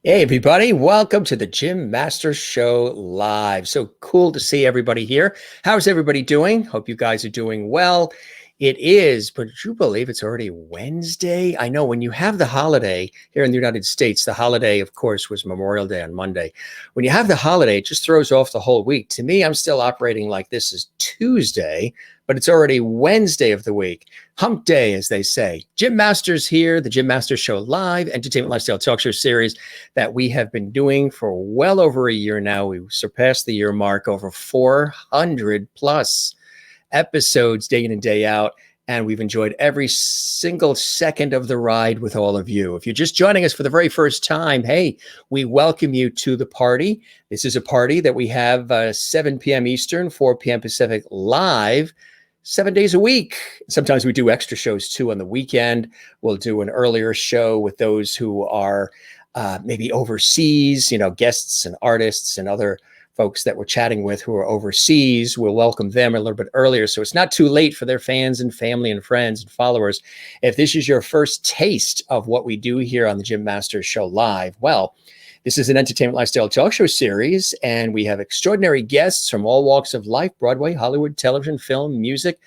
Hey, everybody. Welcome to the Jim Master Show Live. So cool to see everybody here. How's everybody doing? Hope you guys are doing well. It is, but would you believe it's already Wednesday? I know when you have the holiday here in the United States, the holiday, of course, was Memorial Day on Monday. When you have the holiday, it just throws off the whole week. To me, I'm still operating like this is Tuesday, but it's already Wednesday of the week. Hump day, as they say. Jim Masters here, the Jim Masters Show Live, entertainment lifestyle talk show series that we have been doing for well over a year now. We surpassed the year mark, over 400 plus episodes day in and day out. And we've enjoyed every single second of the ride with all of you. If you're just joining us for the very first time, hey, we welcome you to the party. This is a party that we have 7 p.m. Eastern, 4 p.m. Pacific live 7 days a week. Sometimes we do extra shows too on the weekend. We'll do an earlier show with those who are maybe overseas, guests and artists and other folks that we're chatting with who are overseas. We'll welcome them a little bit earlier, so it's not too late for their fans and family and friends and followers. If this is your first taste of what we do here on the Jim Masters Show Live, well, this is an entertainment lifestyle talk show series, and we have extraordinary guests from all walks of life: Broadway, Hollywood, television, film, music,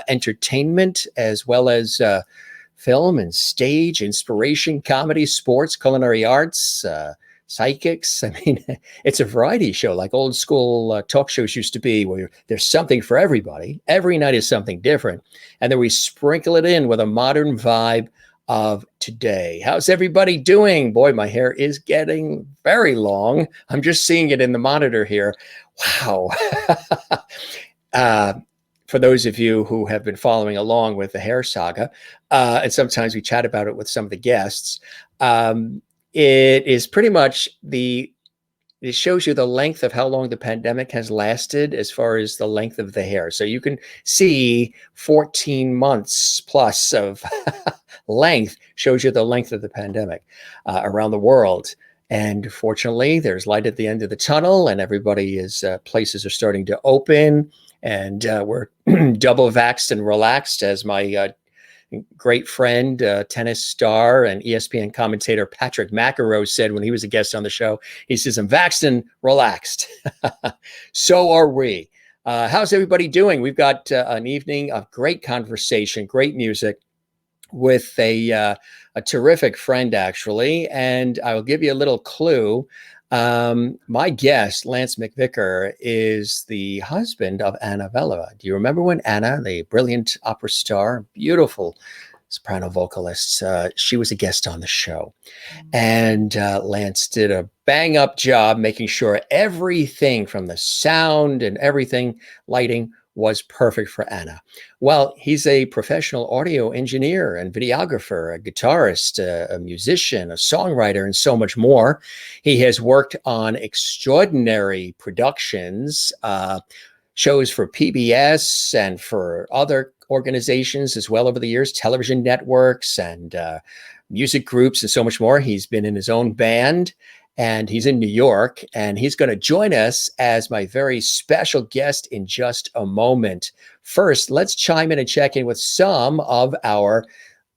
entertainment, as well as film and stage, inspiration, comedy, sports, culinary arts, psychics. I mean, it's a variety show like old school talk shows used to be, where there's something for everybody. Every night is something different. And then we sprinkle it in with a modern vibe of today. How's everybody doing? Boy, my hair is getting very long. I'm just seeing it in the monitor here. Wow. For those of you who have been following along with the hair saga, and sometimes we chat about it with some of the guests, it is pretty much it shows you the length of how long the pandemic has lasted as far as the length of the hair. So you can see 14 months plus of length shows you the length of the pandemic around the world. And fortunately, there's light at the end of the tunnel, and places are starting to open, and we're double vaxxed and relaxed, as my great friend, tennis star and ESPN commentator Patrick McEnroe said when he was a guest on the show. He says, "I'm vaxxed and relaxed." So are we. How's everybody doing? We've got an evening of great conversation, great music, with a terrific friend, actually. And I will give you a little clue. My guest, Lance McVICKAR, is the husband of Annabella. Do you remember when Anna, the brilliant opera star, beautiful soprano vocalist, she was a guest on the show. And Lance did a bang up job making sure everything from the sound and everything, lighting, was perfect for Anna. Well, he's a professional audio engineer and videographer, a guitarist, a musician, a songwriter, and so much more. He has worked on extraordinary productions, shows for PBS and for other organizations as well over the years, television networks and music groups and so much more. He's been in his own band, and he's in New York, and he's going to join us as my very special guest in just a moment. First, let's chime in and check in with some of our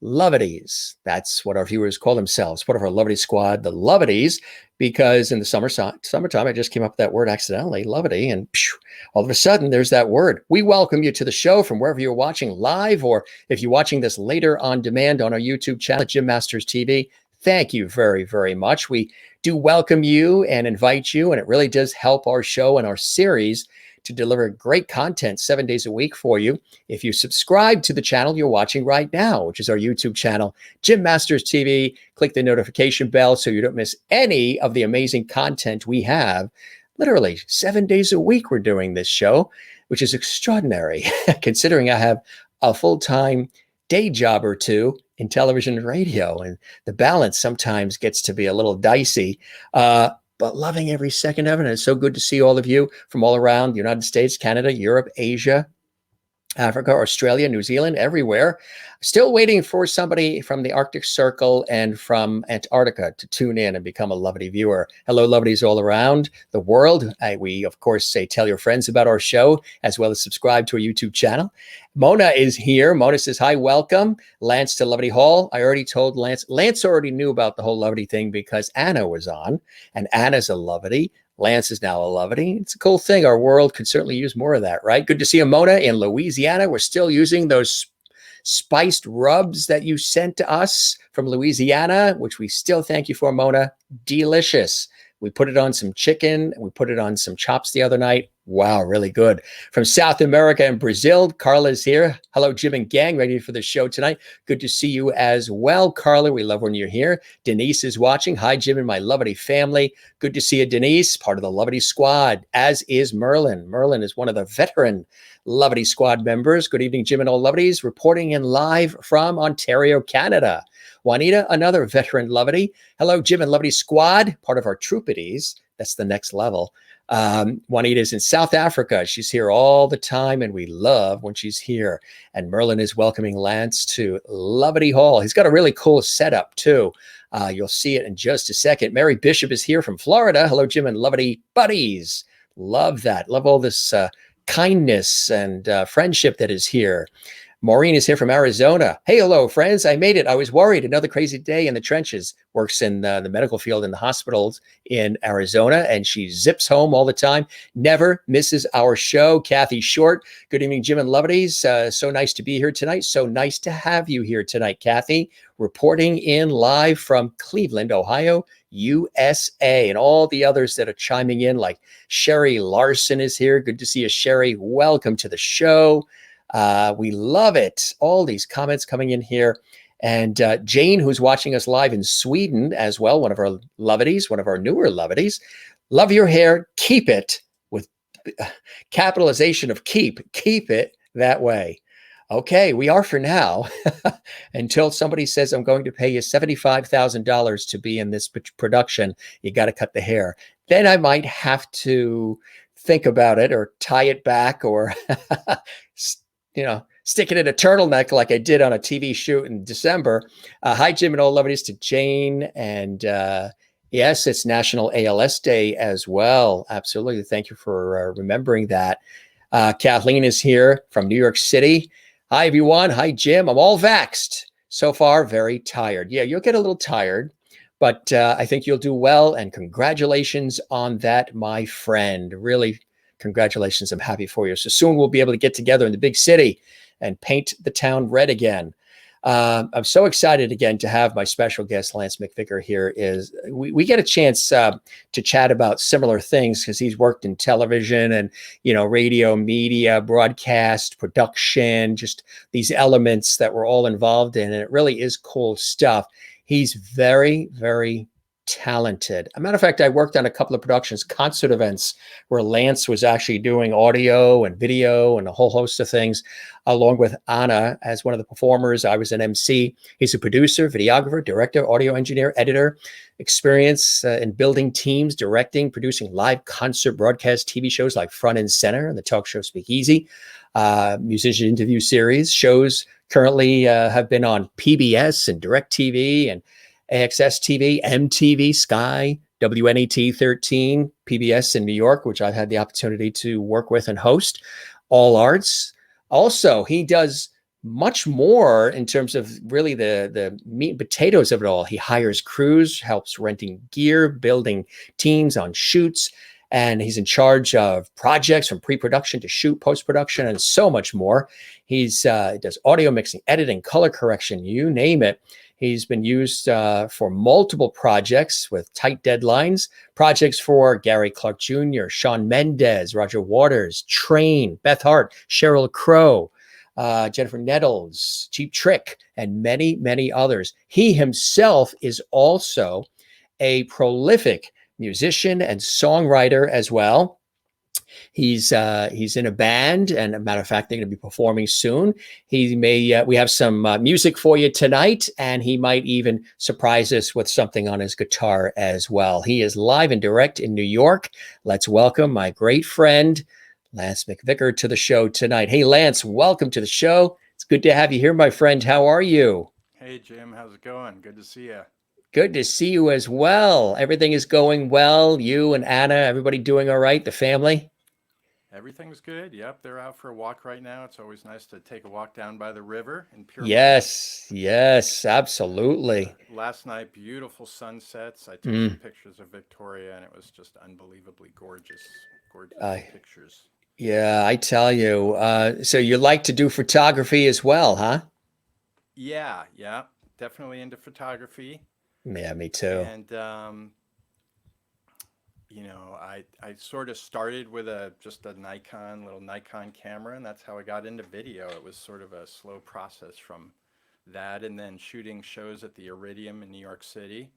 Lovities. That's what our viewers call themselves. Part of our Lovity squad, the Lovities, because in the summertime, I just came up with that word accidentally, Lovity, and all of a sudden there's that word. We welcome you to the show from wherever you're watching live, or if you're watching this later on demand on our YouTube channel, Jim Masters TV. Thank you very, very much. We do welcome you and invite you, and it really does help our show and our series to deliver great content 7 days a week for you. If you subscribe to the channel you're watching right now, which is our YouTube channel, Jim Masters TV, click the notification bell so you don't miss any of the amazing content we have. Literally 7 days a week we're doing this show, which is extraordinary considering I have a full-time day job or two in television and radio, and the balance sometimes gets to be a little dicey. But loving every second of it. And it's so good to see all of you from all around the United States, Canada, Europe, Asia, Africa, Australia, New Zealand, everywhere. Still waiting for somebody from the Arctic Circle and from Antarctica to tune in and become a Lovity viewer. Hello, Lovities all around the world. We, of course, say tell your friends about our show, as well as subscribe to our YouTube channel. Mona is here. Mona says, hi, welcome. Lance to Lovity Hall. I already told Lance. Lance already knew about the whole Lovity thing because Anna was on, and Anna's a Lovity. Lance is now a Lovity. It's a cool thing. Our world could certainly use more of that, right? Good to see you, Mona, in Louisiana. We're still using those spiced rubs that you sent to us from Louisiana, which we still thank you for, Mona. Delicious. We put it on some chicken. We put it on some chops the other night. Wow, really good. From South America and Brazil, Carla's here. Hello, Jim and gang, ready for the show tonight. Good to see you as well, Carla. We love when you're here. Denise is watching. Hi, Jim and my Lovity family. Good to see you, Denise, part of the Lovity squad, as is Merlin. Merlin is one of the veteran Lovity squad members. Good evening, Jim and all Lovities, reporting in live from Ontario, Canada. Juanita, another veteran Lovity. Hello, Jim and Lovity squad, part of our Troupities. That's the next level. Juanita is in South Africa. She's here all the time, and we love when she's here. And Merlin is welcoming Lance to Lovity Hall. He's got a really cool setup, too. You'll see it in just a second. Mary Bishop is here from Florida. Hello, Jim and Lovity buddies. Love that. Love all this kindness and friendship that is here. Maureen is here from Arizona. Hey, hello, friends. I made it. I was worried. Another crazy day in the trenches. Works in the medical field in the hospitals in Arizona, and she zips home all the time. Never misses our show. Kathy Short. Good evening, Jim and Lovities. So nice to be here tonight. So nice to have you here tonight, Kathy. Reporting in live from Cleveland, Ohio, USA, and all the others that are chiming in, like Sherry Larson is here. Good to see you, Sherry. Welcome to the show. We love it. All these comments coming in here. And Jane, who's watching us live in Sweden as well, one of our Lovities, one of our newer Lovities. Love your hair. Keep it, with capitalization of keep. Keep it that way. Okay, we are for now, until somebody says, I'm going to pay you $75,000 to be in this production. You got to cut the hair. Then I might have to think about it, or tie it back, or stick it in a turtleneck like I did on a TV shoot in December. Hi, Jim and all Lovities, to Jane. And yes, it's National ALS Day as well. Absolutely. Thank you for remembering that. Kathleen is here from New York City. Hi, everyone. Hi, Jim. I'm all vaxxed. So far, very tired. Yeah, you'll get a little tired, but I think you'll do well. And congratulations on that, my friend. Really, congratulations. I'm happy for you. So soon we'll be able to get together in the big city and paint the town red again. I'm so excited again to have my special guest, Lance McVickar, here. We get a chance to chat about similar things because he's worked in television and, radio, media, broadcast, production, just these elements that we're all involved in. And it really is cool stuff. He's very, very talented. As a matter of fact, I worked on a couple of productions, concert events, where Lance was actually doing audio and video and a whole host of things, along with Anna as one of the performers. I was an MC. He's a producer, videographer, director, audio engineer, editor, experience in building teams, directing, producing live concert broadcast TV shows like Front and Center and the talk show Speakeasy, musician interview series. Shows currently have been on PBS and DirecTV and AXS TV, MTV, Sky, WNET 13, PBS in New York, which I've had the opportunity to work with and host, All Arts. Also, he does much more in terms of really the meat and potatoes of it all. He hires crews, helps renting gear, building teams on shoots, and he's in charge of projects from pre-production to shoot, post-production, and so much more. He does audio mixing, editing, color correction, you name it. He's been used for multiple projects with tight deadlines. Projects for Gary Clark Jr., Shawn Mendes, Roger Waters, Train, Beth Hart, Sheryl Crow, Jennifer Nettles, Cheap Trick, and many, many others. He himself is also a prolific musician and songwriter as well. He's in a band, and a matter of fact, they're going to be performing soon. He may we have some music for you tonight, and he might even surprise us with something on his guitar as well. He is live and direct in New York. Let's welcome my great friend Lance McVickar to the show tonight. Hey, Lance, welcome to the show. It's good to have you here, my friend. How are you? Hey, Jim. How's it going? Good to see you. Good to see you as well. Everything is going well. You and Anna, everybody doing all right? The family? Everything's good. Yep, they're out for a walk right now. It's always nice to take a walk down by the river in Piermont. Yes, absolutely. Last night, beautiful sunsets. I took some Mm, pictures of Victoria, and it was just unbelievably gorgeous. Gorgeous I pictures. yeah, I tell you. So you like to do photography as well, huh? Yeah, yeah, definitely into photography. Yeah, me too. And I sort of started with a just a little Nikon camera, and that's how I got into video. It was sort of a slow process from that, and then shooting shows at the Iridium in New York City.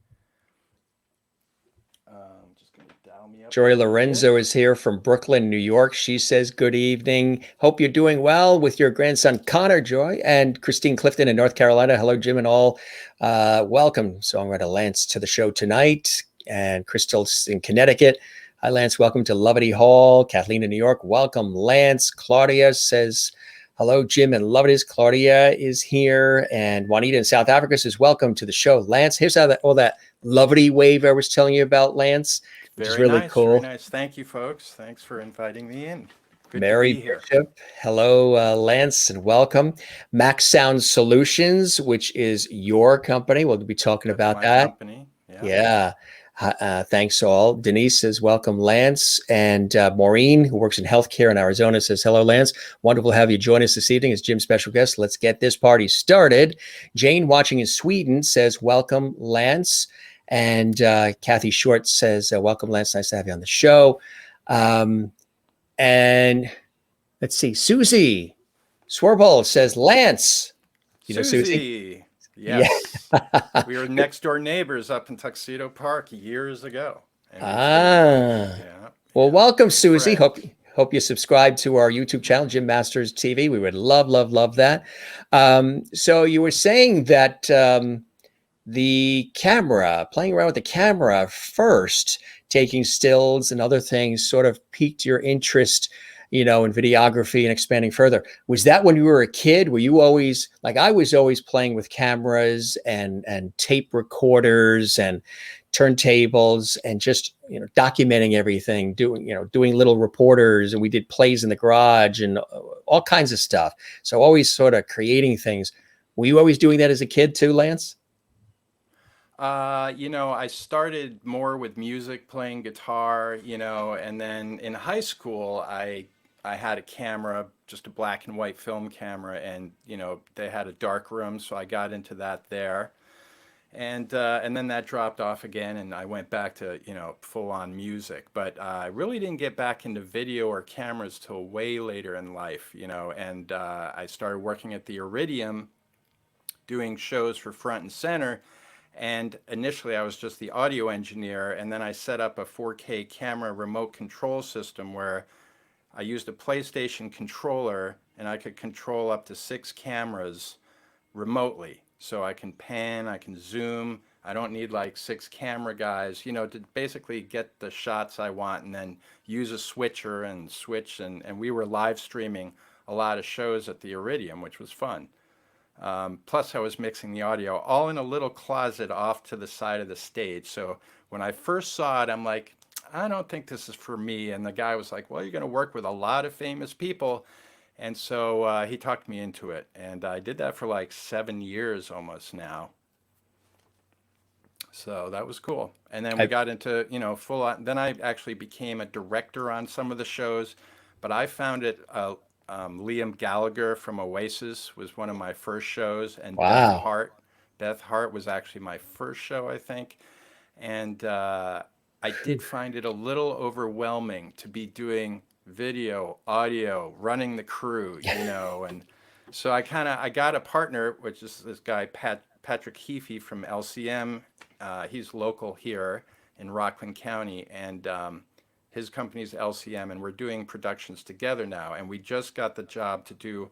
Just gonna dial me up a Joy little bit. Lorenzo is here from Brooklyn, New York. She says, good evening. Hope you're doing well with your grandson, Connor, Joy, and Christine Clifton in North Carolina. Hello, Jim and all. Welcome, songwriter Lance, to the show tonight. And Crystal's in Connecticut. Hi, Lance. Welcome to Loveity Hall. Kathleen in New York. Welcome, Lance. Claudia says, hello, Jim and Lovety's. Claudia is here. And Juanita in South Africa says, welcome to the show. Lance, here's how all that Loveity wave I was telling you about, Lance, which is Very really nice, very cool. nice. Thank you, folks. Thanks for inviting me in. Good to Mary be here. Bishop, hello, Lance, and welcome. Max Sound Solutions, which is your company. We'll be talking That's about my that. company. Yeah. Yeah. Thanks all. Denise says, welcome, Lance. And Maureen, who works in healthcare in Arizona, says, hello, Lance. Wonderful to have you join us this evening as Jim's special guest. Let's get this party started. Jane, watching in Sweden, says, welcome, Lance. And Kathy Short says, welcome, Lance. Nice to have you on the show. And let's see, Susie Swerble says, Lance. You know, Susie? Susie. Yeah. Yes. We were next door neighbors up in Tuxedo Park years ago, and we've stayed in touch. Ah. Yeah, Well, yeah. welcome, Good Susie. friend. Hope you subscribe to our YouTube channel, Jim Masters TV. We would love, love, love that. So you were saying that the camera, playing around with the camera first, taking stills and other things sort of piqued your interest, in videography and expanding further. Was that when you were a kid? Were you always like I was always playing with cameras and tape recorders and turntables and just documenting everything, doing little reporters, and we did plays in the garage and all kinds of stuff. So always sort of creating things. Were you always doing that as a kid too, Lance? I started more with music, playing guitar, and then in high school, I had a camera, just a black and white film camera, and they had a dark room, so I got into that there. And then that dropped off again, and I went back to full on music. But I really didn't get back into video or cameras till way later in life, And I started working at the Iridium, doing shows for Front and Center. And initially, I was just the audio engineer, and then I set up a 4K camera remote control system where I used a PlayStation controller, and I could control up to 6 cameras remotely. So I can pan, I can zoom. I don't need like 6 camera guys, to basically get the shots I want and then use a switcher and switch. And we were live streaming a lot of shows at the Iridium, which was fun. Plus, I was mixing the audio all in a little closet off to the side of the stage. So when I first saw it, I'm like, I don't think this is for me. And the guy was like, well, you're going to work with a lot of famous people. And so he talked me into it, and I did that for like 7 years almost now. So that was cool. And then we I, got into, full on. Then I actually became a director on some of the shows, but I found it. Liam Gallagher from Oasis was one of my first shows, and Beth wow. Hart. Beth Hart was actually my first show, I think. And I did find it a little overwhelming to be doing video, audio, running the crew, and so I got a partner, which is this guy Patrick Heafy from LCM. He's local here in Rockland County, and his company's LCM, and we're doing productions together now. And we just got the job to do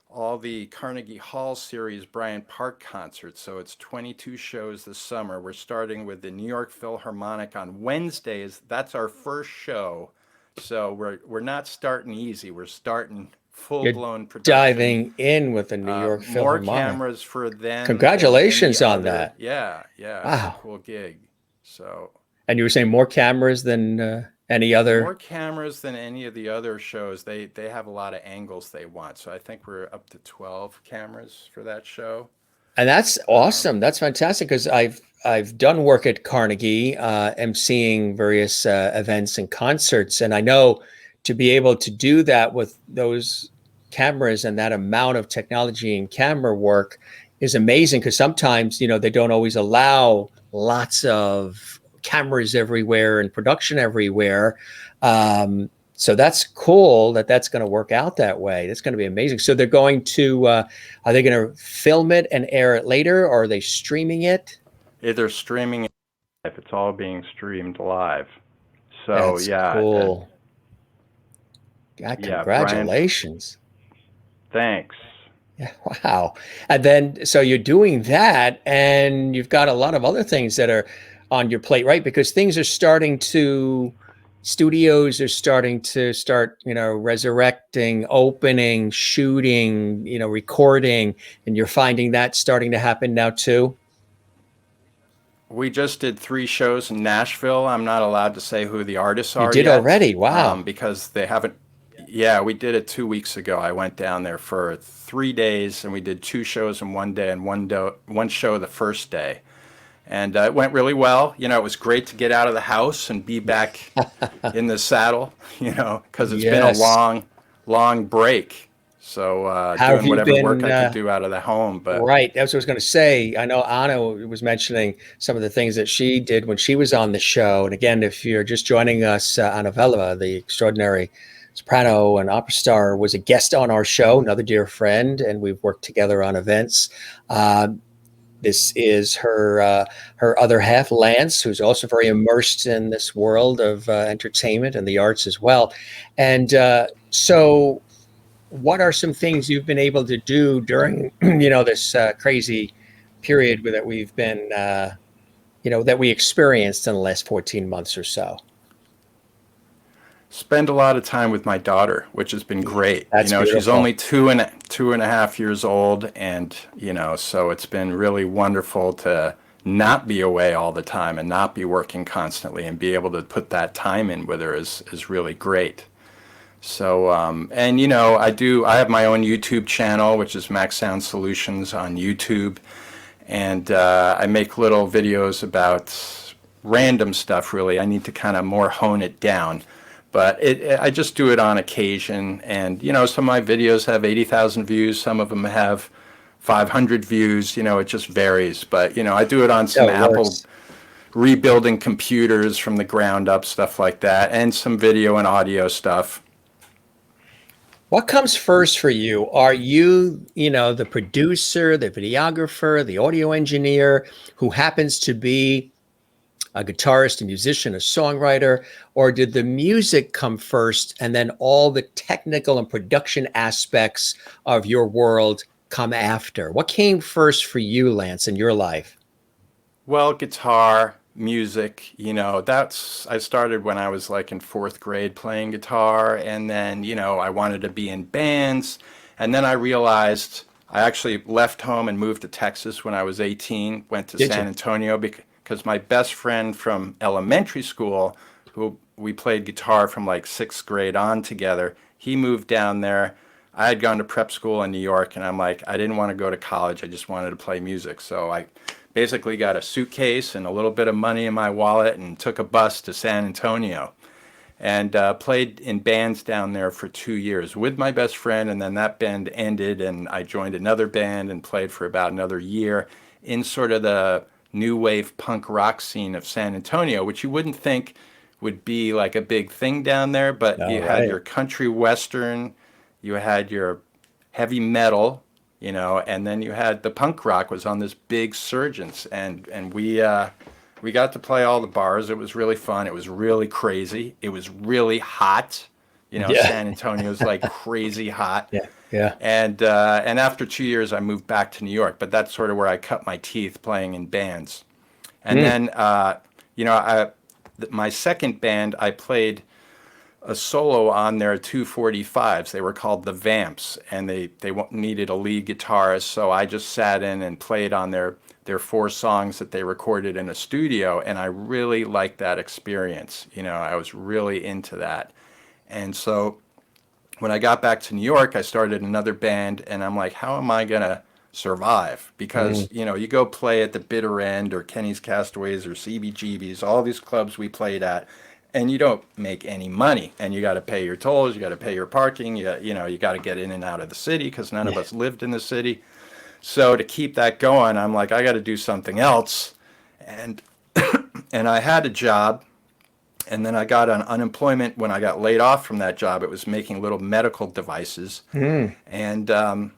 all the Carnegie Hall series Bryant Park concerts. So it's 22 shows this summer. We're starting with the New York Philharmonic on Wednesdays. That's our first show. So we're not starting easy. We're starting full You're blown production. diving in with the New York More Philharmonic. cameras for them than any Congratulations on other. that. Yeah, yeah, it's a Wow. cool gig. So And you were saying more cameras than any more other. cameras than any of the other shows. They have a lot of angles they want. So I think we're up to 12 cameras for that show. And that's Um, awesome. That's fantastic because I've done work at Carnegie, emceeing various events and concerts, and I know to be able to do that with those cameras and that amount of technology and camera work is amazing because sometimes they don't always allow lots of cameras everywhere and production everywhere. So that's cool that that's going to work out that way. That's going to be amazing. So they're going to, are they going to film it and air it later, or are they streaming it? Either streaming it live. It's all being streamed live. So That's yeah, cool. God, yeah, Brian. congratulations. Thanks. Yeah, wow. And then, so you're doing that, and you've got a lot of other things that are on your plate, right? Because things are starting to, studios are starting to start, resurrecting, opening, shooting, recording, and you're finding that starting to happen now too. We just did 3 shows in Nashville. I'm not allowed to say who the artists You are did yet, already. Wow. because they haven't. Yeah, we did it 2 weeks ago. I went down there for 3 days, and we did 2 shows in one day and one show the first day. And it went really well. It was great to get out of the house and be back in the saddle, because it's been a Yes. long break. So How have doing you whatever work been? I could do out of the home. But Right. That's what I was going to say. I know Anna was mentioning some of the things that she did when she was on the show. And again, if you're just joining us, Annabella, the extraordinary soprano and opera star, was a guest on our show, another dear friend, and we've worked together on events. Uh, this is her other half, Lance, who's also very immersed in this world of entertainment and the arts as well. And so what are some things you've been able to do during this crazy period that we've been that we experienced in the last 14 months or so? spend a lot of time with my daughter, which has been great. That's She's beautiful. only two and a half years old, and so it's been really wonderful to not be away all the time and not be working constantly and be able to put that time in with her is really great. So, and I have my own YouTube channel, which is Max Sound Solutions on YouTube, and I make little videos about random stuff. Really, I need to kind of more hone it down, but I just do it on occasion. And some of my videos have 80,000 views, some of them have 500 views. It just varies. But I do it on some So it Apple works. rebuilding computers from the ground up, stuff like that, and some video and audio stuff. What comes first for you? Are you, the producer, the videographer, the audio engineer who happens to be a guitarist, a musician, a songwriter, or did the music come first and then all the technical and production aspects of your world come after? What came first for you, Lance, in your life? Well, guitar, music, I started when I was like in fourth grade playing guitar, and then, I wanted to be in bands. And then I realized I actually left home and moved to Texas when I was 18, went to Did you? San Antonio because my best friend from elementary school, who we played guitar from like sixth grade on together, he moved down there. I had gone to prep school in New York, and I'm like, I didn't want to go to college. I just wanted to play music. So I basically got a suitcase and a little bit of money in my wallet and took a bus to San Antonio and played in bands down there for 2 years with my best friend. And then that band ended, and I joined another band and played for about another year in sort of the new wave punk rock scene of San Antonio, which you wouldn't think would be like a big thing down there, but All you had right. your country western, you had your heavy metal, and then you had the punk rock was on this big surgence, and we got to play all the bars. It was really fun. It was really crazy. It was really hot. Yeah. San Antonio's like crazy hot. Yeah. Yeah. And after 2 years, I moved back to New York. But that's sort of where I cut my teeth playing in bands. And then, my second band, I played a solo on their 245s. They were called the Vamps, and they needed a lead guitarist. So I just sat in and played on their 4 songs that they recorded in a studio, and I really liked that experience. I was really into that. And so when I got back to New York, I started another band, and I'm like, how am I going to survive? Because, you go play at the Bitter End or Kenny's Castaways or CBGB's, all these clubs we played at, and you don't make any money, and you got to pay your tolls, you got to pay your parking, you got to get in and out of the city because none of us lived in the city. So to keep that going, I'm like, I got to do something else. And and I had a job, and then I got on unemployment when I got laid off from that job. It was making little medical devices. And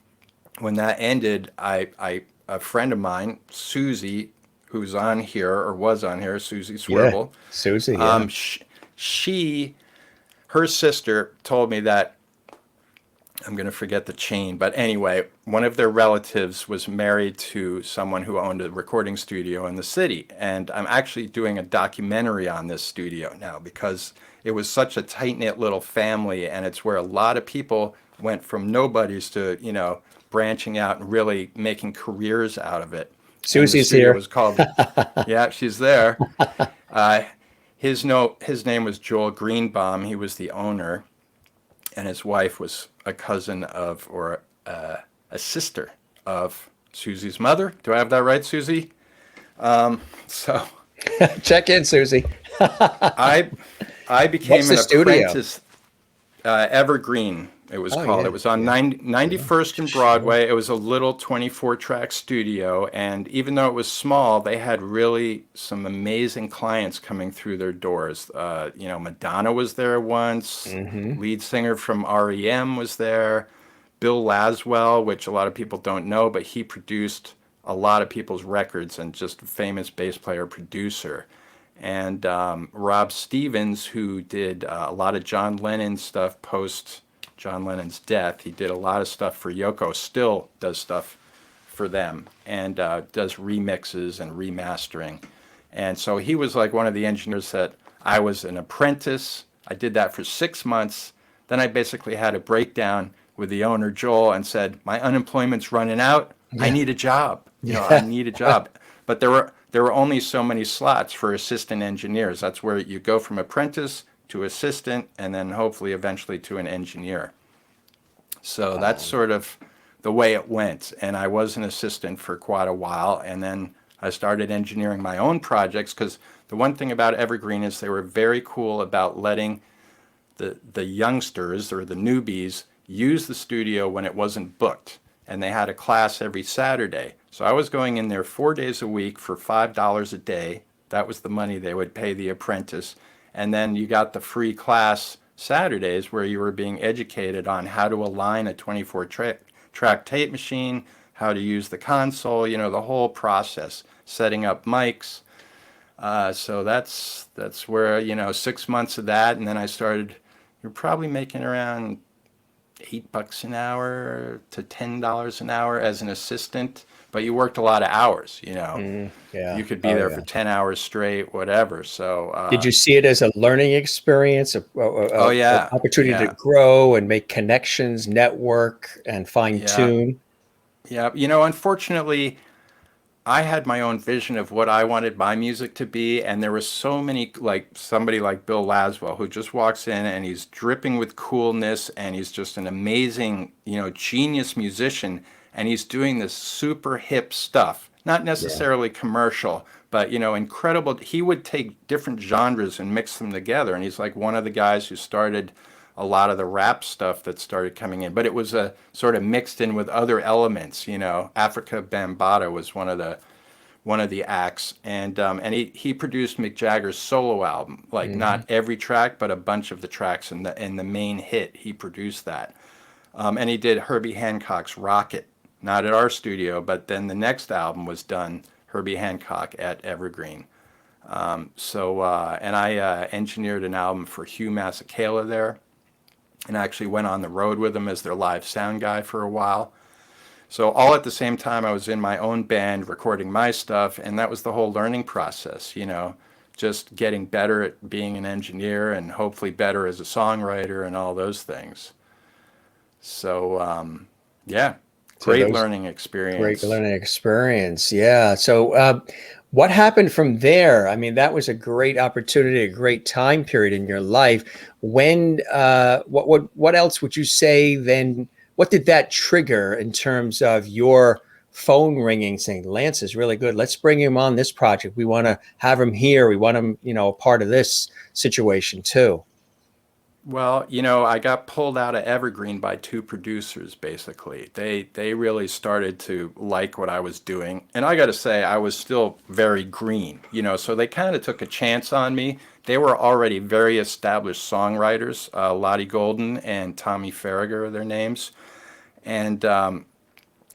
when that ended, a friend of mine, Susie, who's on here or was on here, Susie Swivel. Yeah. Susie. Yeah. Her sister told me that, I'm going to forget the chain, but anyway, one of their relatives was married to someone who owned a recording studio in the city. And I'm actually doing a documentary on this studio now because it was such a tight-knit little family, and it's where a lot of people went from nobodies to, branching out and really making careers out of it. Susie's here. Was called, yeah, she's there. His name was Joel Greenbaum. He was the owner, and his wife was a cousin of, or a sister of Susie's mother. Do I have that right, Susie? So Check in, Susie. I became What's an the studio? apprentice. Evergreen, it was called. Yeah, It was on 91st and Broadway. It was a little 24-track studio, and even though it was small, they had really some amazing clients coming through their doors. Madonna was there once. Lead singer from REM was there. Bill Laswell, which a lot of people don't know, but he produced a lot of people's records and just a famous bass player producer. And Rob Stevens, who did a lot of John Lennon stuff post John Lennon's death. He did a lot of stuff for Yoko, still does stuff for them, and does remixes and remastering. And so he was like one of the engineers that I was an apprentice. I did that for 6 months. Then I basically had a breakdown with the owner, Joel, and said, my unemployment's running out. I need a job. I need a job. But there were only so many slots for assistant engineers. That's where you go from apprentice to assistant, and then hopefully eventually to an engineer. So that's sort of the way it went. And I was an assistant for quite a while, and then I started engineering my own projects, because the one thing about Evergreen is they were very cool about letting the youngsters or the newbies use the studio when it wasn't booked. And they had a class every Saturday. So I was going in there 4 days a week for $5 a day. That was the money they would pay the apprentice. And then you got the free class Saturdays where you were being educated on how to align a 24-track tape machine, how to use the console, the whole process, setting up mics. So that's where, 6 months of that. And then I started, you're probably making around $8 an hour to $10 an hour as an assistant, but you worked a lot of hours, Yeah. You could be there for 10 hours straight, whatever. So Did you see it as a learning experience, an opportunity to grow and make connections, network, and fine tune? Yeah. Unfortunately, I had my own vision of what I wanted my music to be, and there were so many, like somebody like Bill Laswell, who just walks in and he's dripping with coolness, and he's just an amazing, genius musician, and he's doing this super hip stuff, not Yeah. necessarily commercial, but incredible. He would take different genres and mix them together, and he's like one of the guys who started a lot of the rap stuff that started coming in, but it was a sort of mixed in with other elements. Africa Bambaataa was one of the acts, and he produced Mick Jagger's solo album, like Hmm. not every track, but a bunch of the tracks, and the main hit he produced that, and he did Herbie Hancock's Rocket, not at our studio, but then the next album was done Herbie Hancock at Evergreen. And I engineered an album for Hugh Masekela there, and actually went on the road with him as their live sound guy for a while. So all at the same time, I was in my own band recording my stuff, and that was the whole learning process, just getting better at being an engineer and hopefully better as a songwriter and all those things. So yeah, So great those learning great experience. learning experience. Yeah. So what happened from there? I mean, that was a great opportunity, a great time period in your life. When what else would you say then? What did that trigger in terms of your phone ringing saying Lance is really good? Let's bring him on this project. We want to have him here. We want him, a part of this situation too. Well, I got pulled out of Evergreen by two producers basically. They really started to like what I was doing. And I got to say I was still very green, so they kind of took a chance on me. They were already very established songwriters, Lottie Golden and Tommy Farragher are their names. And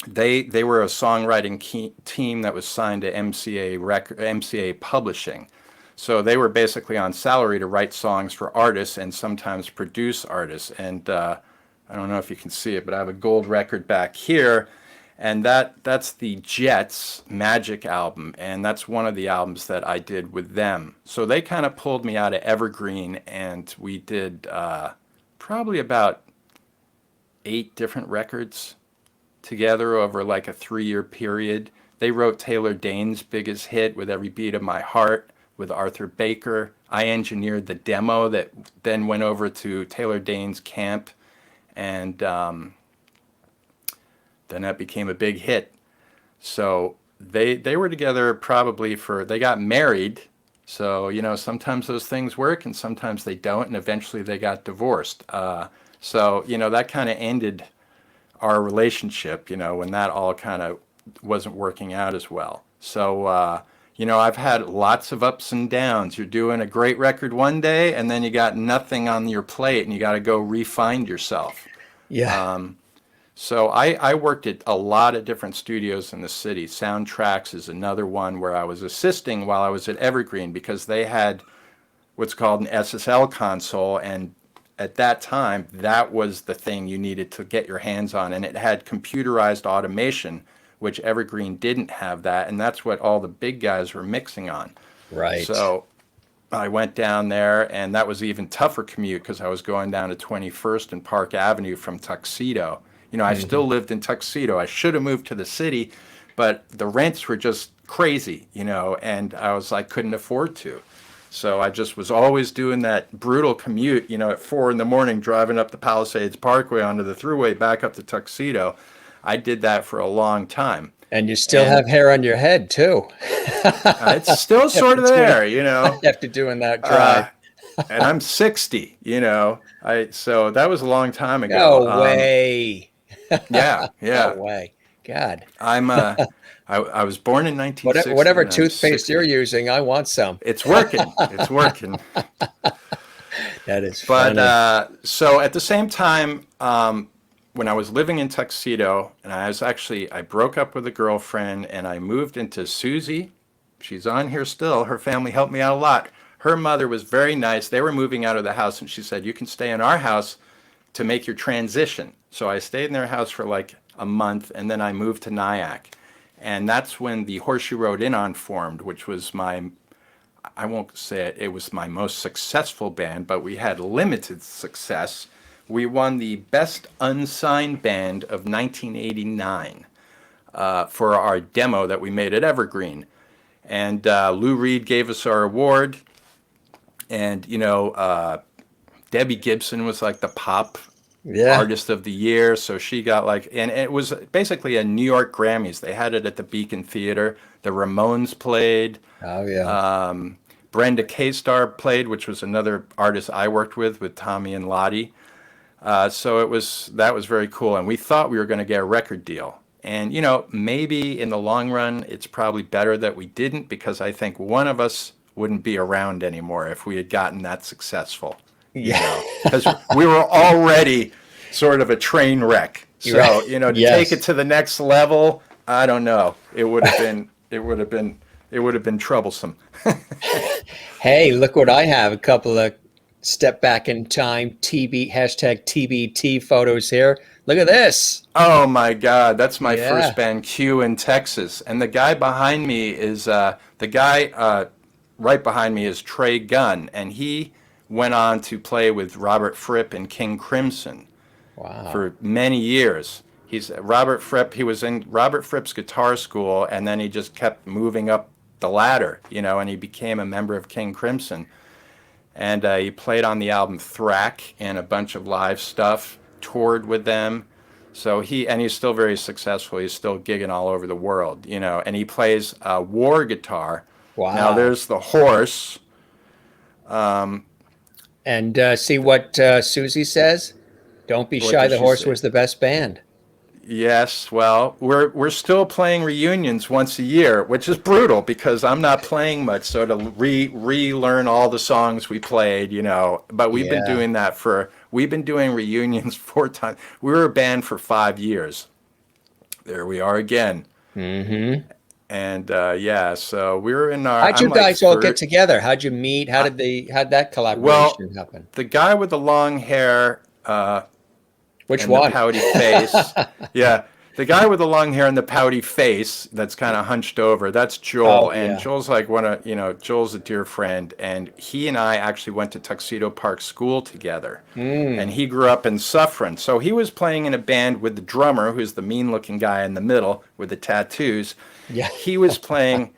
they were a songwriting team that was signed to MCA Publishing. So they were basically on salary to write songs for artists and sometimes produce artists. And I don't know if you can see it, but I have a gold record back here, and that's the Jetz Magic album, and that's one of the albums that I did with them. So they kind of pulled me out of Evergreen, and we did probably about 8 different records together over like a 3-year period. They wrote Taylor Dayne's biggest hit, With Every Beat of My Heart, with Arthur Baker. I engineered the demo that then went over to Taylor Dayne's camp, and then that became a big hit. So they were together probably they got married. So, sometimes those things work and sometimes they don't, and eventually they got divorced. So, that kind of ended our relationship, when that all kind of wasn't working out as well. So, I've had lots of ups and downs. You're doing a great record one day, and then you got nothing on your plate, and you got to go re-find yourself. Yeah. So I worked at a lot of different studios in the city. Soundtracks is another one where I was assisting while I was at Evergreen, because they had what's called an SSL console, and at that time, that was the thing you needed to get your hands on, and it had computerized automation, which Evergreen didn't have that, and that's what all the big guys were mixing on. Right. So I went down there, and that was even tougher commute because I was going down to 21st and Park Avenue from Tuxedo. I Hmm. still lived in Tuxedo. I should have moved to the city, but the rents were just crazy, and I was like, couldn't afford to. So I just was always doing that brutal commute, at 4 in the morning, driving up the Palisades Parkway onto the thruway back up to Tuxedo. I did that for a long time. And you still And have hair on your head too. it's still sort After of doing there, after doing that drive. uh, and I'm 60, so that was a long time ago. No way. Yeah, No yeah. way. God. I'm I was born in Whatever 1960 and I'm toothpaste you're 60. using, I want some. It's working. It's working. That is But funny. so at the same time, when I was living in Tuxedo, and I broke up with a girlfriend and I moved into Susie. She's on here still. Her family helped me out a lot. Her mother was very nice. They were moving out of the house, and she said, "You can stay in our house to make your transition." So I stayed in their house for like a month, and then I moved to Nyack. And that's when the Horseshoe Road In-On formed, which was I won't say it, it was my most successful band, but we had limited success. We won the Best Unsigned Band of 1989. for our demo that we made at Evergreen. And Lou Reed gave us our award. And, Debbie Gibson was like the pop Yeah. artist of the year. So she got like, and it was basically a New York Grammys. They had it at the Beacon Theater. The Ramones played. Oh, yeah. Brenda K-Star played, which was another artist I worked with Tommy and Lottie. So that was very cool. And we thought we were going to get a record deal. And, maybe in the long run, it's probably better that we didn't, because I think one of us wouldn't be around anymore if we had gotten that successful, Yeah. because we were already sort of a train wreck. So, Right. to Yes. take it to the next level, I don't know. It would have been troublesome. Hey, look what I have. A couple of step back in time #TBT photos here. Look at this. Oh my God, that's my Yeah. first band, Q, in Texas. And the guy behind me is right behind me is Trey Gunn, and he went on to play with Robert Fripp and King Crimson Wow. for many years. Robert Fripp. He was in Robert Fripp's guitar school, and then he just kept moving up the ladder, and he became a member of King Crimson. And he played on the album Thrack and a bunch of live stuff, toured with them. So he's still very successful. He's still gigging all over the world, and he plays war guitar. Wow. Now there's the horse. And see what Susie says? Don't be What shy. did The she Horse say? was the best band. Yes, well, we're still playing reunions once a year, which is brutal because I'm not playing much, so to relearn all the songs we played, But we've been Yeah. doing that we've been doing reunions 4 times. We were a band for 5 years. There we are again. Mm-hmm. And so we were in our. How'd you I'm like guys all get third- together? How'd you meet? How'd that collaboration happen? The guy with the long hair. Which And one? the pouty face. Yeah. The guy with the long hair and the pouty face that's kind of hunched over, that's Joel. Oh, And yeah. Joel's like Joel's a dear friend. And he and I actually went to Tuxedo Park School together. And he grew up in Suffern. So he was playing in a band with the drummer, who's the mean looking guy in the middle with the tattoos. Yeah. He was playing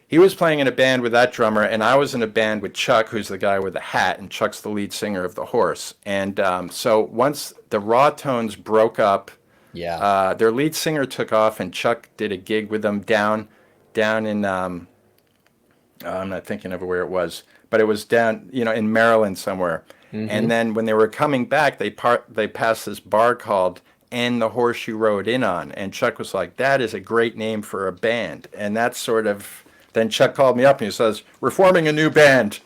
in a band with that drummer, and I was in a band with Chuck, who's the guy with the hat, and Chuck's the lead singer of The Horse. And so once the Raw Tones broke up, Yeah. their lead singer took off, and Chuck did a gig with them down in I'm not thinking of where it was, but it was down in Maryland somewhere. And then when they were coming back, they passed this bar called And the Horse You Rode In On, and Chuck was like, "That is a great name for a band." And that's sort of. Then Chuck called me up and he says, "We're forming a new band,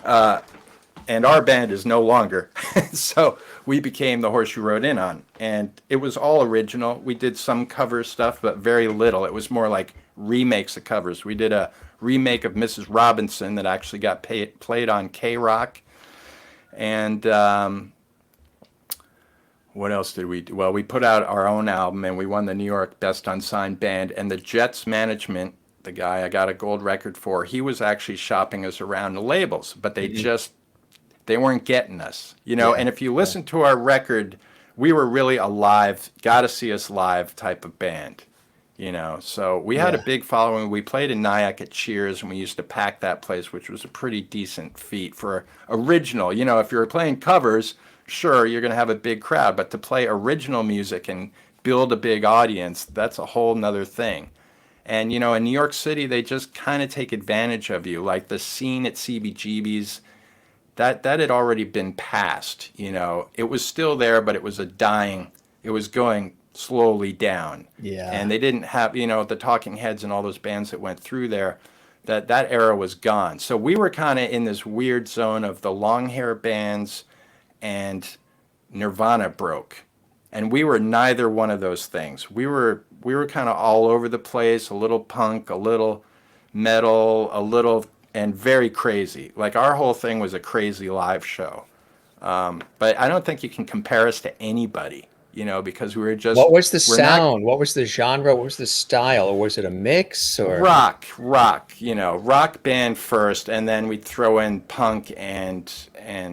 and our band is no longer." So we became The Horse You Rode In On, and it was all original. We did some cover stuff, but very little. It was more like remakes of covers. We did a remake of Mrs. Robinson that actually got played on K-Rock. And what else did we do? Well, we put out our own album, and we won the New York Best Unsigned Band, and the Jetz Management, the guy I got a gold record for, he was actually shopping us around the labels, but they weren't getting us, Yeah. And if you listen to our record, we were really a live, gotta see us live type of band, So we had a Yeah. big following. We played in Nyack at Cheers, and we used to pack that place, which was a pretty decent feat for original. If you're playing covers, sure, you're going to have a big crowd, but to play original music and build a big audience, that's a whole nother thing. And, in New York City, they just kind of take advantage of you. Like the scene at CBGB's, that had already been passed, It was still there, but it was it was going slowly down. Yeah. And they didn't have, the Talking Heads and all those bands that went through there, that era was gone. So we were kind of in this weird zone of the long hair bands, and Nirvana broke. And we were neither one of those things. We were kind of all over the place, a little punk, a little metal, and very crazy. Like our whole thing was a crazy live show. But I don't think you can compare us to anybody, because we were just. What was the we're not- sound? What was the genre? What was the style? Or was it a mix? Or rock, rock band first, and then we'd throw in punk and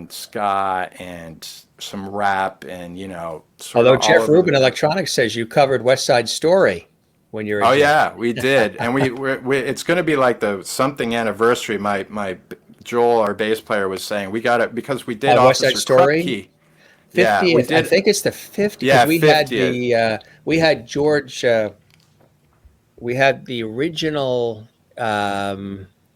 ska and some rap and sort although of all Jeff over Rubin the- Electronics says you covered West Side Story. when you're a Oh drummer. yeah, we did, and we it's going to be like the something anniversary. My Joel, our bass player, was saying we got it because we did West Side Officer Story, Krupke. Yeah, we 50th. I did. think it's the 50th because Yeah, 50th. we had George. We had the original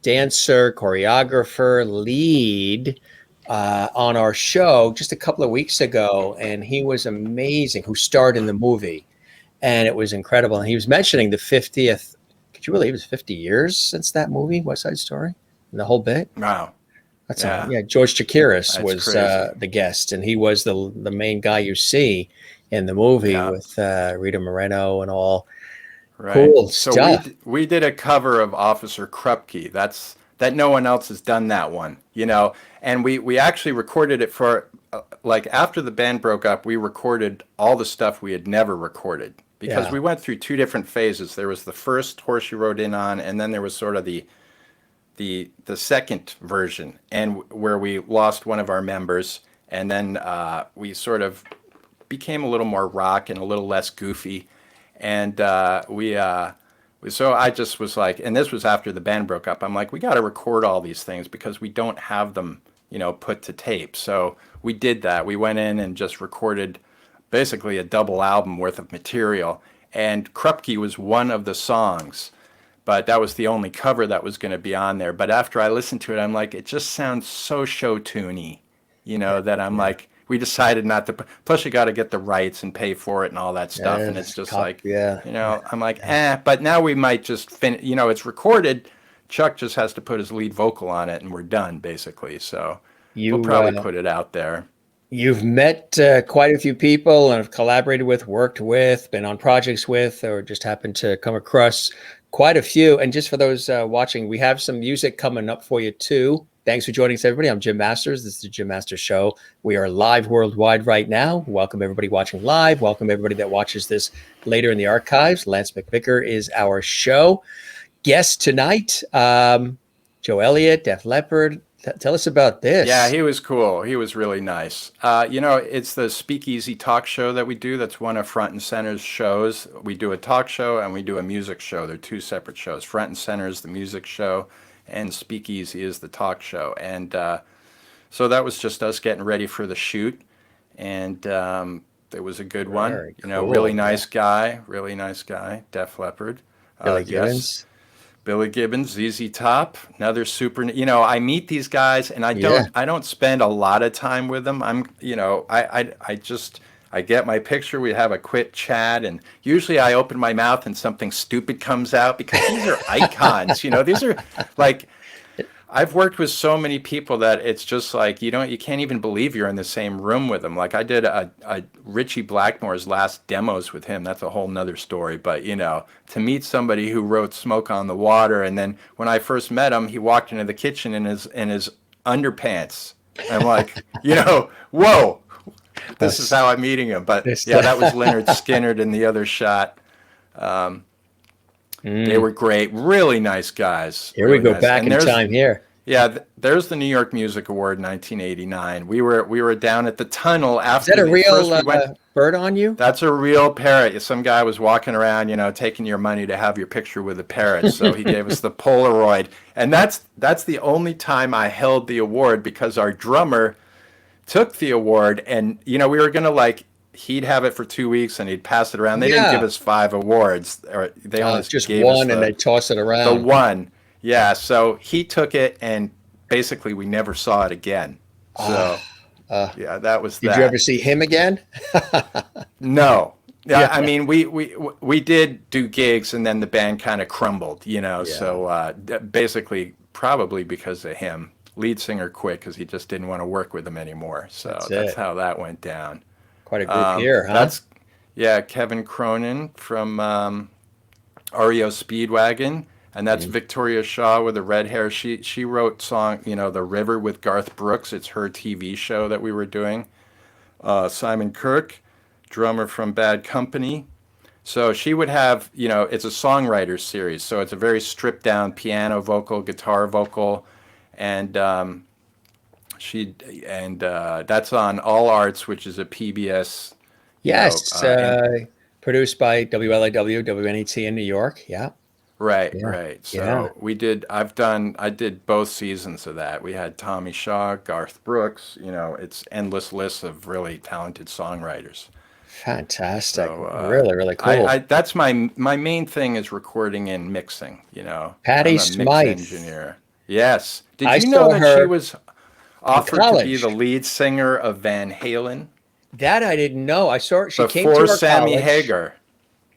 dancer, choreographer, lead on our show just a couple of weeks ago, and he was amazing. Who starred in the movie, and it was incredible. And he was mentioning the 50th. Could you believe it was 50 years since that movie, West Side Story, and the whole bit? Wow. That's all. Yeah, Yeah, George Chakiris that's was crazy. the guest, and he was the main guy you see in the movie Yeah. with Rita Moreno and all. Right. Cool So stuff. we did a cover of Officer Krupke. That no one else has done that one, you know. And we actually recorded it for like after the band broke up, we recorded all the stuff we had never recorded because Yeah, we went through two different phases. There was the first Horse You Rode In On, and then there was sort of the second version, and where we lost one of our members, and then we sort of became a little more rock and a little less goofy, and so I just was like, and this was after the band broke up. I'm like, we got to record all these things because we don't have them, you know, put to tape. So we did that. We went in and just recorded basically a double album worth of material, and Krupke was one of the songs, but that was the only cover that was going to be on there. But after I listened to it, I'm like, it just sounds so show tuney, you yeah, know, that I'm yeah. like, we decided not to. Plus, you got to get the rights and pay for it and all that stuff. And it's Yes, just like, yeah, you yeah, know, I'm like, yeah. eh. But now we might just finish. You know, it's recorded. Chuck just has to put his lead vocal on it, and we're done basically. So we'll You probably put it out there. you've met quite a few people and have collaborated with, worked with, been on projects with, or just happened to come across quite a few. And just for those watching, we have some music coming up for you too. Thanks for joining us, everybody. I'm Jim Masters. This is the Jim Masters Show. We are live worldwide right now. Welcome everybody watching live. Welcome everybody that watches this later in the archives. Lance McVickar is our show guest tonight. Joe Elliott, Def Leppard. Tell us about Yeah, this. he was cool. He was really nice. You know, it's the Speakeasy talk show that we do. That's one of Front and Center's shows. We do a talk show and we do a music show. They're two separate shows. Front and Center is the music show, and Speakeasy is the talk show. And so that was just us getting ready for the shoot. And it was a good one. Very You know, really cool. Yeah. nice guy, really nice guy, Def Leppard. Billy Yes. Gibbons. Billy Gibbons, ZZ Top, another super. You know, I meet these guys, and Yeah. I don't spend a lot of time with them. You know, I just I get my picture. We have a quick chat, and usually I open my mouth and something stupid comes out because these are icons. You know, these are like I've worked with so many people that it's just like you can't even believe you're in the same room with them. Like I did a Richie Blackmore's last demos with him. That's a whole nother story. But you know, to meet somebody who wrote Smoke on the Water, and then when I first met him, he walked into the kitchen in his underpants. I'm like, you know, whoa, this is That's how I'm meeting him. But this. yeah, that was Leonard Skinner in the other shot. They Mm, were great, really nice guys, here we really go nice. back And in time here. there's the New York Music Award 1989. We were down at the tunnel Is that after a the real first we went. bird on you? That's a real parrot. Some guy was walking around, you know, taking your money to have your picture with a parrot. So he gave us the Polaroid, and that's the only time I held the award because our drummer took the award, and you know we were gonna like he'd have it for 2 weeks and he'd pass it around. They didn't give Yeah. us 5 awards, or they only Just gave us one and they toss it the around. one. Yeah, so he took it, and basically we never saw it again. Ah, So uh, yeah, that was did you ever that. see him again? No. Yeah, Yeah. I mean, we did do gigs, and then the band kind of crumbled, you know. Yeah. So basically, probably because of him, lead singer quit because he just didn't want to work with them anymore. So That's that's it. how that went down. Quite a group here, huh? That's Yeah, Kevin Cronin from REO Speedwagon, and that's Mm. Victoria Shaw with the red hair. She wrote song, you know, The River with Garth Brooks. It's her TV show that we were doing. Simon Kirk, drummer from Bad Company. So she would have, you know, it's a songwriter series. So it's a very stripped down piano vocal, guitar vocal, and she that's on All Arts, which is a PBS, you know, Yes. and produced by WLAW, WNET in New York. Yeah. Right, Yeah. right. Yeah. So I did both seasons of that. We had Tommy Shaw, Garth Brooks, it's endless lists of really talented songwriters. Fantastic. So Really, really cool. that's my main thing is recording and mixing. Patty I'm a mix Smythe. engineer. Yes. Did I you know saw that she her was in offered to be the college. lead singer of Van Halen That I didn't know. I saw her. She came before to our Sammy college. Hagar?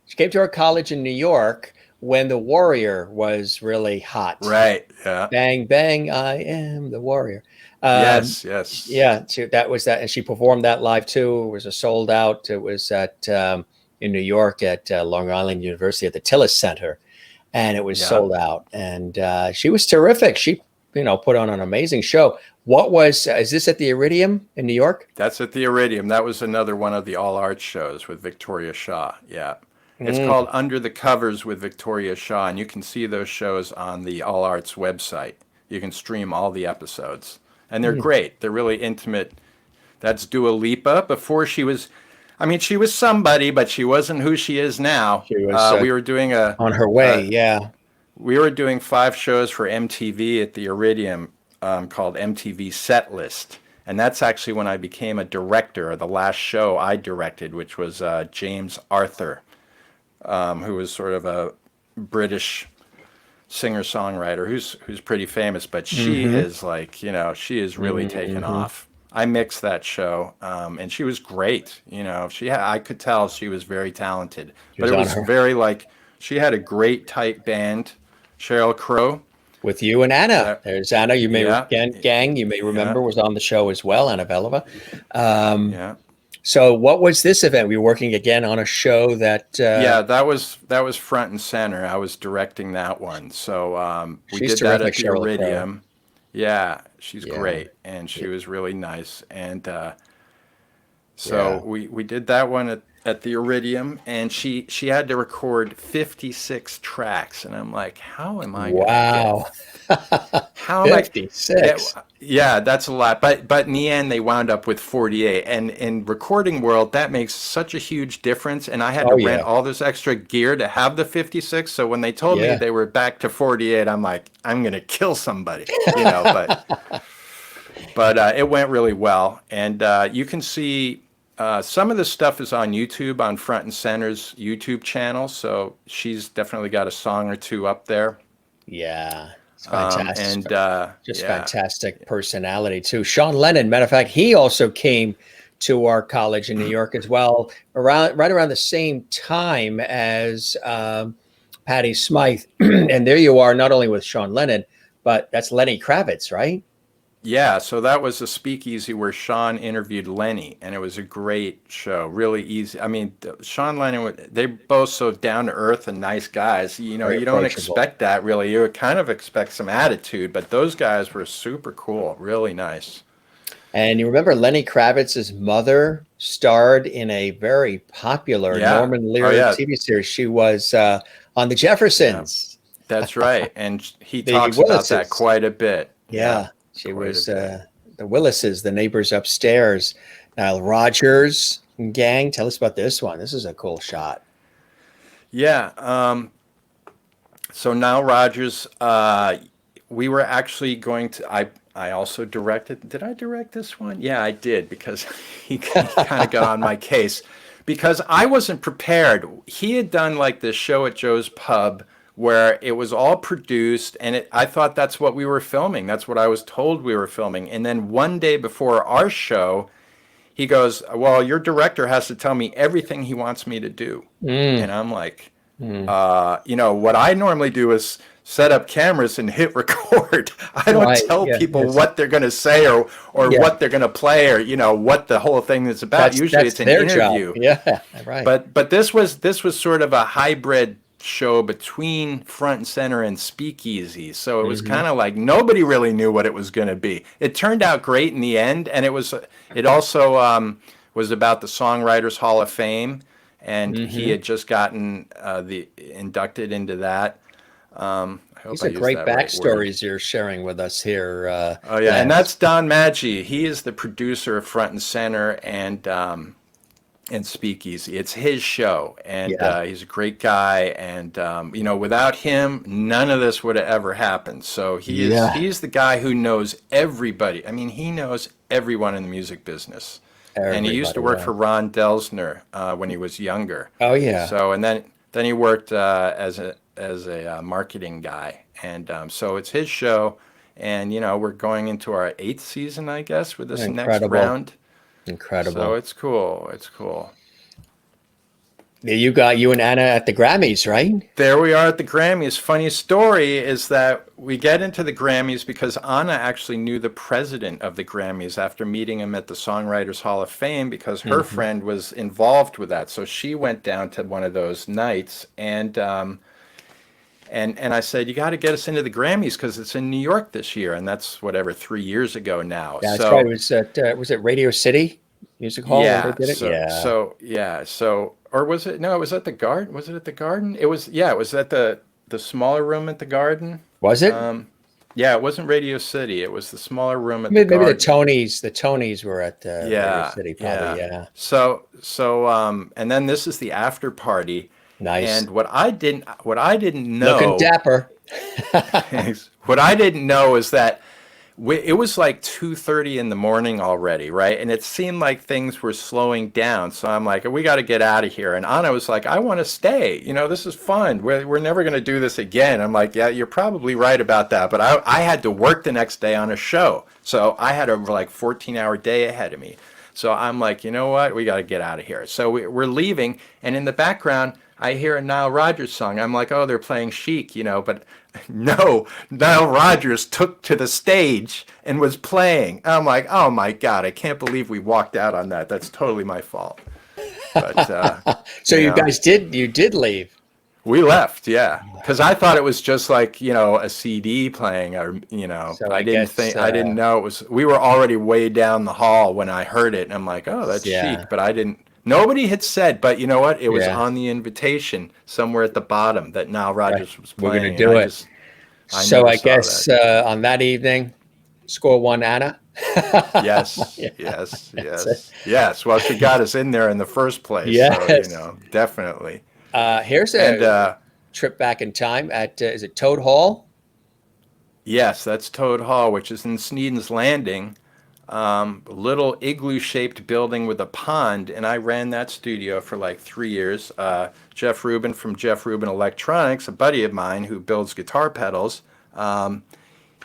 She came to our college in New York when the Warrior was really hot. Right. Yeah. Bang, bang, I am the Warrior. Um, Yes, yes. yeah, that was that. And she performed that live too. It was a sold out. It was at in New York at Long Island University at the Tillis Center. And it was Yeah. sold out. And she was terrific. She, put on an amazing show. Is this at the Iridium in New York? That's at the Iridium. That was another one of the all arts shows with Victoria Shaw. Yeah. It's Mm, called Under the Covers with Victoria Shaw, and you can see those shows on the All Arts website. You can stream all the episodes, and they're mm. great. They're really intimate. That's Dua Lipa before she was somebody, but she wasn't who she is now. She was We were doing on her way. Yeah. we were doing 5 shows for MTV at the Iridium called MTV Set List. And that's actually when I became a director. The last show I directed, which was James Arthur, who was sort of a British singer-songwriter who's pretty famous, but she Hmm. is she is really taken Hmm. off. I mixed that show, and she was great. I could tell she was very talented, She but was it on was her very she had a great tight band. Sheryl Crow, with you and Anna. that There's Anna. You may yeah, gang. You may yeah, remember was on the show as well. Annabella. Um, yeah. so what was this event? We were working again on a show that Yeah, that was front and center. I was directing that one. So we she's did that terrific, at the Sheryl Crow. Iridium. Yeah, she's Yeah. great, and she was really nice. And so Yeah. we did that one at the Iridium, and she had to record 56 tracks, and I'm like, how am I gonna get? Wow. How am I? Yeah, 56. yeah, that's a lot. But in the end, they wound up with 48. And in recording world, that makes such a huge difference. And I had to Oh rent yeah. all this extra gear to have the 56. So when they told me Yeah. they were back to 48, I'm like, I'm gonna kill somebody. But it went really well. And you can see some of the stuff is on YouTube on Front and Center's YouTube channel. So she's definitely got a song or two up there. Yeah. It's And fantastic. Just yeah. fantastic personality too. Sean Lennon, matter of fact, he also came to our college in New York as well, right around the same time as Patty Smythe. And there you are, not only with Sean Lennon, but that's Lenny Kravitz, right? Yeah, so that was a speakeasy where Sean interviewed Lenny, and it was a great show, really easy. I mean, Sean Lennon, they're both so down to earth and nice guys. Very You don't approachable. expect that really. You would kind of expect some attitude, but those guys were super cool, really nice. And you remember Lenny Kravitz's mother starred in a very popular Yeah. Norman Oh Lear yeah. TV series. She was on The Yeah, Jeffersons, that's right. And he the talks about that Willises. quite a bit. Yeah, Yeah, she quite a was bit. the Willises, the neighbors upstairs. Nile Rodgers and gang. Tell us about this one. This is a cool shot. Yeah. So Nile Rodgers, we were actually going to. I also directed. Did I direct this one? Yeah, I did because he kind of got on my case because I wasn't prepared. He had done like this show at Joe's Pub where it was all produced, and I thought that's what we were filming. That's what I was told we were filming. And then one day before our show, he goes, "Well, your director has to tell me everything he wants me to do." Mm, And I'm like, mm. what I normally do is set up cameras and hit record. I don't Right. tell Yeah. people Yes. what they're going to say or Yeah. what they're going to play or what the whole thing is about. Usually That's it's an their job. interview. Yeah. Right. But this was sort of a hybrid show between Front and Center and Speakeasy. So it was Hmm. kind of like nobody really knew what it was going to be. It turned out great in the end, and it also was about the Songwriters Hall of Fame, and he Hmm. had just gotten the inducted into that. I hope These I are used great that right word. backstories you're sharing with us here, Oh yeah, and Lance. that's Don Maggi. He is the producer of Front and Center, and and Speakeasy. It's his show, and Yeah. he's a great guy. And without him, none of this would have ever happened. So Yeah. he's the guy who knows everybody. I mean, he knows everyone in the music business. And he used to Everybody. work Yeah. for Ron Delsner when he was younger. Oh yeah. So and then he worked as a marketing guy, and so it's his show. And we're going into our eighth season, I guess, with this next Incredible. round. So Incredible. it's cool. It's cool. You and Anna at the Grammys, right? There we are at the Grammys. Funny story is that we get into the Grammys because Anna actually knew the president of the Grammys after meeting him at the Songwriters Hall of Fame because her Hmm. friend was involved with that. So she went down to one of those nights, and I said, you got to get us into the Grammys because it's in New York this year, and that's whatever 3 years ago now. That's right. So Was it Radio City Music Hall when they yeah, did it? Yeah. or was it? No, it was at the Garden. Was it at the Garden? It was at the smaller room at the Garden. Was it? Yeah, it wasn't Radio City. It was the smaller room at the Maybe the Garden. Tonys were at Radio Yeah, City, probably. yeah. Yeah. And then this is the after party, Nice. and what I didn't Looking know, dapper. what I didn't know is that it was like 2:30 in the morning already, right? And it seemed like things were slowing down. So I'm like, we got to get out of here. And Anna was like, I want to stay. This is fun. We're never going to do this again. I'm like, yeah, you're probably right about that. But I had to work the next day on a show. So I had a like 14-hour day ahead of me. So I'm like, you know what? We got to get out of here. So we're leaving. And in the background, I hear a Nile Rodgers song. I'm like, oh, they're playing Chic, but no, Nile Rodgers took to the stage and was playing. I'm like, oh my God, I can't believe we walked out on that. That's totally my fault. But, So you you know, guys did leave. we left, yeah. Because I thought it was just like, a CD playing or, So I I didn't guess, I didn't know it was, we were already way down the hall when I heard it. And I'm like, oh, that's Chic. yeah, But nobody had said, but you know what? It was yeah, on the invitation somewhere at the bottom that Nile right. Rodgers was We're gonna playing. And do it. I So never I saw that. guess on that evening, score one, Anna. Yes, Yeah, yes, that's it. yes, yes. Well, she got us in there in the first place, so Yes. definitely. Here's And a trip back in time at is it Toad Hall? yes, that's Toad Hall, which is in Sneden's Landing, a little igloo-shaped building with a pond, and I ran that studio for like 3 years. Jeff Rubin from Jeff Rubin Electronics, a buddy of mine who builds guitar pedals,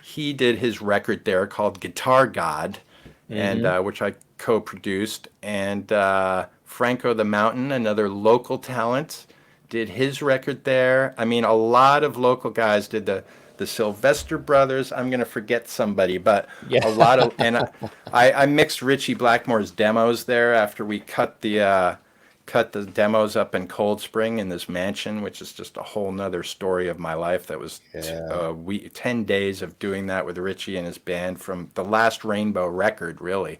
he did his record there called Guitar God, and Hmm. which I co-produced. And Franco the Mountain, another local talent, did his record there. I mean, a lot of local guys did the Sylvester Brothers. I'm gonna forget somebody, but Yeah. a lot of and I mixed Richie Blackmore's demos there after we cut the demos up in Cold Spring in this mansion, which is just a whole nother story of my life. That was Yeah. 10 days of doing that with Richie and his band from the last Rainbow record, really.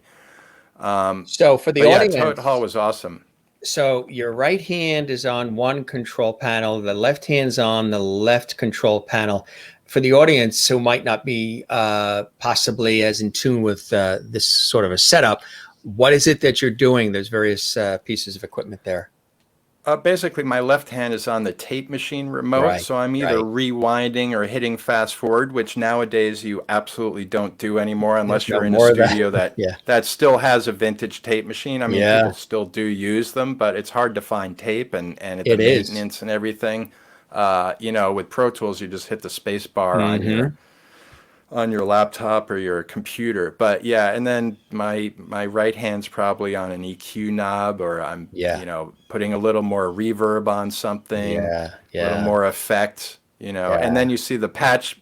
So for the But yeah, Toad Hall audience, was awesome. so your right hand is on one control panel, the left hand's on the left control panel. For the audience who might not be possibly as in tune with this sort of a setup, what is it that you're doing? There's various pieces of equipment there. Basically, my left hand is on the tape machine remote, Right, so I'm either right. rewinding or hitting fast forward, which nowadays you absolutely don't do anymore There's unless no you're in a more of that. studio that Yeah. that still has a vintage tape machine. I mean, Yeah, people still do use them, but it's hard to find tape and the it is. maintenance and everything. With Pro Tools, you just hit the space bar on Hmm. your laptop or your computer. But yeah, and then my right hand's probably on an EQ knob, or I'm Yeah, putting a little more reverb on something, yeah, a little yeah, more effect, and yeah. then you see the patch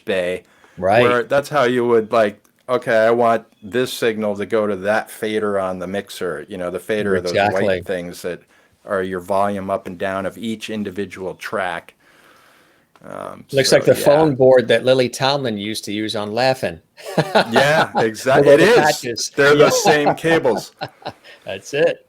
bay, Right. where that's how you would like, okay, I want this signal to go to that fader on the mixer. The fader are those white Exactly. things that are your volume up and down of each individual track. Looks like So the yeah. phone board that Lily Tomlin used to use on Laughing. Yeah, The exactly. It little is. patches. They're Yeah, the same cables. that's it.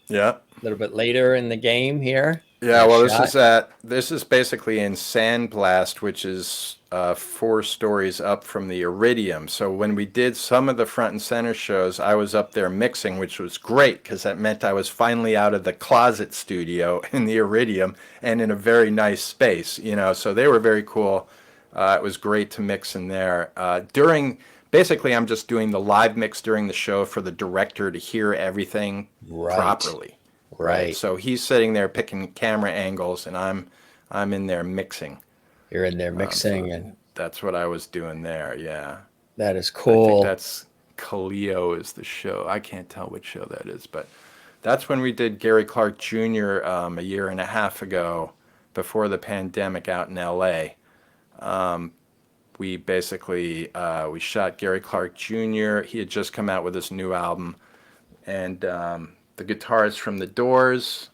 Yeah. A little bit later in the game here. Yeah, Nice well, shot. this is basically in Sandblast, which is 4 stories up from the Iridium. So when we did some of the front and center shows, I was up there mixing, which was great because that meant I was finally out of the closet studio in the Iridium and in a very nice space, you know. So they were very cool. It was great to mix in there. Basically, I'm just doing the live mix during the show for the director to hear everything Right. properly. Right. Right. So he's sitting there picking camera angles, and I'm in there mixing. You're in there So mixing, and that's what I was doing there. Yeah. that is I think cool. that's Kaleo is the show. I can't tell which show that is, but that's when we did Gary Clark Jr. A year and a half ago, before the pandemic, out in L.A. We basically we shot Gary Clark Jr. He had just come out with his new album, and the guitarist from The Doors,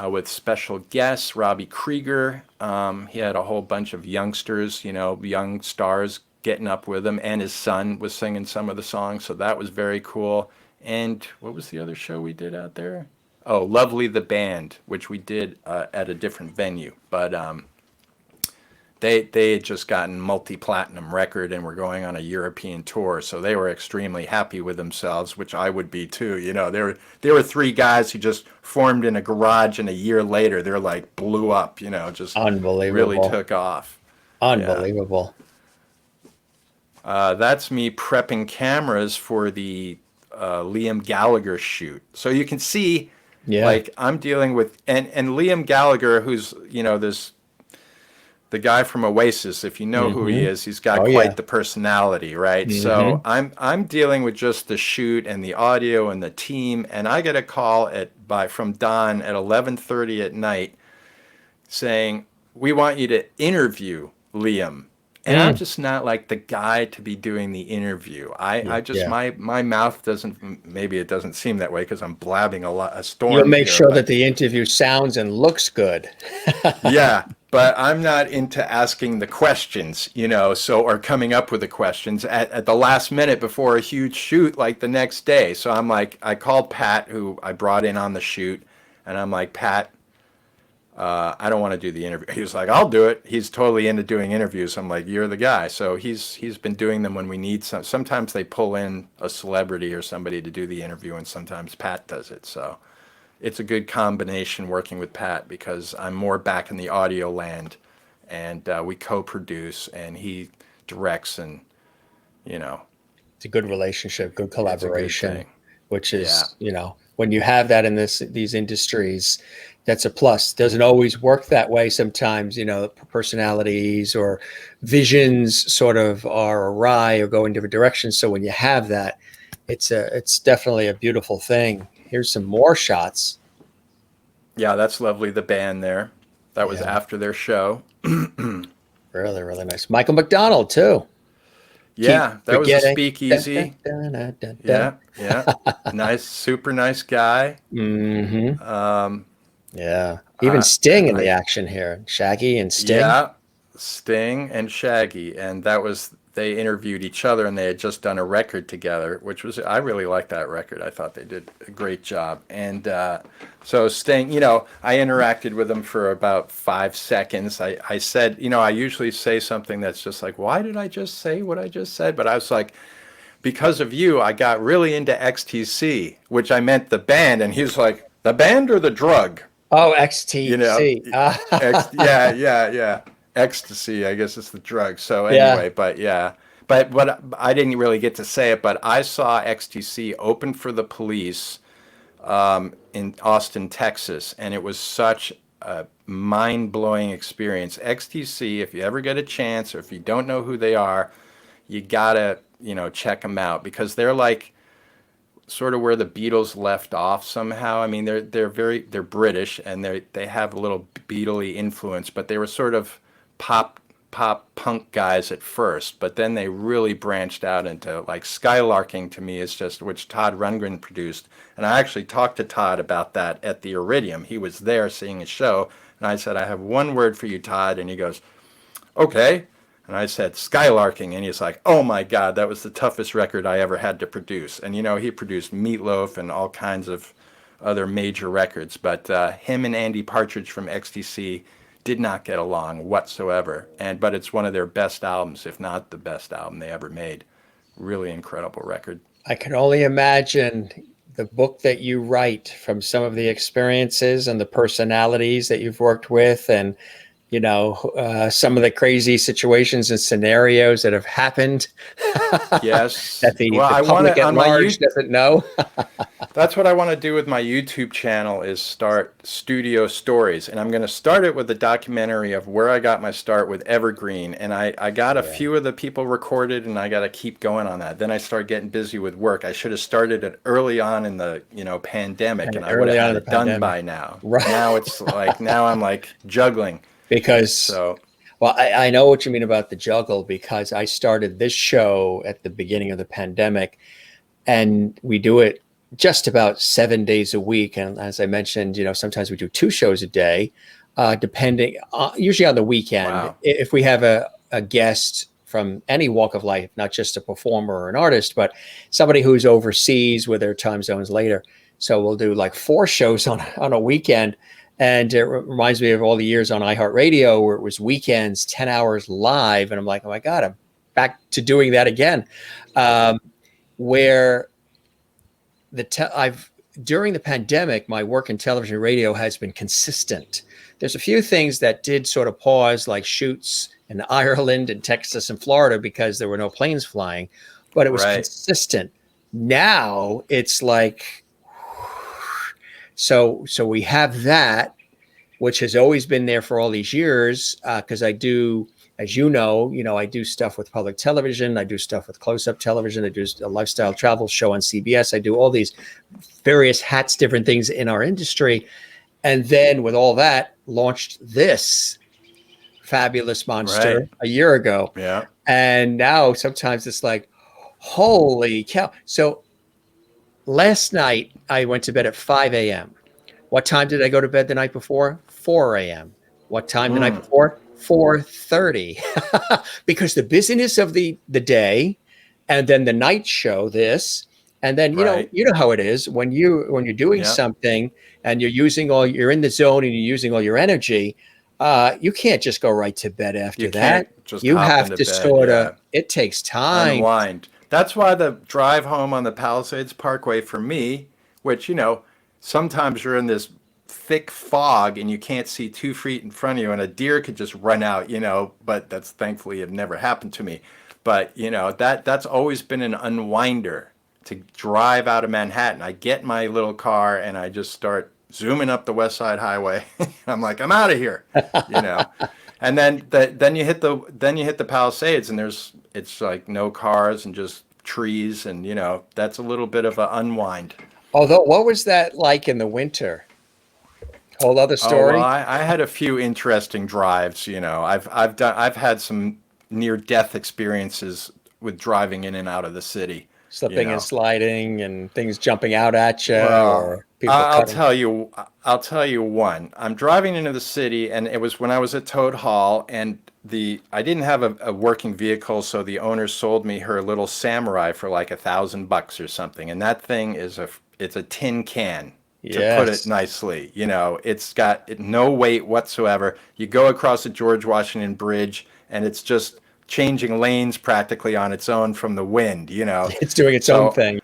with special guests, Robbie Krieger. He had a whole bunch of youngsters, you know, young stars getting up with him, and his son was singing some of the songs, so that was very cool. And what was the other show we did out there? Oh, Lovely the Band, which we did at a different venue. But they had just gotten multi-platinum record and were going on a European tour, so they were extremely happy with themselves, which I would be too. You know, there were 3 guys who just formed in a garage, and a year later they're like blew up. You know, just really Unbelievable. took off. Yeah, Unbelievable. that's me prepping cameras for the Liam Gallagher shoot. So you can see, Yeah. like, I'm dealing with and Liam Gallagher, who's, you know, this the guy from Oasis. If you know who he Hmm. is, he's got Oh yeah. quite the personality, right? So Hmm. I'm dealing with just the shoot and the audio and the team, and I get a call from Don at 11:30 at night saying, "We want you to interview Liam." And I'm Mm. just not like the guy to be doing the interview. I just Yeah. my mouth doesn't, maybe it doesn't seem that way because I'm blabbing a You'll storm make here, sure but that the interview sounds and looks good. yeah, but I'm not into asking the questions, you know, so, or coming up with the questions at the last minute before a huge shoot like the next day. So I'm like, I called Pat, who I brought in on the shoot, and I'm like, Pat, I don't want to do the interview. He was like, I'll do it. He's totally into doing interviews. I'm like, you're the guy. So he's been doing them when we need some. Sometimes they pull in a celebrity or somebody to do the interview, and sometimes Pat does it. So it's a good combination working with Pat because I'm more back in the audio land, and we co-produce, and he directs, and you know, It's a good relationship, good it's a good collaboration, thing. which Yeah, is, you know, when you have that in these industries, that's a plus. Doesn't always work that way. Sometimes, you know, personalities or visions sort of are awry or go in different directions. So when you have that, it's definitely a beautiful thing. Here's some more shots. yeah, that's lovely. The band there, that was Yeah, after their show. really, really nice. Michael McDonald too. Keep Yeah, that was a forgetting. Dun, dun, speakeasy. dun, dun, dun, dun. Yeah, yeah, nice, super nice guy. Hmm. Um, Yeah. Even I, Sting in the I, action here. Shaggy and Sting. yeah, Sting and Shaggy, and that was they interviewed each other, and they had just done a record together, which was I really liked that record. I thought they did a great job, and so Sting, you know, I interacted with him for about 5 seconds. I said, you know, I usually say something that's just like, why did I just say what I just said? But I was like, because of you, I got really into XTC, which I meant the band, and he was like, the band or the drug? Oh, You know, XTC. yeah, yeah, yeah. Ecstasy, I guess it's the drug. So Yeah. anyway, but yeah, but what I didn't really get to say it, but I saw XTC open for the Police in Austin, Texas, and it was such a mind-blowing experience. XTC, if you ever get a chance, or if you don't know who they are, you gotta, you know, check them out because they're like sort of where the Beatles left off somehow. I mean, they're British, and they have a little Beatley influence, but they were sort of pop punk guys at first, but then they really branched out into like Skylarking to me is just which Todd Rundgren produced, and I actually talked to Todd about that at the Iridium. He was there seeing a show, and I said, I have one word for you, Todd, and he goes, okay. And I said, Skylarking. And he's like, oh my God, that was the toughest record I ever had to produce. And, you know, he produced Meatloaf and all kinds of other major records, but him and Andy Partridge from XTC did not get along whatsoever. But it's one of their best albums, if not the best album they ever made. Really incredible record. I can only imagine the book that you write from some of the experiences and the personalities that you've worked with, and some of the crazy situations and scenarios that have happened. Yes. That the public at large doesn't know. That's what I want to do with my YouTube channel, is start studio stories. And I'm going to start it with a documentary of where I got my start with Evergreen. And I got a few of the people recorded, and I got to keep going on that. Then I started getting busy with work. I should have started it early on in the pandemic, and I would have had it done by now. Right. Now it's like, now I'm like juggling. Because, well, I know what you mean about the juggle, because I started this show at the beginning of the pandemic, and we do it just about 7 days a week. And as I mentioned, sometimes we do 2 shows a day, depending, usually on the weekend. Wow. If we have a guest from any walk of life, not just a performer or an artist, but somebody who's overseas with their time zones later. So we'll do like 4 shows on a weekend. And it reminds me of all the years on iHeartRadio where it was weekends, 10 hours live. And I'm like, oh my God, I'm back to doing that again. Where during the pandemic, my work in television and radio has been consistent. There's a few things that did sort of pause, like shoots in Ireland and Texas and Florida, because there were no planes flying, but it was consistent. Now it's like, so we have that, which has always been there for all these years, because I do, as you know, I do stuff with public television. I do stuff with close-up television. I do a lifestyle travel show on CBS. I do all these various hats, different things in our industry. And then with all that, launched this fabulous monster a year ago. Yeah. And now sometimes it's like, holy cow. So last night, I went to bed at 5 a.m. What time did I go to bed the night before? 4 a.m. What time the night before? 4:30. Because the busyness of the day, and then the night show, this, and then you know how it is when you're doing something and you're in the zone and you're using all your energy. You can't just go right to bed after that. You have to sort of. It takes time. Unwind. That's why the drive home on the Palisades Parkway for me, which, sometimes you're in this thick fog and you can't see 2 feet in front of you, and a deer could just run out, but that's thankfully have never happened to me. But, that's always been an unwinder, to drive out of Manhattan. I get in my little car and I just start zooming up the West Side Highway. I'm like, I'm out of here, And then you hit the Palisades, and it's like no cars and just trees, and that's a little bit of an unwind. Although, what was that like in the winter? Whole other story. Well, I had a few interesting drives. I've had some near death experiences with driving in and out of the city. Slipping and sliding, and things jumping out at you. Well, or people I'll tell you one. I'm driving into the city, and it was when I was at Toad Hall, and I didn't have a working vehicle, so the owner sold me her little Samurai for like $1,000 or something, and that thing is it's a tin can. To put it nicely, it's got no weight whatsoever. You go across the George Washington Bridge, and it's just changing lanes practically on its own from the wind, It's doing its own thing.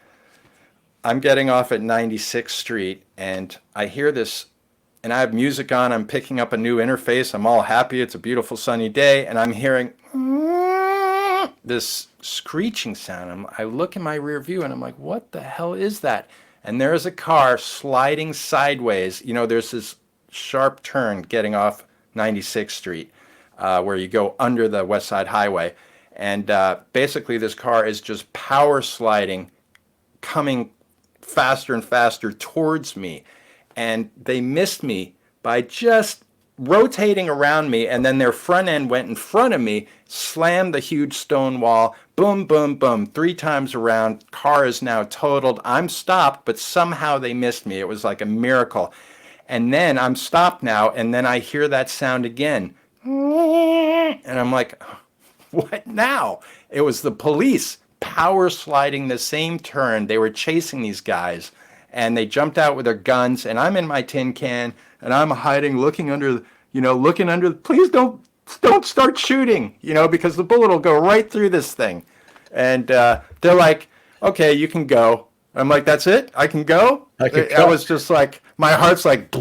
I'm getting off at 96th Street, and I hear this, and I have music on. I'm picking up a new interface. I'm all happy. It's a beautiful sunny day, and I'm hearing this screeching sound. I look in my rear view, and I'm like, what the hell is that? And there's a car sliding sideways. There's this sharp turn getting off 96th Street where you go under the West Side Highway. And basically this car is just power sliding, coming faster and faster towards me. And they missed me by just rotating around me, and then their front end went in front of me, slammed the huge stone wall, boom, boom, boom, 3 times around. Car is now totaled. I'm stopped, but somehow they missed me. It was like a miracle. And then I'm stopped now, and then I hear that sound again. And I'm like, what now? It was the police power sliding the same turn. They were chasing these guys, and they jumped out with their guns, and I'm in my tin can, and I'm hiding, looking under, please don't start shooting, because the bullet will go right through this thing. And they're like, okay, you can go. I'm like, that's it? I can go? I was just like, my heart's like,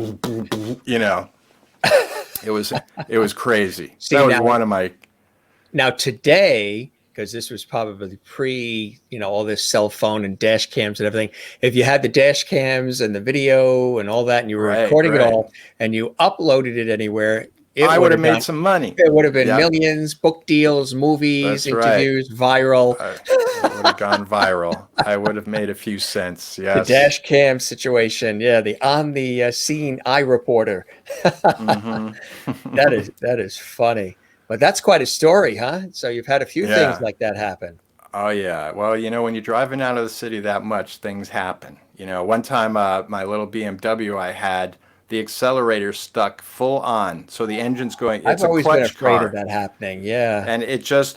It was crazy. See, that was now, one of my. Now today, because this was probably pre, all this cell phone and dash cams and everything. If you had the dash cams and the video and all that, and you were recording it all, and you uploaded it anywhere, I would have made some money. It would have been millions, book deals, movies, interviews, viral. It would have gone viral. I would have made a few cents. Yes. The dash cam situation. Yeah, the on the scene eye reporter. Mm-hmm. That is funny. But that's quite a story, huh? So you've had a few things like that happen. Oh, yeah. Well, when you're driving out of the city that much, things happen. One time my little BMW I had, the accelerator stuck full on. So the engine's going, it's I've always a clutch been afraid car. of that happening. Yeah. And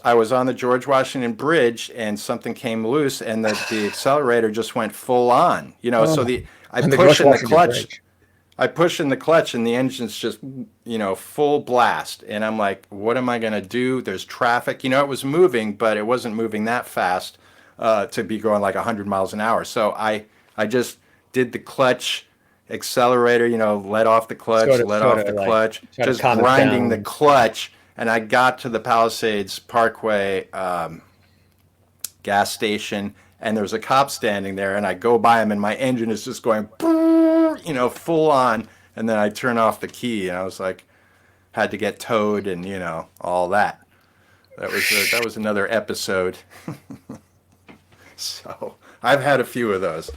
I was on the George Washington Bridge and something came loose and the accelerator just went full on. So I push in the clutch. I push in the clutch and the engine's just, full blast. And I'm like, what am I going to do? There's traffic. It was moving, but it wasn't moving that fast to be going like 100 miles an hour. So I just did the clutch, accelerator, let off the clutch, clutch, just grinding the clutch. And I got to the Palisades Parkway gas station, and there was a cop standing there, and I go by him, and my engine is just going, full on. And then I turn off the key, and I was like, had to get towed, and all that. That was another episode. So I've had a few of those.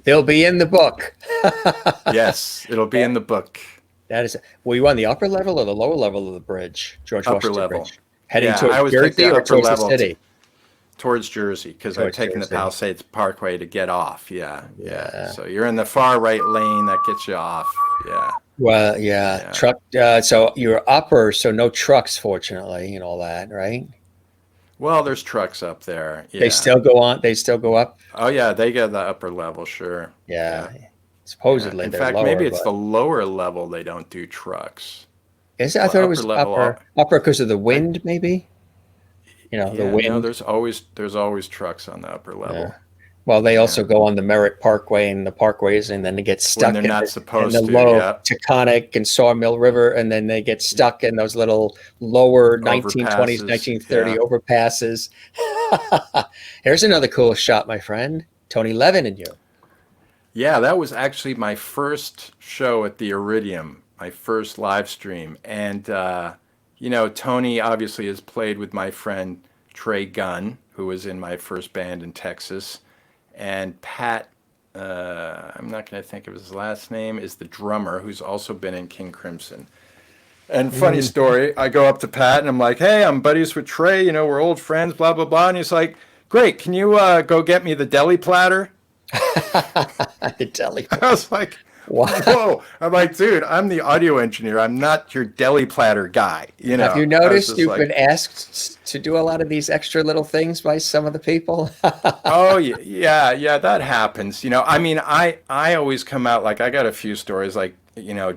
They'll be in the book. Yes, it'll be in the book. That is. Were you on the upper level or the lower level of the bridge, George Washington level. Bridge? Heading towards Jersey or towards the city? Towards Jersey, because I'm taking the Palisades Parkway to get off. Yeah. So you're in the far right lane that gets you off. Yeah. Well, yeah. Truck. So you're upper, so no trucks, fortunately, and all that, right? Well, there's trucks up there. Yeah. They still go on. They still go up. Oh yeah, they get the upper level, sure. Yeah. Supposedly, in fact, lower, maybe it's the lower level they don't do trucks. Is it? I thought it was upper because of the wind, maybe. The wind. No, there's always trucks on the upper level. Yeah. Well, they also go on the Merritt Parkway and the parkways, and then they get stuck in the low Taconic and Sawmill River, and then they get stuck in those little lower 1920s, 1930 overpasses. Here's another cool shot, my friend. Tony Levin and you. Yeah, that was actually my first show at the Iridium, my first live stream. And, Tony obviously has played with my friend Trey Gunn, who was in my first band in Texas. And Pat, I'm not going to think of his last name, is the drummer who's also been in King Crimson. And funny story, I go up to Pat and I'm like, hey, I'm buddies with Trey, we're old friends, blah, blah, blah. And he's like, great, can you go get me the deli platter? The deli platter. I was like, whoa. I'm like, dude, I'm the audio engineer. I'm not your deli platter guy. Have you noticed you've been asked to do a lot of these extra little things by some of the people? Oh, yeah, that happens. I always come out, like, I got a few stories, like,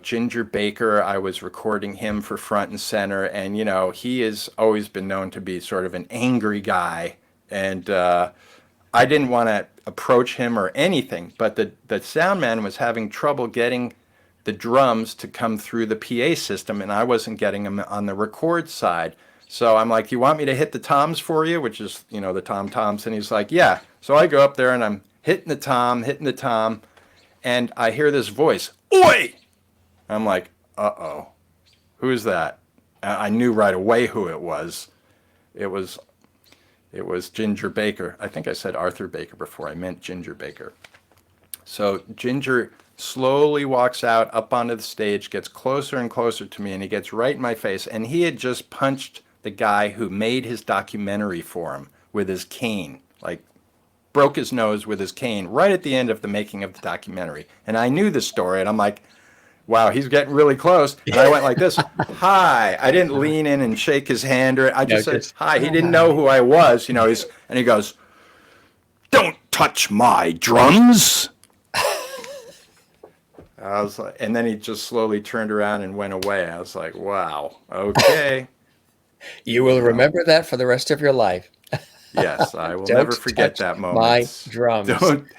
Ginger Baker, I was recording him for Front and Center, and, he has always been known to be sort of an angry guy, and I didn't want to approach him or anything, but the sound man was having trouble getting the drums to come through the PA system, and I wasn't getting them on the record side. So I'm like, you want me to hit the toms for you, which is, the tom-toms? And he's like, yeah. So I go up there and I'm hitting the tom, and I hear this voice, oi! I'm like, uh-oh, who's that? I knew right away who it was. It was Ginger Baker. I think I said Arthur Baker before. I meant Ginger Baker. So Ginger slowly walks out up onto the stage, gets closer and closer to me, and he gets right in my face. And he had just punched the guy who made his documentary for him with his cane, like broke his nose with his cane right at the end of the making of the documentary. And I knew the story, and I'm like, wow, he's getting really close. And I went like this, hi. I didn't lean in and shake his hand, or I just said hi. He didn't know who I was, and he goes, don't touch my drums. I was like, and then he just slowly turned around and went away. I was like, wow, okay. You will remember that for the rest of your life. Yes, I will Don't never forget touch that moment. my drums.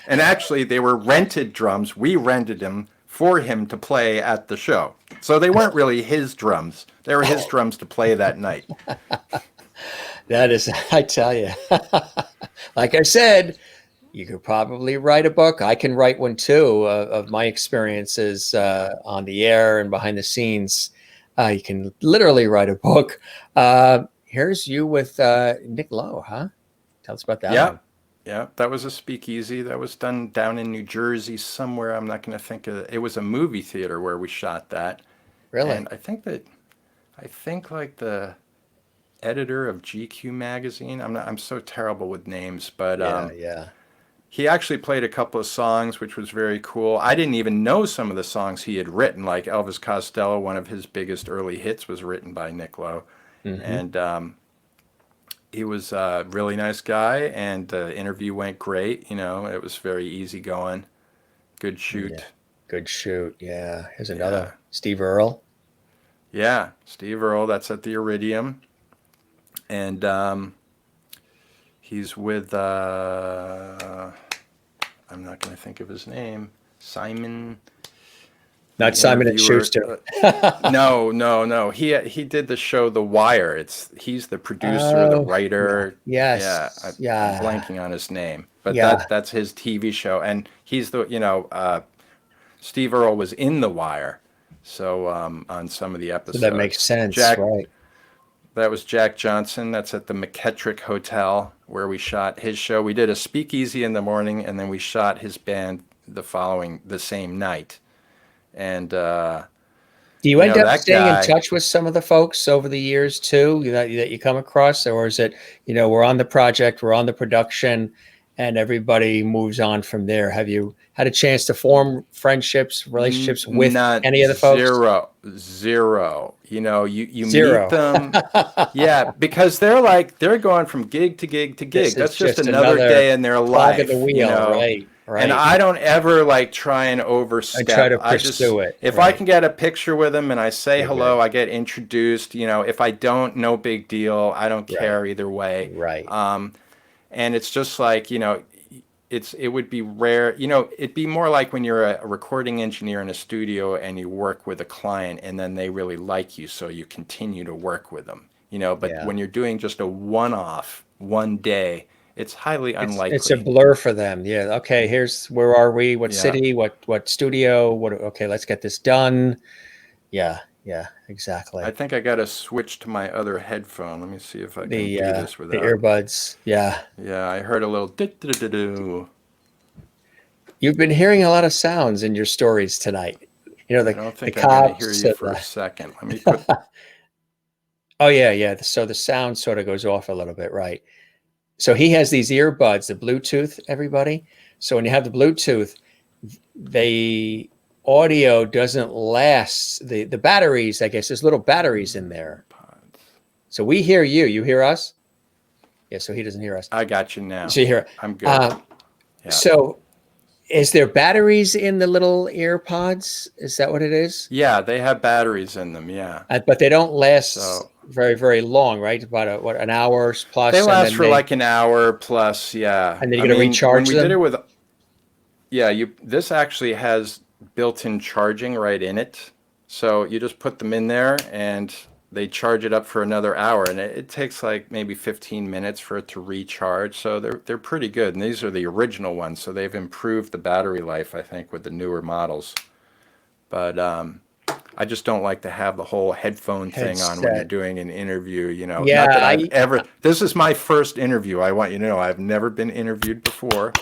And actually, they were rented drums. We rented them for him to play at the show. So they weren't really his drums. They were his drums to play that night. That is, I tell you, like I said, you could probably write a book. I can write one too of my experiences on the air and behind the scenes. You can literally write a book. Here's you with Nick Lowe, huh? Tell us about that. Yeah. Yeah, that was a speakeasy that was done down in New Jersey somewhere. I'm not going to think of it. It was a movie theater where we shot that. Really? And I think like the editor of GQ magazine. I'm so terrible with names, but yeah. he actually played a couple of songs, which was very cool. I didn't even know some of the songs he had written, like Elvis Costello. One of his biggest early hits was written by Nick Lowe. And he was a really nice guy, and the interview went great. You know, it was very easygoing. Good shoot. Yeah. Good shoot. Yeah. Here's another Steve Earle. Yeah, Steve Earle. That's at the Iridium. And he's with, I'm not going to think of his name, Simon. Not Simon and Schuster. No. He did the show The Wire. He's the producer, the writer. Yes. I'm blanking on his name, but that's his TV show, and he's the Steve Earle was in The Wire, so on some of the episodes. So that makes sense, right? That was Jack Johnson. That's at the McVICKAR Hotel where we shot his show. We did a speakeasy in the morning, and then we shot his band the same night. And do you end up staying in touch with some of the folks over the years too that you come across, or is it we're on the project, we're on the production, and everybody moves on from there? Have you had a chance to form friendships, relationships with any of the folks? Zero. You Zero. meet them. Yeah, because they're going from gig to gig to gig. That's just another day in their life. Of the wheel, right. And I don't ever try and overstep. I try to pursue it. If I can get a picture with them and I say hello, I get introduced. If I don't, no big deal. I don't care either way. Right. And it's just like, it would be rare. It'd be more like when you're a recording engineer in a studio and you work with a client and then they really like you, so you continue to work with them. But when you're doing just a one-off, one day, it's highly unlikely. It's a blur for them. Yeah. Okay. Where are we? What city? What studio? Okay. Let's get this done. Yeah. Yeah. Exactly. I think I got to switch to my other headphone. Let me see if I can do this without the earbuds. Yeah. Yeah. I heard a little do. You've been hearing a lot of sounds in your stories tonight. I don't think I'm going to hear you for a second. Let me put. Oh yeah. So the sound sort of goes off a little bit, right? So he has these earbuds, the Bluetooth, everybody. So when you have the Bluetooth, the audio doesn't last. The batteries, I guess, there's little batteries in there. So we hear you. You hear us? Yeah, so he doesn't hear us. I got you now. So you hear. I'm good. So is there batteries in the little ear pods? Is that what it is? Yeah, they have batteries in them, yeah. But they don't last very, very long, right? About an hour plus. They last for like an hour plus, yeah. And then you're going to recharge them? We did it with, this actually has built-in charging right in it. So you just put them in there and they charge it up for another hour. And it takes like maybe 15 minutes for it to recharge. So they're pretty good. And these are the original ones. So they've improved the battery life, I think, with the newer models. But I just don't like to have the whole headphone thing on when you're doing an interview, Yeah, not that this is my first interview. I want you to know I've never been interviewed before.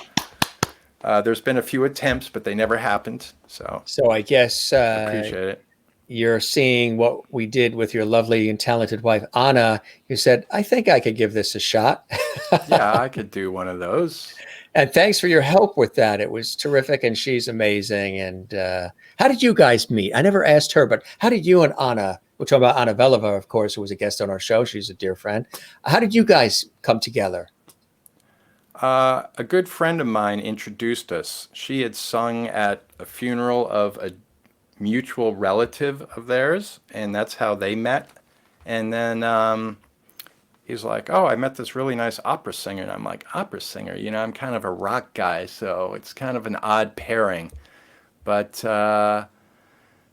There's been a few attempts, but they never happened. So I guess appreciate it. You're seeing what we did with your lovely and talented wife, Anna. You said, I think I could give this a shot. Yeah, I could do one of those. And thanks for your help with that. It was terrific, and she's amazing. And how did you guys meet? I never asked her, but how did you and Anna, we're talking about Annabella, of course, who was a guest on our show. She's a dear friend. How did you guys come together? A good friend of mine introduced us. She had sung at a funeral of a mutual relative of theirs, and that's how they met. And then he's like, "Oh, I met this really nice opera singer." And I'm like, "Opera singer? You know, I'm kind of a rock guy, so it's kind of an odd pairing." But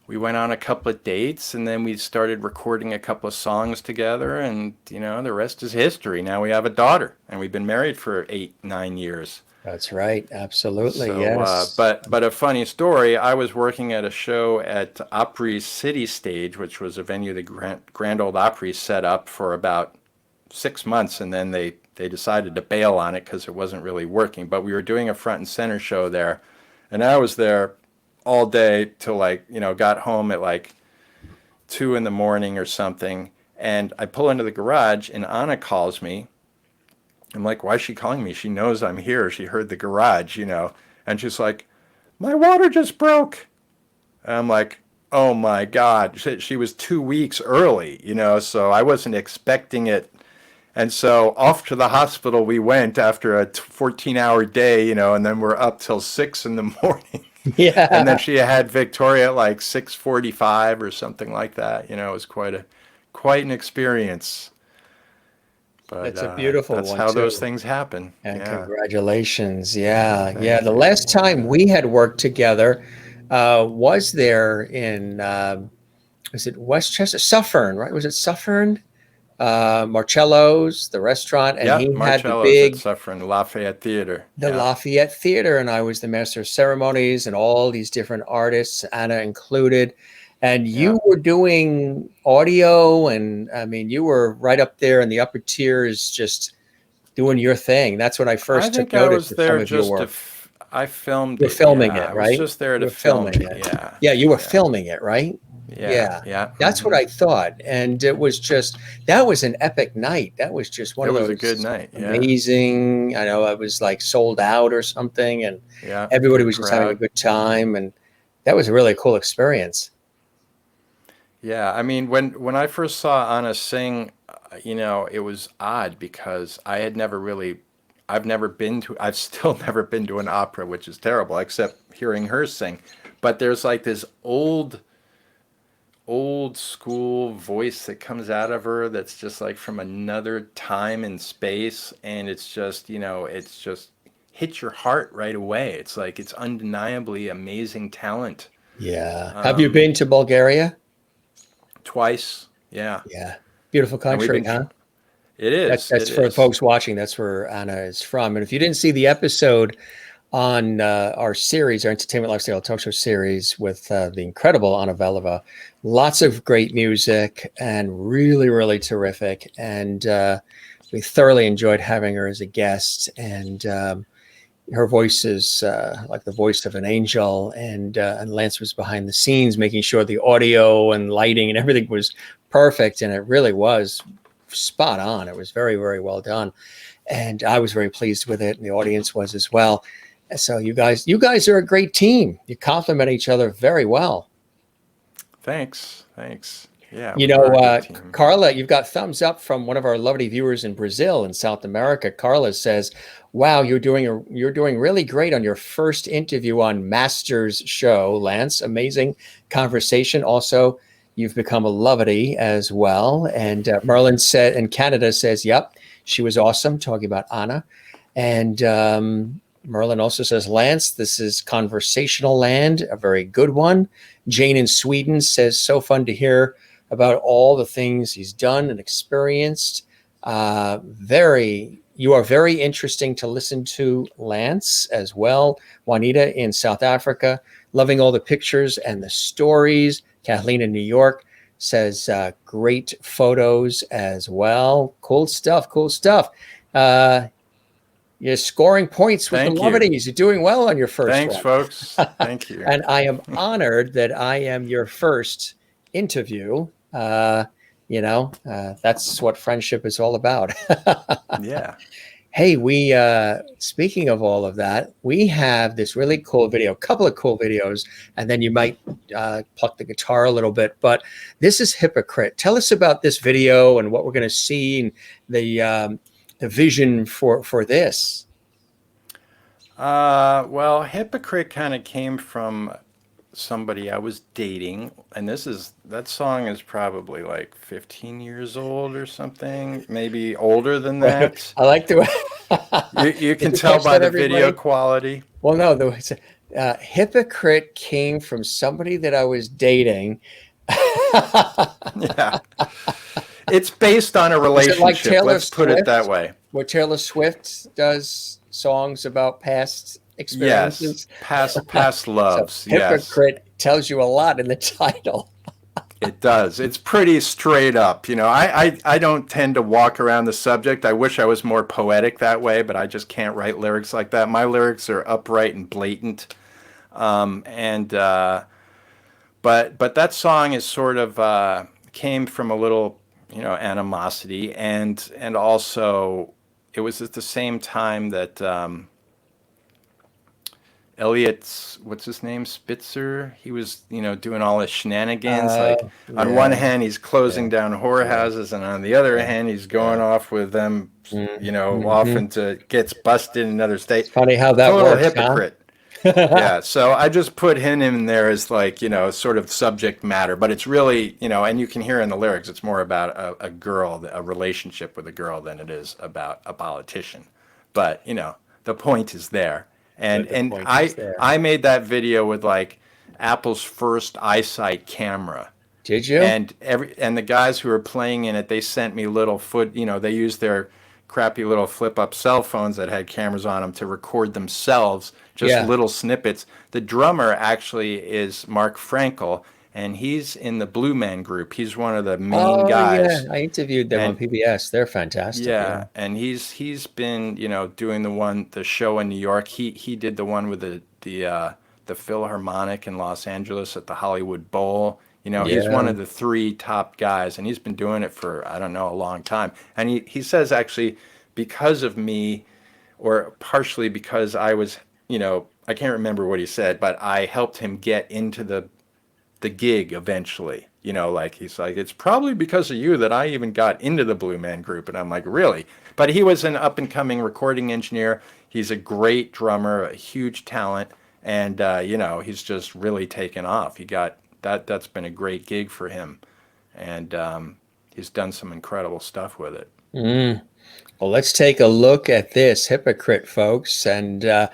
we went on a couple of dates, and then we started recording a couple of songs together, and you know, the rest is history. Now we have a daughter, and we've been married for 8, 9 years. That's right. Absolutely. So, Yes. but a funny story. I was working at a show at Opry's City Stage, which was a venue the Grand Ole Opry set up for about 6 months, and then they decided to bail on it because it wasn't really working. But we were doing a front and center show there, and I was there all day till like, you know, got home at like 2 in the morning or something. And I pull into the garage, and Anna calls me. I'm like, why is she calling me? She knows I'm here. She heard the garage, you know. And she's like, my water just broke. And I'm like, oh my God. She was 2 weeks early, you know, so I wasn't expecting it. And so off to the hospital we went after a 14-hour day, you know, and then we're up till 6 in the morning. And then Yeah. she had Victoria at like 6:45 or something like that. You know, it was quite an experience. But That's a beautiful that's one how those too. things happen. And Yeah. congratulations. Yeah. Yeah. The Thank you. last time Yeah. we had worked together was there in, was it Westchester? Suffern, right? Was it Suffern? Marcello's, the restaurant. And Yep. he had the Marcello's at big, Suffern Lafayette Theater. the Yeah. Lafayette Theater. And I was the master of ceremonies and all these different artists, Anna included. And Yeah. you were doing audio. And I mean, you were right up there in the upper tiers, just doing your thing. That's when I I first took think I notice was of some there of your just to. work. I filmed You're it. filming Yeah. it, I was right? just there You to were film filming it. it. Yeah. Yeah, you were Yeah. filming it, right? Yeah. Yeah. Yeah. That's what I thought. And it was just, that was an epic night. That was just one It of was a good those night. Yeah. amazing, I know I was like sold out or something, and Yeah. everybody Good was just having a crowd. good time. And that was a really cool experience. Yeah, I mean, when I first saw Anna sing, you know, it was odd because I've still never been to an opera, which is terrible, except hearing her sing. But there's like this old school voice that comes out of her that's just like from another time and space, and it's just, you know, it's just hits your heart right away. It's like it's undeniably amazing talent. Yeah. Have you Um, been to Bulgaria? Twice, yeah, Yeah. Beautiful and we've country, been. huh? It That's is. that's It for is. folks watching. That's where Anna is from. And if you didn't see the episode on our series, our entertainment lifestyle talk show series with the incredible Annabella, lots of great music and really, really terrific. And we thoroughly enjoyed having her as a guest. And her voice is like the voice of an angel. And Lance was behind the scenes, making sure the audio and lighting and everything was perfect. And it really was spot on. It was very, very well done. And I was very pleased with it, and the audience was as well. So you guys are a great team. You complement each other very well. Thanks. Thanks. Yeah, You we know, are a good team. Carla, you've got thumbs up from one of our lovely viewers in Brazil and South America. Carla says, "Wow, you're doing really great on your first interview on Masters Show, Lance. Amazing conversation. Also, you've become a lovely as well." And Merlin said, in Canada says, "Yep, she was awesome." Talking about Anna, and Merlin also says, "Lance, this is conversational land, a very good one." Jane in Sweden says, "So fun to hear about all the things he's done and experienced. You are very interesting to listen to, Lance, as well." Juanita in South Africa, loving all the pictures and the stories. Kathleen in New York says, great photos as well. Cool stuff. Cool stuff. Uh, you're scoring points with the Thank you. Lovities. You're doing well on your first Thanks, one. folks. Thank you. And I am honored that I am your first interview. That's what friendship is all about. Yeah. Hey, we speaking of all of that, we have this really cool video, a couple of cool videos, and then you might pluck the guitar a little bit. But this is Hypocrite. Tell us about this video and what we're going to see, and the vision for this. Well, Hypocrite kind of came from somebody I was dating, and that song is probably like 15 years old or something, maybe older than that. I like the way You Did can you tell catch by that, the video everybody? quality. Well, no, hypocrite came from somebody that I was dating. Yeah. It's based on a Is it like relationship. Taylor Let's put it that Swift, way. where Taylor Swift does songs about past Yes. experiences? Past So loves. Yes. hypocrite tells you a lot in the title. It does. It's pretty straight up. I don't tend to walk around the subject. I wish I was more poetic that way, but I just can't write lyrics like that. My lyrics are upright and blatant. And but that song is sort of came from a little, animosity, and also it was at the same time that Elliot's, what's his name, Spitzer, he was, doing all his shenanigans. Like, on one Yeah, hand, he's closing yeah, down yeah, whorehouses, and on the other yeah, hand, he's going yeah. off with them, off Mm-hmm. into gets busted in another It's state. funny how that Total works, huh? hypocrite. Yeah, so I just put him in there as, like, sort of subject matter, but it's really, and you can hear in the lyrics, it's more about a girl, a relationship with a girl, than it is about a politician. But, the point is there. And But the and point is I there. I made that video with, like, Apple's first eyesight camera. Did you? And the guys who were playing in it, they sent me little they used their crappy little flip up cell phones that had cameras on them to record themselves, just Yeah. little snippets. The drummer actually is Mark Frankel, and he's in the Blue Man Group. He's one of the main Oh, yeah. guys. I interviewed them on And PBS. They're fantastic. yeah, Yeah. and he's been, doing the show in New York. He did the one with the Philharmonic in Los Angeles at the Hollywood Bowl. He's one Yeah. of the three top guys, and he's been doing it for, I don't know, a long time. And he says, actually, because of me, or partially because I was, I can't remember what he said, but I helped him get into the gig eventually. Like, he's like, it's probably because of you that I even got into the Blue Man Group. And I'm like, really? But he was an up and coming recording engineer. He's a great drummer, a huge talent. And, he's just really taken off. That's been a great gig for him. And he's done some incredible stuff with it. Mm. Well, let's take a look at this hypocrite, folks. And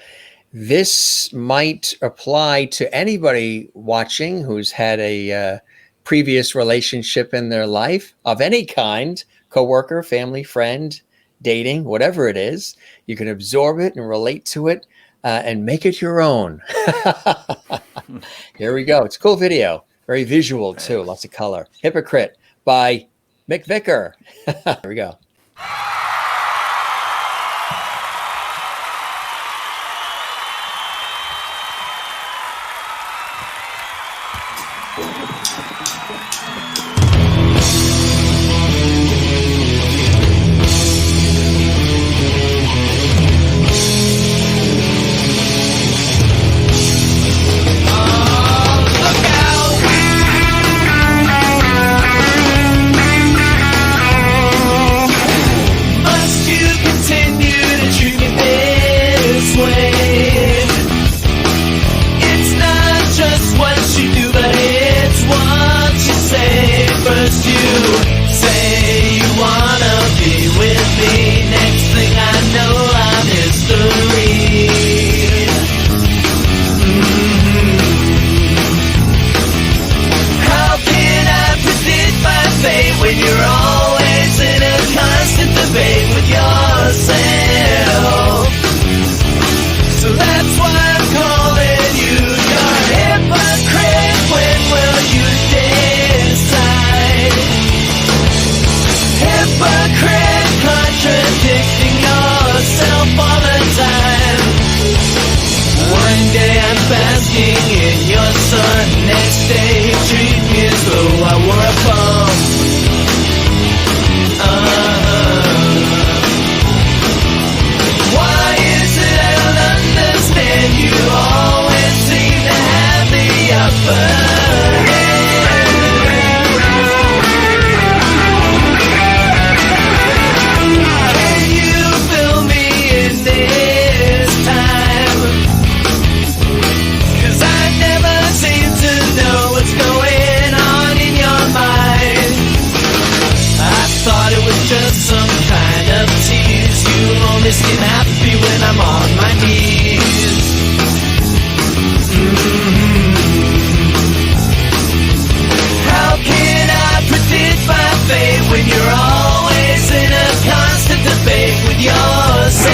this might apply to anybody watching who's had a previous relationship in their life of any kind, coworker, family, friend, dating, whatever it is. You can absorb it and relate to it and make it your own. Here we go. It's a cool video. Very visual, too. Thanks. Lots of color. Hypocrite by McVICKAR. Here we go. promise can happy when I'm on my knees. How can I predict my fate when you're always in a constant debate with yourself?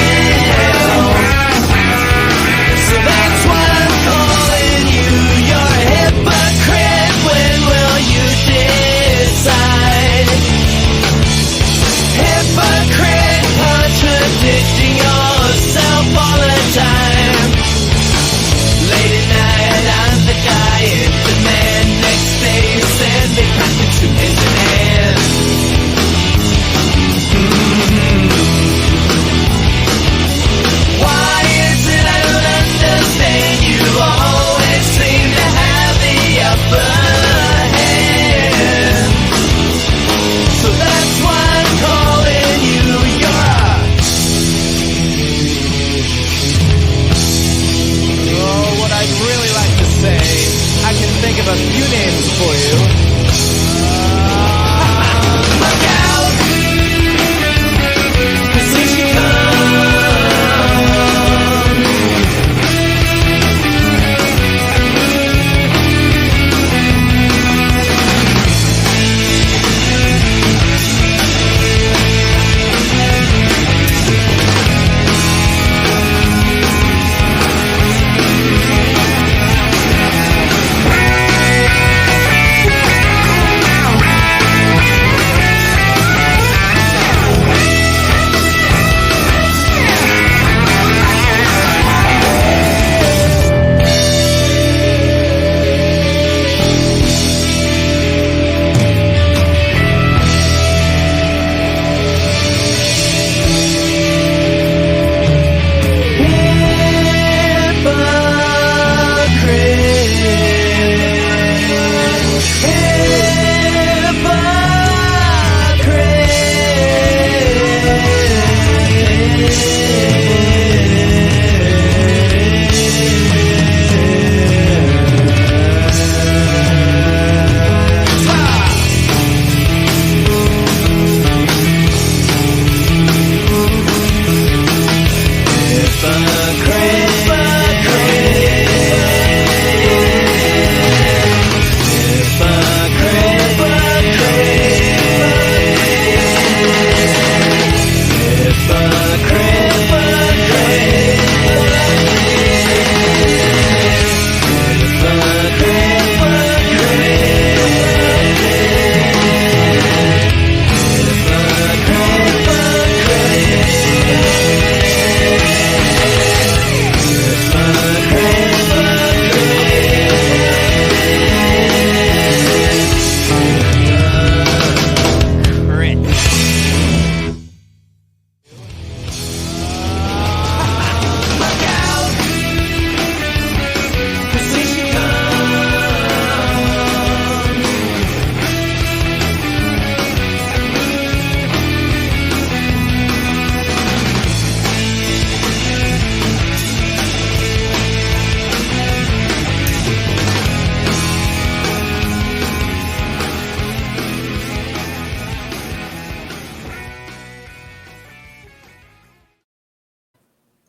So that's why I'm calling you. You're a hypocrite. When will you decide? Hypocrite, contradicting yourself all the time. Late at night, I'm the guy in demand. Next day, you send me packing suitcase in hand. Why is it I don't understand? You always seem to have the upper hand. So that's why I'm calling you. Oh, what I'd really like to say, I can think of a few names for you. Look out! 'Cause here she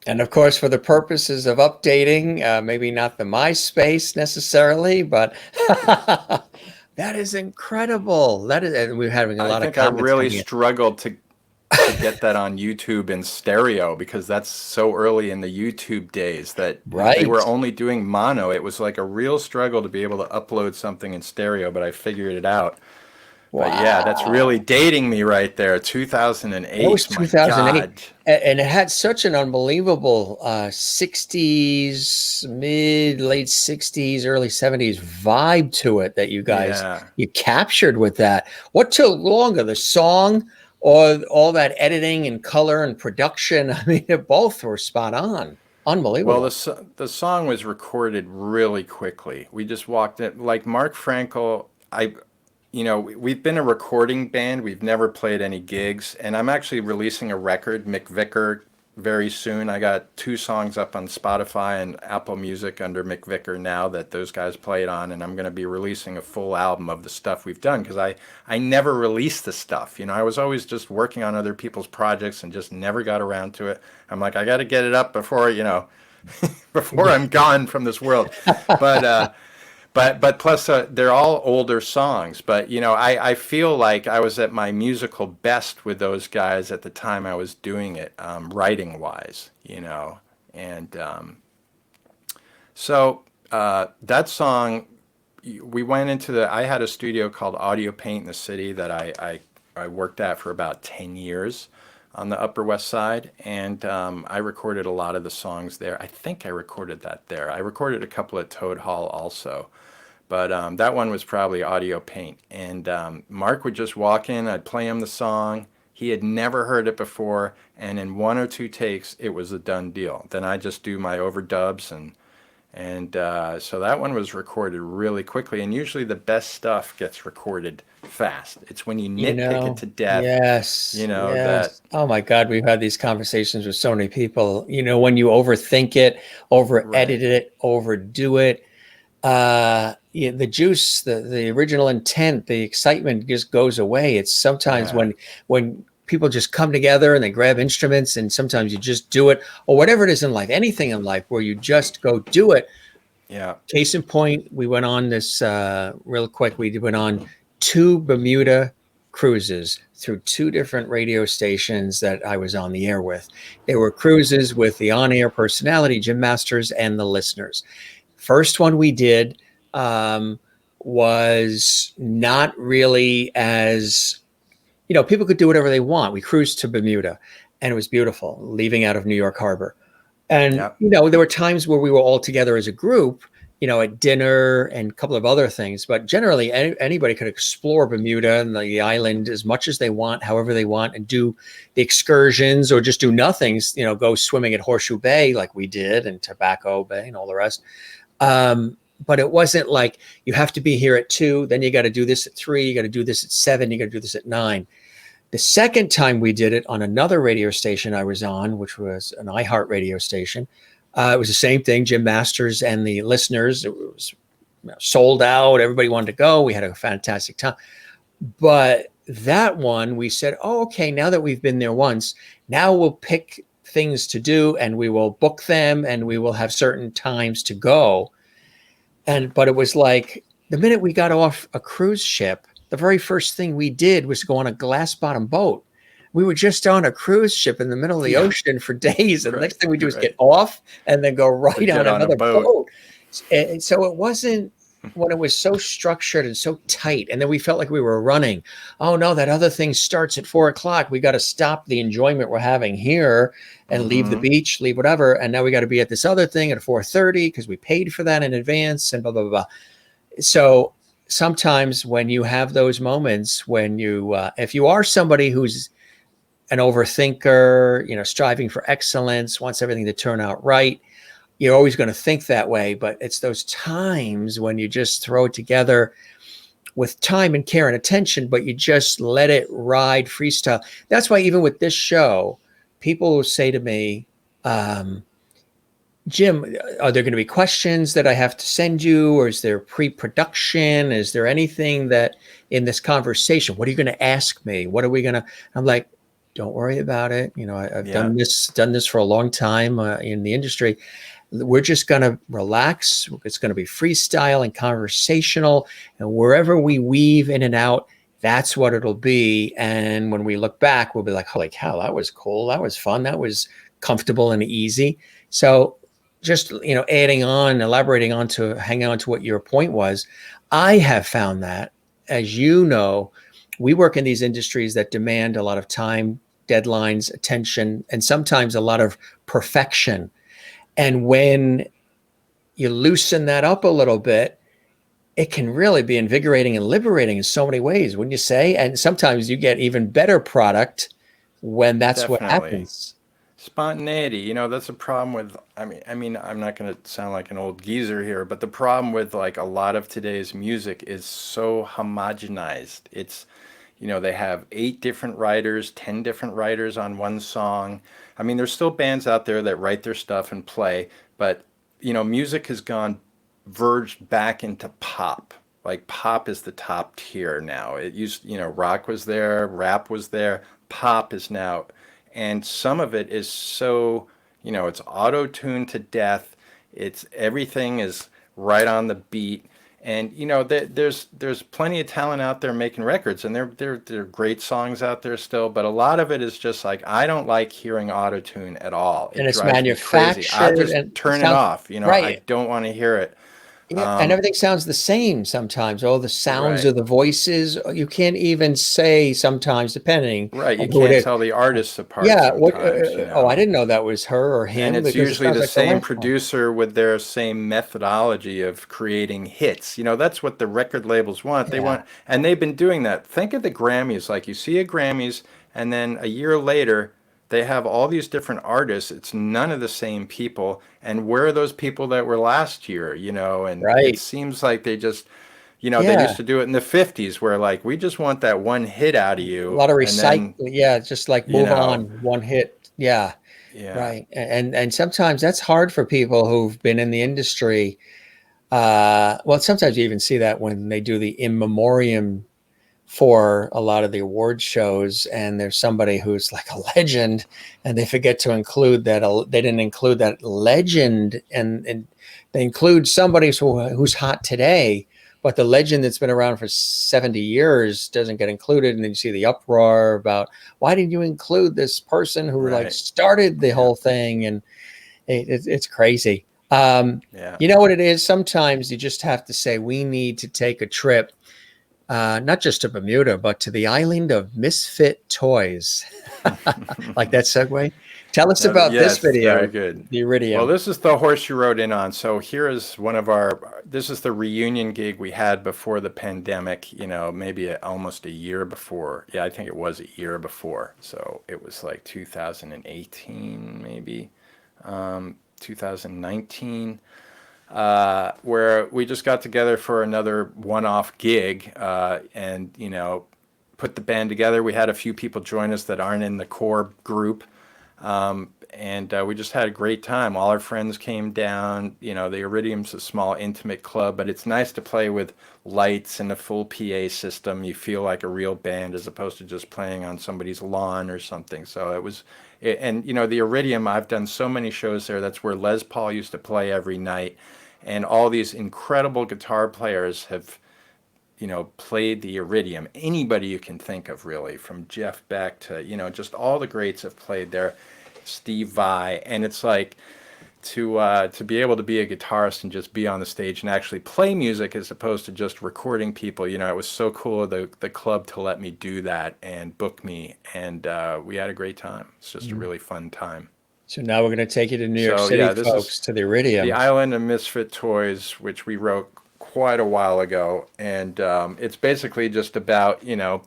And of course, for the purposes of updating, maybe not the MySpace necessarily, but that is incredible. That is, and we're having a lot of I think I comments really coming in. struggled to get that on YouTube in stereo because that's so early in the YouTube days that they Right. were only doing mono. It was like a real struggle to be able to upload something in stereo, but I figured it out. But yeah, that's really dating me right there. 2008. That was My 2008. God. And it had such an unbelievable 60s, late 60s, early 70s vibe to it that you guys, Yeah. you captured with that. What took longer, the song or all that editing and color and production? I mean, they both were spot on. Unbelievable. Well, the song was recorded really quickly. We just walked in, like Mark Frankel. We've been a recording band. We've never played any gigs, and I'm actually releasing a record, McVICKAR very soon. I got 2 songs up on Spotify and Apple Music under McVICKAR now that those guys played on, and I'm going to be releasing a full album of the stuff we've done because I never released the stuff. You know, I was always just working on other people's projects and just never got around to it. I'm like, I got to get it up before, you know, before I'm gone from this world. But plus they're all older songs. But you know, I feel like I was at my musical best with those guys at the time I was doing it, writing wise. You know, and that song, we went into I had a studio called Audio Paint in the city that I worked at for about 10 years on the Upper West Side, and I recorded a lot of the songs there. I think I recorded that there. I recorded a couple at Toad Hall also, but that one was probably Audio Paint. And Mark would just walk in, I'd play him the song. He had never heard it before, and in 1 or 2 takes, it was a done deal. Then I just do my overdubs, and so that one was recorded really quickly. And usually the best stuff gets recorded fast. It's when you nitpick it to death. Yes. You know, yes. Oh my God, we've had these conversations with so many people. You know, when you overthink it, over edit it, overdo it, the juice, the original intent, the excitement just goes away. It's sometimes when people just come together and they grab instruments, and sometimes you just do it, or whatever it is in life, anything in life where you just go do it. Yeah. Case in point, we went on this real quick. We went on 2 Bermuda cruises through 2 different radio stations that I was on the air with. They were cruises with the on-air personality, Jim Masters, and the listeners. First one we did was not really as, you know, people could do whatever they want. We cruised to Bermuda, and it was beautiful, leaving out of New York Harbor. And, you know, there were times where we were all together as a group, you know, at dinner and a couple of other things. But generally, anybody could explore Bermuda and the island as much as they want, however they want, and do the excursions or just do nothings, you know, go swimming at Horseshoe Bay like we did, and Tobacco Bay and all the rest. But it wasn't like you have to be here at 2, then you got to do this at 3, you got to do this at 7, you got to do this at 9. The second time we did it on another radio station I was on, which was an iHeart radio station, it was the same thing, Jim Masters and the listeners. It was sold out. Everybody wanted to go. We had a fantastic time. But that one, we said, oh, okay, now that we've been there once, now we'll pick things to do, and we will book them, and we will have certain times to go. But it was like the minute we got off a cruise ship, the very first thing we did was go on a glass bottom boat. We were just on a cruise ship in the middle of the ocean for days. And the next thing we do is get off and then go right on another boat. And so it wasn't when it was so structured and so tight. And then we felt like we were running. Oh no, that other thing starts at 4:00. We got to stop the enjoyment we're having here and leave the beach, leave whatever. And now we got to be at this other thing at 4:30 because we paid for that in advance and blah, blah, blah. So sometimes when you have those moments, when you, if you are somebody who's an overthinker, you know, striving for excellence, wants everything to turn out right, you're always going to think that way. But it's those times when you just throw it together with time and care and attention, but you just let it ride freestyle. That's why even with this show, people will say to me, Jim, are there going to be questions that I have to send you, or is there pre-production? Is there anything that in this conversation, what are you going to ask me? What are we going to, I'm like, don't worry about it. You know, I've done this for a long time in the industry. We're just going to relax. It's going to be freestyle and conversational, and wherever we weave in and out, that's what it'll be. And when we look back, we'll be like, holy cow, that was cool. That was fun. That was comfortable and easy. So just, you know, elaborating on to hanging on to what your point was, I have found that, as you know, we work in these industries that demand a lot of time, deadlines, attention, and sometimes a lot of perfection. And when you loosen that up a little bit, it can really be invigorating and liberating in so many ways, wouldn't you say? And sometimes you get even better product when that's what happens. Spontaneity, you know, that's a problem with, I mean, I'm not going to sound like an old geezer here, but the problem with like a lot of today's music is so homogenized. It's, you know, they have 8 different writers, 10 different writers on one song. I mean, there's still bands out there that write their stuff and play, but, you know, music has verged back into pop. Like, pop is the top tier now. It used, you know, rock was there, rap was there, pop is now, and some of it is so, you know, it's auto-tuned to death. Everything is right on the beat. And, you know, there's plenty of talent out there making records, and there are great songs out there still, but a lot of it is just like, I don't like hearing auto-tune at all. And it's drives me manufactured. crazy. I'll just turn it off, you know, right. I don't want to hear it. Yeah, and everything sounds the same sometimes. All the sounds Right. of the voices, you can't even say sometimes, depending. Right, you on who it can't is. tell the artists apart. Yeah. sometimes, you Oh, know. I didn't know that was her or him. And it's because it usually sounds the like same last one. producer with their same methodology of creating hits. You know, that's what the record labels want. They want, and they've been doing that. Think of the Grammys. Like, you see a Grammys, and then a year later, they have all these different artists. It's none of the same people. And where are those people that were last year, you know? And Right. it seems like they just, you know, they Yeah. used to do it in the 50s where, like, we just want that one hit out of you. A lot of and then, recycling. Yeah, just like you move know, on, one hit. Yeah. yeah. Right. And sometimes that's hard for people who've been in the industry. Well, sometimes you even see that when they do the in memoriam for a lot of the award shows, and there's somebody who's like a legend, and they forget to include that. They didn't include that legend, and they include somebody who's hot today, but the legend that's been around for 70 years doesn't get included. And then you see the uproar about, why didn't you include this person who like Right. started the whole thing? And it's crazy. Yeah. You know what it is? Sometimes you just have to say, we need to take a trip, not just to Bermuda, but to the island of misfit toys. Like that segue? Tell us about Yes, this video. very good. The Iridium. Well, this is the horse you rode in on. So here is this is the reunion gig we had before the pandemic, you know, maybe almost a year before. Yeah, I think it was a year before. So it was like 2018, maybe 2019, where we just got together for another one-off gig and, you know, put the band together. We had a few people join us that aren't in the core group. And we just had a great time. All our friends came down. You know, the Iridium's a small, intimate club, but it's nice to play with lights and a full PA system. You feel like a real band as opposed to just playing on somebody's lawn or something. So and, you know, the Iridium, I've done so many shows there. That's where Les Paul used to play every night. And all these incredible guitar players have, you know, played the Iridium. Anybody you can think of, really, from Jeff Beck to, you know, just all the greats have played there. Steve Vai, and it's like to be able to be a guitarist and just be on the stage and actually play music as opposed to just recording people. You know, it was so cool of the club to let me do that and book me, and we had a great time. It's just a really fun time. So now we're going to take you to New York So, City, yeah, this folks, is to the Iridium. The Island of Misfit Toys, which we wrote quite a while ago, and it's basically just about, you know,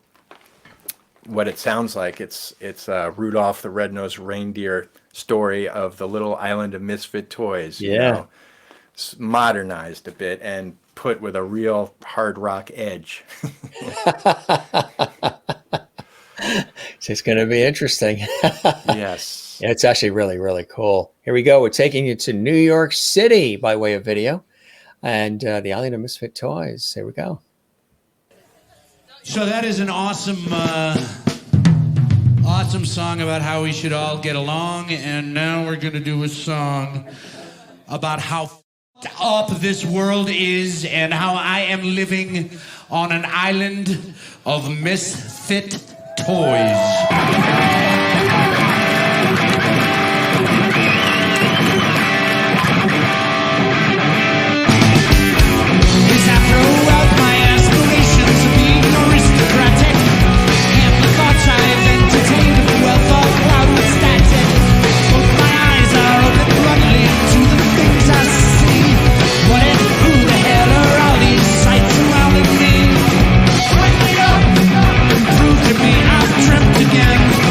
what it sounds like. It's Rudolph the Red-Nosed Reindeer story of the little island of misfit toys. Yeah. You know, modernized a bit and put with a real hard rock edge. So it's going to be interesting. Yes. Yeah, it's actually really, really cool. Here we go. We're taking you to New York City by way of video, and the Island of Misfit Toys. Here we go. So that is an awesome, awesome song about how we should all get along. And now we're going to do a song about how f***ed up this world is and how I am living on an island of misfit toys. Prove to me I've dreamt again.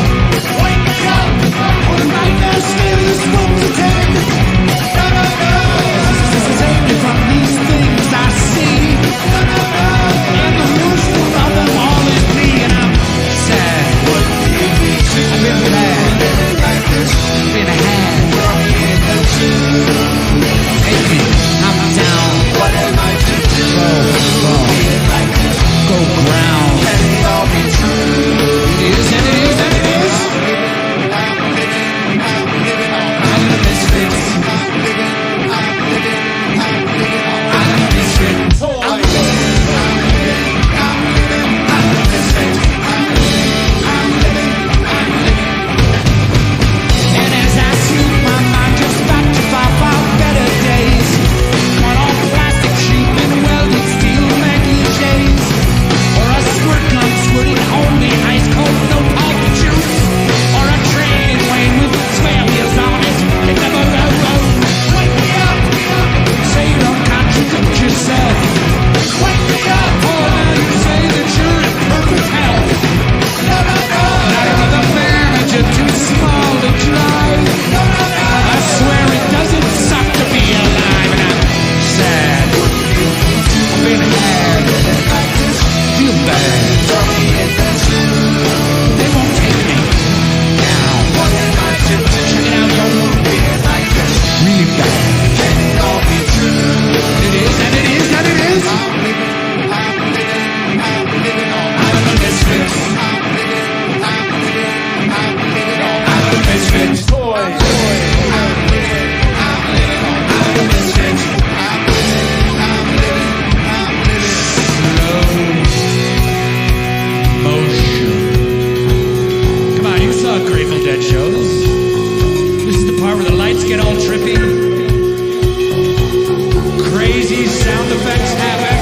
Grateful Dead shows. This is the part where the lights get all trippy. Crazy sound effects happen.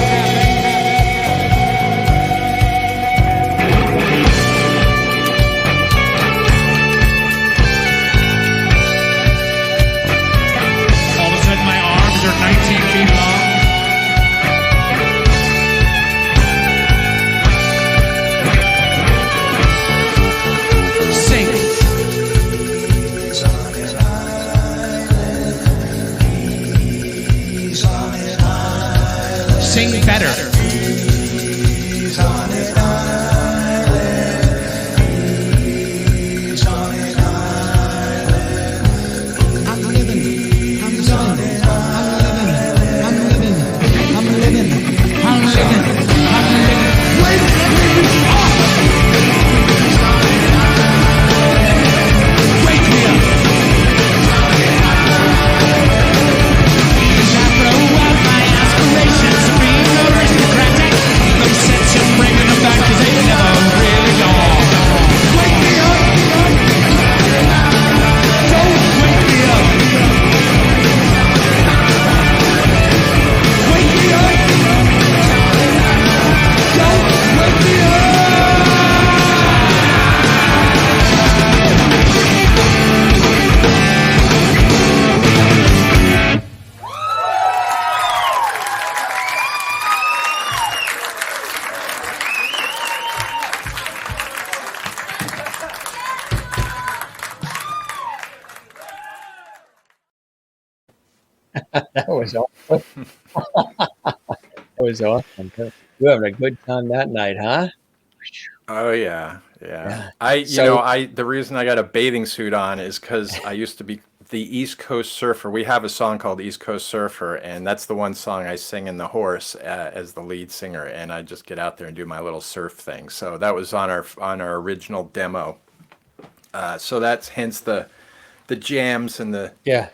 All of a sudden my arms are 19 feet long. Sing. Sing better. That was awesome. That was awesome. You having a good time that night, huh? Oh yeah. Yeah. The reason I got a bathing suit on is because I used to be the East Coast Surfer. We have a song called East Coast Surfer, and that's the one song I sing in the horse as the lead singer, and I just get out there and do my little surf thing. So that was on our original demo. So that's hence the jams and the Yeah.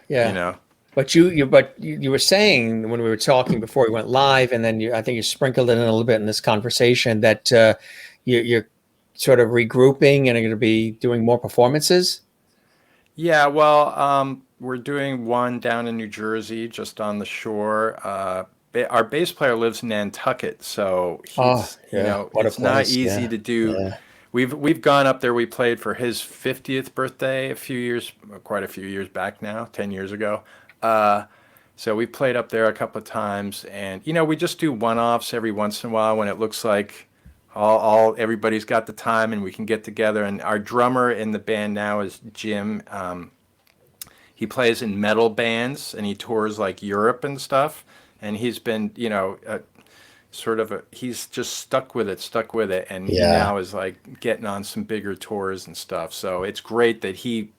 But you were saying when we were talking before we went live, and then I think you sprinkled it in a little bit in this conversation that you're sort of regrouping and are going to be doing more performances. Yeah, well, we're doing one down in New Jersey, just on the shore. Our bass player lives in Nantucket, so What a it's not place. easy to do. Yeah. We've gone up there. We played for his 50th birthday quite a few years back now, 10 years ago. So we played up there a couple of times, and we just do one-offs every once in a while when it looks like everybody's got the time and we can get together. And our drummer in the band now is Jim. He plays in metal bands and he tours like Europe and stuff. And he's been, he's just stuck with it. And he now is like getting on some bigger tours and stuff. So it's great that he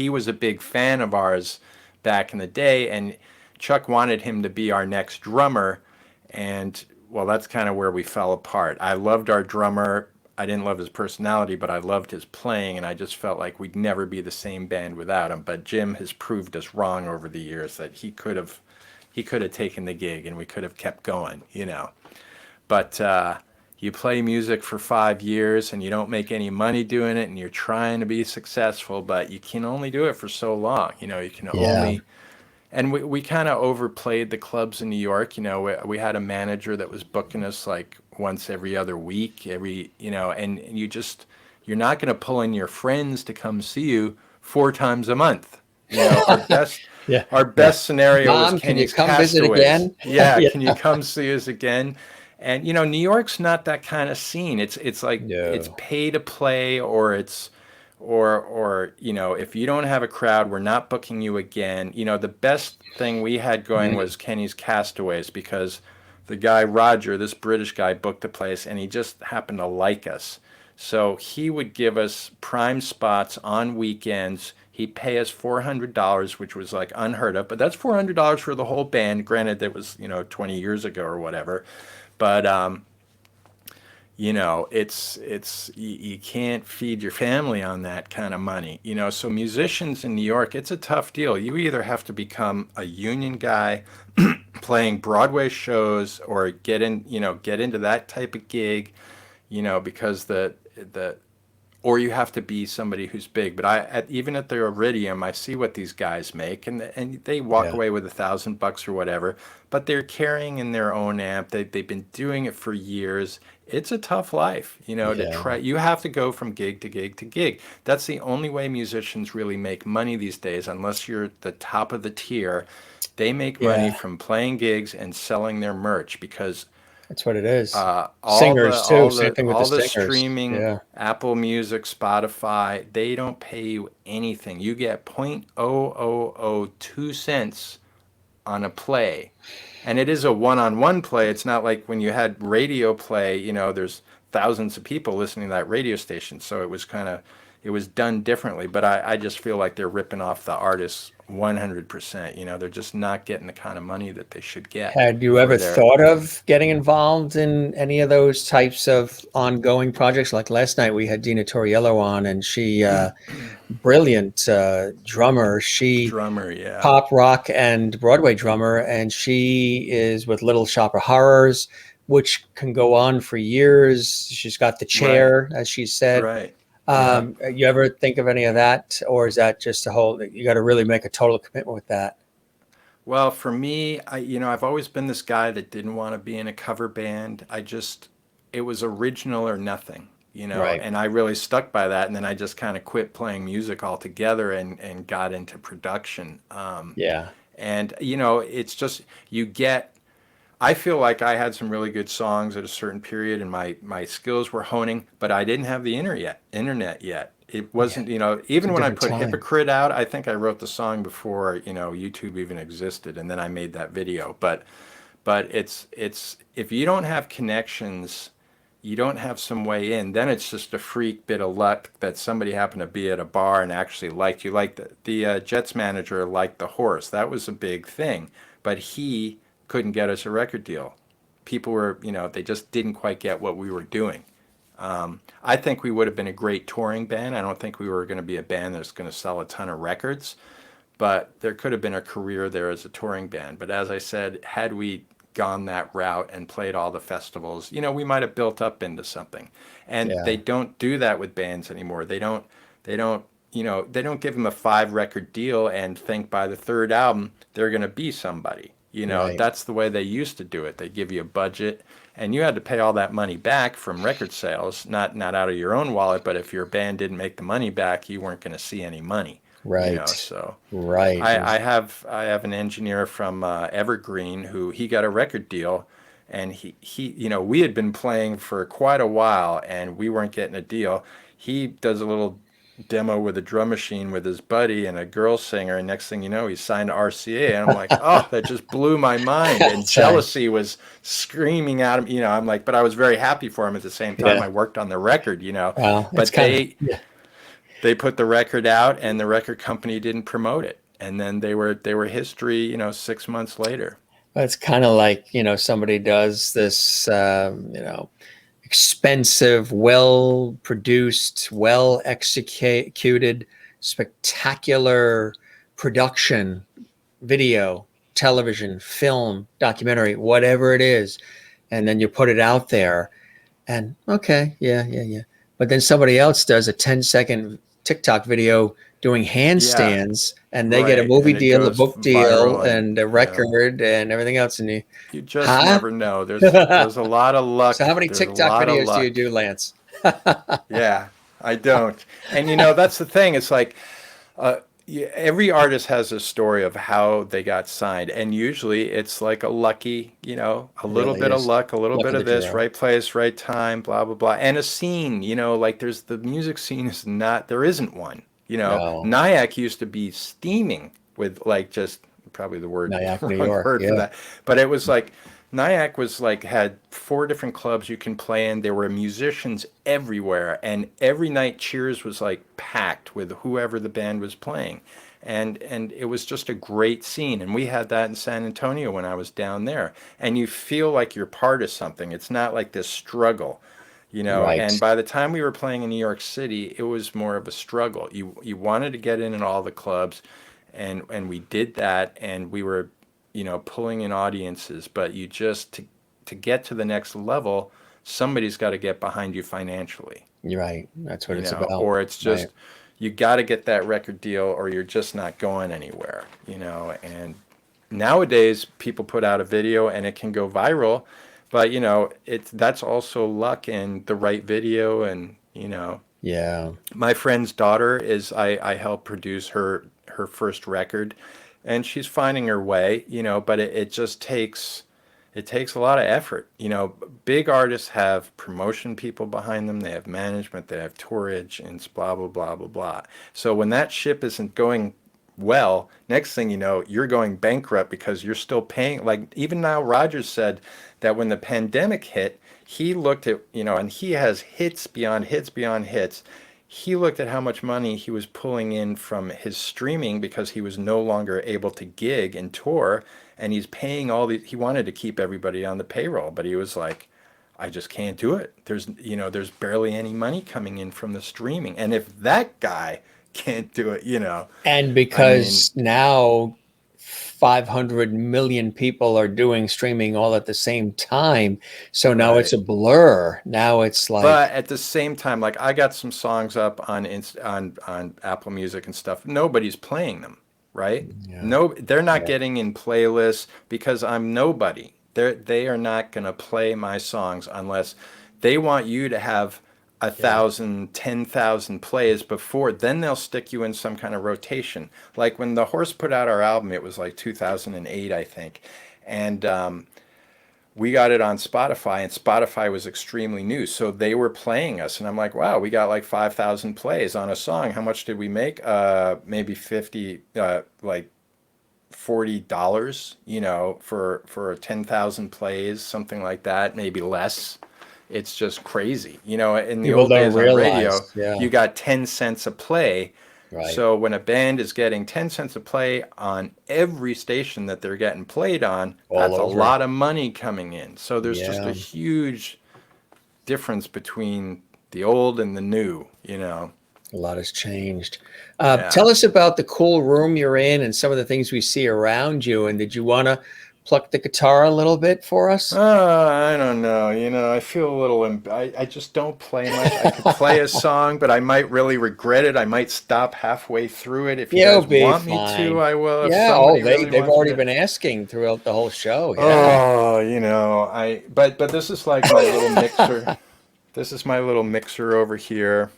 was a big fan of ours back in the day, and Chuck wanted him to be our next drummer. And well, that's kind of where we fell apart. I loved our drummer. I didn't love his personality, but I loved his playing, and I just felt like we'd never be the same band without him. But Jim has proved us wrong over the years that he could have taken the gig and we could have kept going, But you play music for 5 years and you don't make any money doing it, and you're trying to be successful, but you can only do it for so long. You can only. And we kind of overplayed the clubs in New York. We had a manager that was booking us like once every other week, and you're not going to pull in your friends to come see you 4 times a month. Our best scenario Mom, is can you come visit again? Yeah, can you come see us again? And New York's not that kind of scene. It's like it's pay to play, or it's or if you don't have a crowd, we're not booking you again. The best thing we had going was Kenny's Castaways, because the guy Roger, this British guy, booked the place and he just happened to like us. So he would give us prime spots on weekends. He'd pay us $400, which was like unheard of, but that's $400 for the whole band. Granted, that was 20 years ago or whatever, but it's you can't feed your family on that kind of money. So musicians in New York, it's a tough deal. You either have to become a union guy playing Broadway shows, or get into that type of gig, because or you have to be somebody who's big. But even at the Iridium, I see what these guys make, and they walk Yeah. away with $1,000 or whatever. But they're carrying in their own amp. They've been doing it for years. It's a tough life, to Yeah. try. You have to go from gig to gig to gig. That's the only way musicians really make money these days, unless you're at the top of the tier. They make money Yeah. from playing gigs and selling their merch, because That's what it is. all Singers too. Same the thing with all the the singers. streaming, Yeah. Apple Music, Spotify, they don't pay you anything. You get 0.0002 cents on a play, and it is a one-on-one play. It's not like when you had radio play. There's thousands of people listening to that radio station, so it was done differently. But I just feel like they're ripping off the artists 100%. They're just not getting the kind of money that they should get. Had you for ever their thought of getting involved in any of those types of ongoing projects? Like last night, we had Dina Torriello on, and she, brilliant drummer. She drummer? Yeah. pop, rock, and Broadway drummer, and she is with Little Shop of Horrors, which can go on for years. She's got the chair, as she said. Right. You ever think of any of that, or is that just a whole? You got to really make a total commitment with that. Well, for me, I've always been this guy that didn't want to be in a cover band. It was original or nothing, Right. and I really stuck by that. And then I just kind of quit playing music altogether and got into production. Yeah. And, it's just, I feel like I had some really good songs at a certain period, and my skills were honing, but I didn't have the internet yet. It wasn't, even when I different put time. Hypocrite out, I think I wrote the song before, YouTube even existed, and then I made that video. But it's if you don't have connections, you don't have some way in, then it's just a freak bit of luck that somebody happened to be at a bar and actually liked you. Like the Jetz manager liked the horse. That was a big thing, but he couldn't get us a record deal. People were, they just didn't quite get what we were doing. I think we would have been a great touring band. I don't think we were going to be a band that's going to sell a ton of records, but there could have been a career there as a touring band. But as I said, had we gone that route and played all the festivals, we might have built up into something. And Yeah. they don't do that with bands anymore. They don't give them a 5-record deal and think by the third album they're going to be somebody. Right. That's the way they used to do it. They give you a budget, and you had to pay all that money back from record sales, not out of your own wallet, but if your band didn't make the money back, you weren't going to see any money. Right. So Right. I have an engineer from Evergreen who he got a record deal, and he we had been playing for quite a while and we weren't getting a deal. He does a little demo with a drum machine with his buddy and a girl singer, and next thing you know, he's signed to RCA, and I'm like, oh, that just blew my mind. And That's right. jealousy was screaming at him. I'm like, but I was very happy for him at the same time. Yeah. I worked on the record, Well, but they put the record out, and the record company didn't promote it, and then they were history 6 months later. It's kind of like, somebody does this, expensive, well-produced, well-executed, spectacular production, video, television, film, documentary, whatever it is. And then you put it out there and okay, yeah. But then somebody else does a 10-second TikTok video doing handstands, and they get a Right, movie and it deal, a goes book deal, viral, and a record and everything else. And You just Huh? never know. There's a lot of luck. so how many There's a TikTok lot of videos do luck. you do, Lance? Yeah, I don't. And that's the thing. It's like every artist has a story of how they got signed, and usually it's like a lucky, a little really bit of is. luck, a little Luck bit of of the this, draw. right place, right time, blah blah blah, and a scene. Like there's the music scene is not. There isn't one. No. Nyack used to be steaming with like just probably the word Nyack, New wrong York, word yeah. for that, but it was like. Nyack was like had 4 different clubs you can play in. There were musicians everywhere, and every night Cheers was like packed with whoever the band was playing, and it was just a great scene. And we had that in San Antonio when I was down there. And you feel like you're part of something. It's not like this struggle, Right. And by the time we were playing in New York City, it was more of a struggle. You wanted to get in all the clubs, and we did that, and we were pulling in audiences, but you just to get to the next level, somebody's got to get behind you financially. You're right. That's what you it's know, about. or it's Right. just you got to get that record deal or you're just not going anywhere, you know. And nowadays people put out a video and it can go viral, but you know, that's also luck and the right video. And you know, Yeah. my friend's daughter is I helped produce her first record, and she's finding her way, you know, but it just takes a lot of effort. You know, big artists have promotion people behind them, they have management, they have tour agents, blah blah blah blah blah. So when that ship isn't going well, next thing you know, you're going bankrupt because you're still paying. Like even now, Rogers said that when the pandemic hit, he looked at, you know, and he has hits beyond hits beyond hits. He looked at how much money he was pulling in from his streaming because he was no longer able to gig and tour, and he's paying all these. He wanted to keep everybody on the payroll, but he was like, I just can't do it. There's barely any money coming in from the streaming. And if that guy can't do it, you know, And I mean, because now 500 million people are doing streaming all at the same time, so now it's right. a blur. Now it's like, But at the same time, like I got some songs up on on Apple Music and stuff. Nobody's playing them, right? yeah, No, they're not yeah, getting in playlists because I'm nobody. They are not gonna play my songs unless they want you to have a yeah. thousand, 10,000 plays before. Then they'll stick you in some kind of rotation. Like when the Horse put out our album, it was like 2008, I think, and we got it on Spotify, and Spotify was extremely new. So they were playing us, and I'm like, wow, we got like 5,000 plays on a song. How much did we make? Maybe 50, like $40, you know, for 10,000 plays, something like that, maybe less. It's just crazy. You know, in the People old don't days on radio, realize. Yeah, you got 10 cents a play. right. So when a band is getting 10 cents a play on every station that they're getting played on, All that's a over. lot of money coming in. So there's just a Yeah, huge difference between the old and the new, you know. a lot has changed. Yeah. Tell us about the cool room you're in and some of the things we see around you. And did you want to pluck the guitar a little bit for us? I don't know. You know, I feel a little, I just don't play much. I could play a song, but I might really regret it. I might stop halfway through it. If you You'll guys be want me to, fine. I will. If Yeah. Oh, somebody really they've wants me already to. been asking throughout the whole show. Yeah. Oh, you know, but this is like my little mixer. This is my little mixer over here.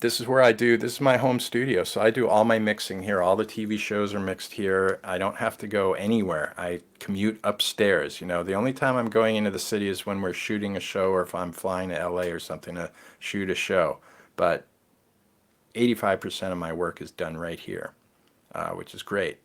This is where this is my home studio. So I do all my mixing here. All the TV shows are mixed here. I don't have to go anywhere. I commute upstairs. You know, the only time I'm going into the city is when we're shooting a show or if I'm flying to LA or something to shoot a show. But 85% of my work is done right here, which is great.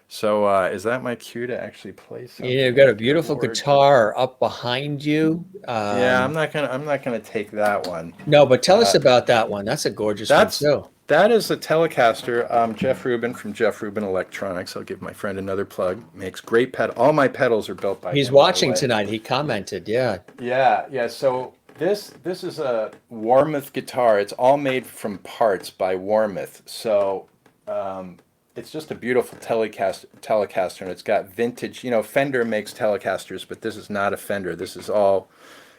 So is that my cue to actually play You've something got a on the beautiful keyboard? guitar up behind you. Yeah, I'm not gonna take that one. No, but tell us Uh, about that one. That's a gorgeous one That's too. that is a Telecaster. Jeff Rubin from Jeff Rubin Electronics. I'll give my friend another plug. Makes great All my pedals are built by He's him, by the watching way. tonight. He commented. Yeah. Yeah, yeah. So this is a Warmoth guitar. It's all made from parts by Warmoth. So it's just a beautiful Telecaster, and it's got vintage. You know, Fender makes Telecasters, but this is not a Fender. This is all.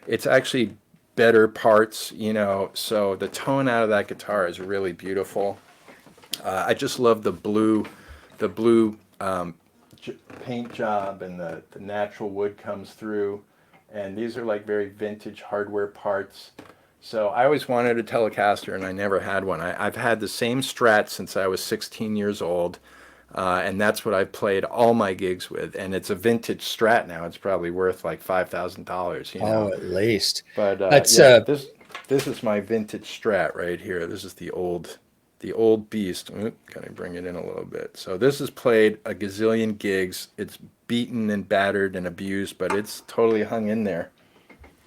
It's actually better parts. You know, so the tone out of that guitar is really beautiful. I just love the blue paint job, and the natural wood comes through. And these are like very vintage hardware parts. So I always wanted a Telecaster, and I never had one. I've had the same Strat since I was 16 years old, and that's what I've played all my gigs with. And it's a vintage Strat now. It's probably worth like $5,000, you Oh, know. at least. But That's yeah, this is my vintage Strat right here. This is the old beast. Gotta bring it in a little bit. So this has played a gazillion gigs. It's beaten and battered and abused, but it's totally hung in there.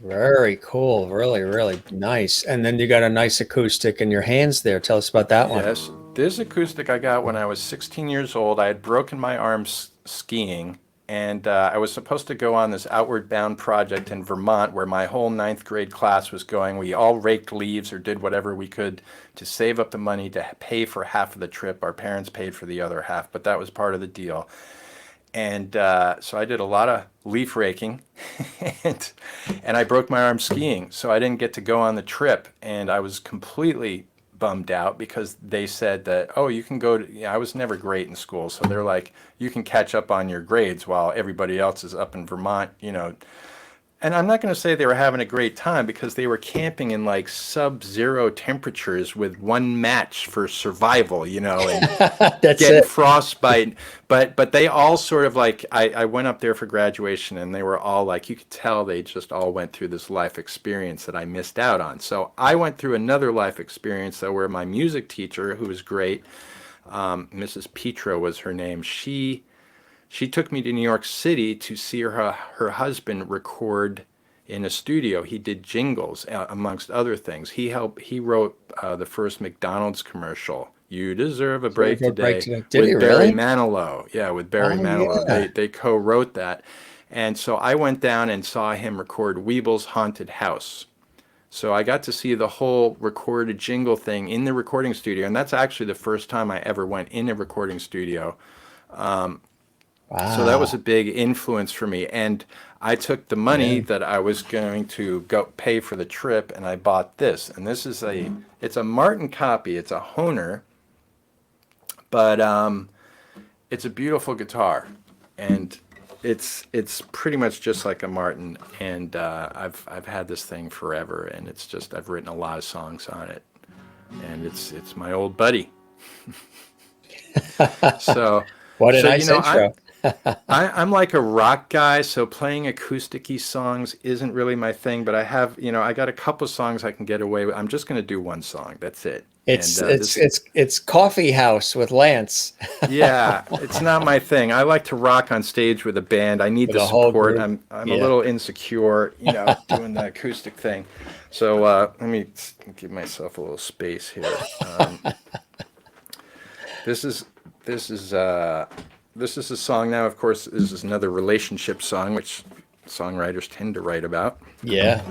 Very cool. Really, really nice. And then you got a nice acoustic in your hands there. Tell us about that one. Yes, this acoustic I got when I was 16 years old. I had broken my arm skiing, and I was supposed to go on this outward bound project in Vermont where my whole ninth grade class was going. We all raked leaves or did whatever we could to save up the money to pay for half of the trip. Our parents paid for the other half, but that was part of the deal. And so I did a lot of leaf raking, and I broke my arm skiing, so I didn't get to go on the trip, and I was completely bummed out because they said that, oh, you can go to, I was never great in school, so they're like, you can catch up on your grades while everybody else is up in Vermont, And I'm not going to say they were having a great time because they were camping in like sub-zero temperatures with one match for survival, and That's getting it. frostbite. But they all sort of like, I went up there for graduation and they were all like, you could tell they just all went through this life experience that I missed out on. So I went through another life experience though, where my music teacher, who was great, Mrs. Petra was her name, she took me to New York City to see her husband record in a studio. He did jingles, amongst other things. He wrote the first McDonald's commercial, "You Deserve a Break Today," Did he with Barry really? Manilow. Yeah, with Barry Manilow. Yeah. They co-wrote that. And so I went down and saw him record Weeble's Haunted House. So I got to see the whole recorded jingle thing in the recording studio. And that's actually the first time I ever went in a recording studio. Wow. So that was a big influence for me. And I took the money that I was going to go pay for the trip and I bought this. And this is it's a Martin copy. It's a Hohner, but it's a beautiful guitar. And it's pretty much just like a Martin. And I've had this thing forever, and it's just, I've written a lot of songs on it. And it's my old buddy. So what a nice intro. I'm like a rock guy, so playing acoustic-y songs isn't really my thing, but I have, I got a couple songs I can get away with. I'm just going to do one song. That's it. It's Coffee House with Lance. Yeah, it's not my thing. I like to rock on stage with a band. I need the support. I'm a little insecure, doing the acoustic thing. So let me give myself a little space here. This is a song now, of course. This is another relationship song, which songwriters tend to write about. Yeah.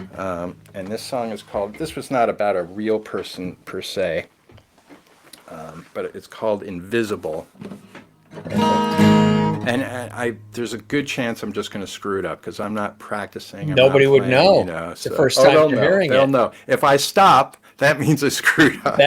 And this song is called, this was not about a real person per se, but it's called Invisible. And there's a good chance I'm just going to screw it up because I'm not practicing. Nobody would know. It's the first time you're hearing it. They'll know. If I stop, that means I screwed up.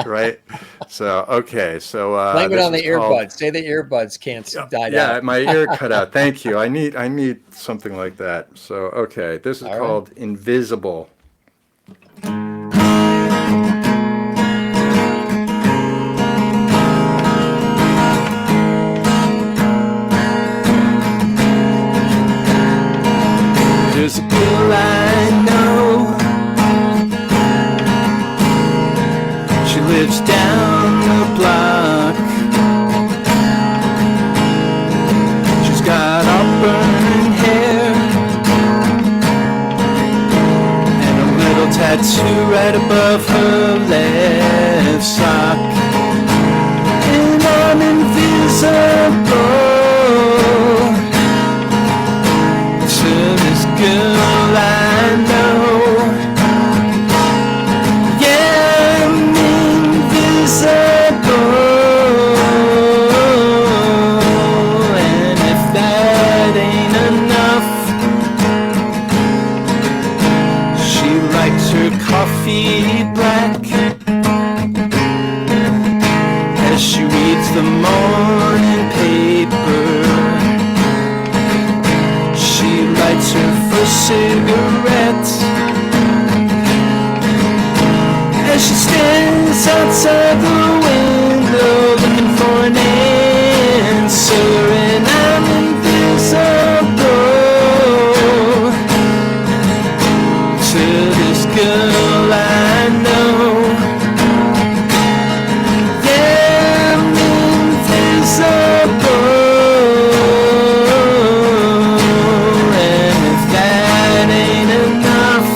Right? So, okay. So blame it on the earbuds. Say the earbuds can't die down. Yeah, my ear cut out. Thank you. I need something like that. So, okay. This is called Invisible. There's a girl I know. She lives down the block. She's got auburn hair and a little tattoo right above her left sock. And I'm invisible to this girl I know. Yeah, I'm invisible. And if that ain't enough, she likes her coffee black as she reads the morning paper. She lights her first cigarette as she stands outside the window looking for an answer. And I'm invisible to this girl I know. Yeah, I'm invisible. And if that ain't enough,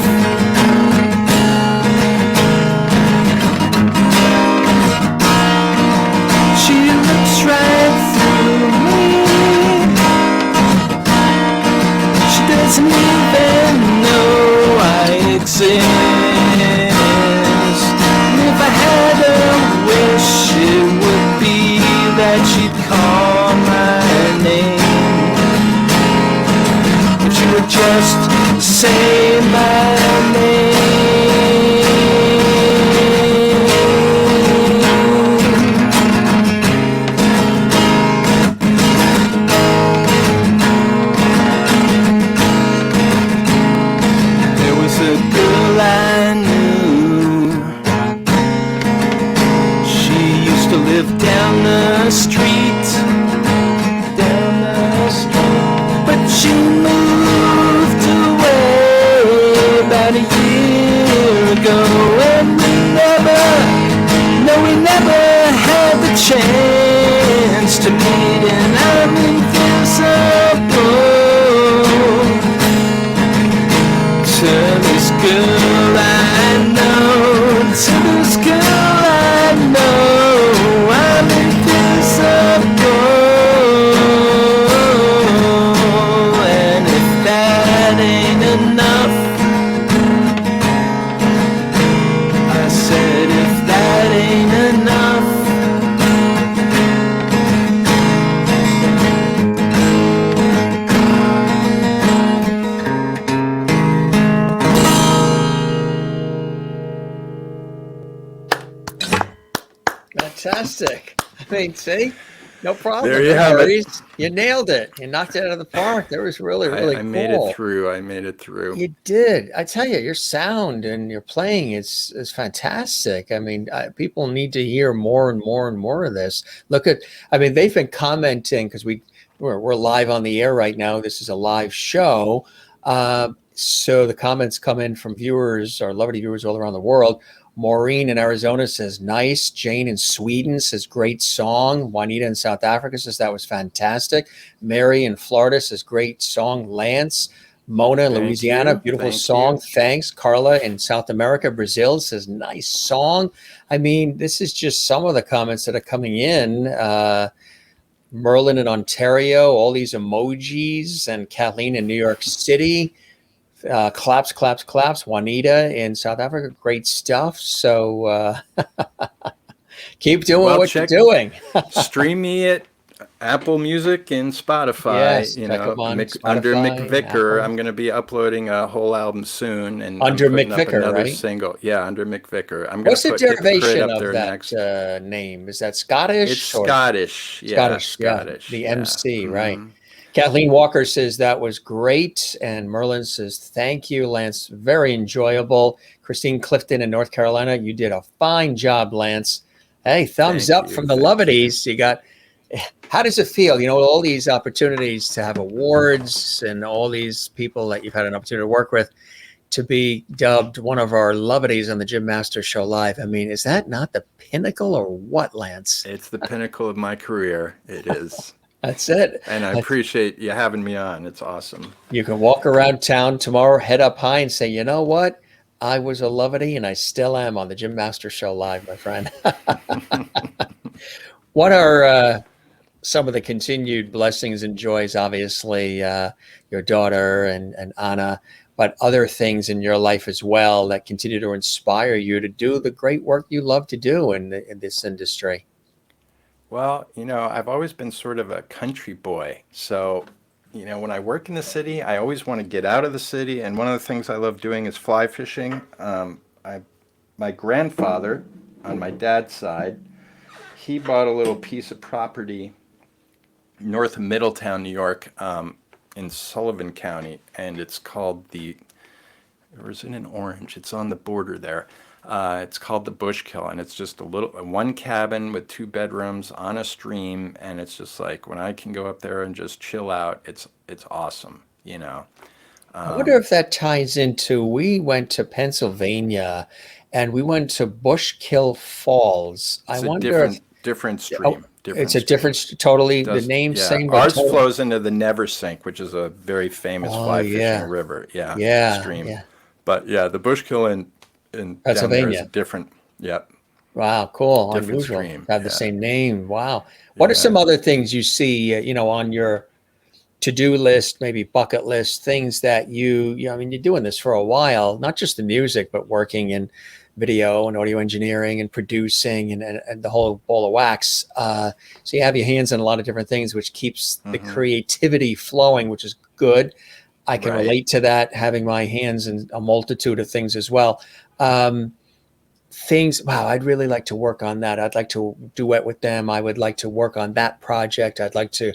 the street, down the street. But she moved away about a year ago, and we never had the chance to meet, and I'm invisible to this girl I know, to this girl I know, I'm invisible. And if that ain't enough, I said if that ain't enough, Fantastic. I mean, see, no problem. There you No have it. worries. You nailed it. You knocked it out of the park. That was really, really I cool. made it through. I made it through. You did. I tell you, your sound and your playing is fantastic. I mean, people need to hear more and more and more of this. I mean, they've been commenting because we're live on the air right now. This is a live show. So the comments come in from viewers, our lovely viewers all around the world. Maureen in Arizona says, nice. Jane in Sweden says, great song. Juanita in South Africa says, that was fantastic. Mary in Florida says, great song. Lance. Mona in Thank Louisiana, you. beautiful Thank song. you. Thanks. Carla in South America, Brazil says, nice song. I mean, this is just some of the comments that are coming in. Merlin in Ontario, all these emojis, and Kathleen in New York City. Claps, claps, claps. Juanita in South Africa, great stuff. So keep doing Well, what you're check- doing. Stream me at Apple Music and Spotify. Yes, you check know, 'em on under Spotify, McVICKAR. Apple. I'm going to be uploading a whole album soon, and Under I'm putting up McVickar, another right? single. Yeah, under McVickar. I'm going What's to the get the credit derivation up of there that next. name? Is that Scottish? It's or Scottish. Yeah, Scottish, yeah, Scottish. the yeah. MC, right? Mhm. Kathleen Walker says that was great. And Merlin says, thank you, Lance. Very enjoyable. Christine Clifton in North Carolina, you did a fine job, Lance. Hey, thumbs Thank up you, from the thank Lovities. You got, how does it feel? You know, all these opportunities to have awards and all these people that you've had an opportunity to work with, to be dubbed one of our Lovities on the Jim Master Show Live. I mean, is that not the pinnacle or what, Lance? It's the pinnacle of my career. It is. That's it. And I appreciate you having me on. It's awesome. You can walk around town tomorrow, head up high, and say, you know what? I was a Lovity, and I still am on the Jim Master Show Live, my friend. What are some of the continued blessings and joys? Obviously, your daughter and Anna, but other things in your life as well that continue to inspire you to do the great work you love to do in this industry. Well, you know, I've always been sort of a country boy. So, you know, when I work in the city, I always want to get out of the city. And one of the things I love doing is fly fishing. My grandfather, on my dad's side, he bought a little piece of property north of Middletown, New York, in Sullivan County. And it's called or is it in Orange? It's on the border there. It's called the Bushkill, and it's just one cabin with 2 bedrooms on a stream, and it's just like when I can go up there and just chill out, it's awesome, you know. I wonder if that ties into, we went to Pennsylvania and we went to Bushkill Falls. It's I a wonder different stream. oh, it's a different, totally, the name yeah. same. but Ours totally- flows into the Neversink, which is a very famous fly yeah. fishing river. Yeah, stream. yeah. But yeah, the Bushkill in Pennsylvania. down there is a different. Yep. Wow, cool. Different Unusual. stream, Have the yeah. same name. Wow. What are Yeah. some other things you see, you know, on your to-do list, maybe bucket list, things that I mean, you're doing this for a while, not just the music, but working in video and audio engineering and producing and the whole ball of wax. So you have your hands in a lot of different things, which keeps the creativity flowing, which is good. I can Right. relate to that, having my hands in a multitude of things as well. Wow, I'd really like to work on that. I'd like to duet with them. I would like to work on that project. I'd like to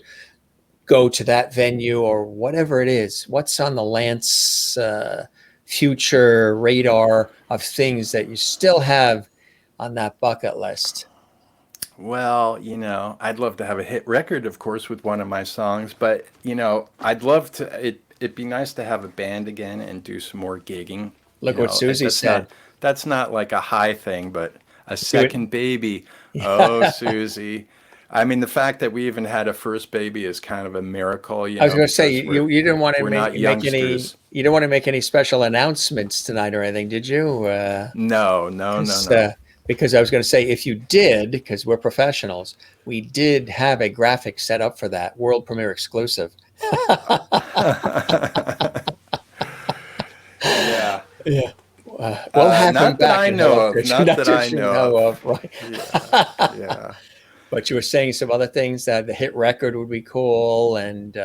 go to that venue or whatever it is. What's on the Lance future radar of things that you still have on that bucket list? Well, I'd love to have a hit record, of course, with one of my songs, but I'd love to. It'd be nice to have a band again and do some more gigging. Look what Susie That's said. not like a high thing, but a Do it. second baby. Oh, Susie. I mean, the fact that we even had a first baby is kind of a miracle, I was going to say because you didn't want to we're not make any youngsters. you don't want to make any special announcements tonight or anything, did you? No, no, no, Because no. because I was going to say if you did, because we're professionals, we did have a graphic set up for that world premiere exclusive. Yeah. Yeah. We'll have him Not that back I in know Hello of. Kitchen. Not that I you know of. right? Yeah. Yeah. But you were saying some other things that the hit record would be cool, and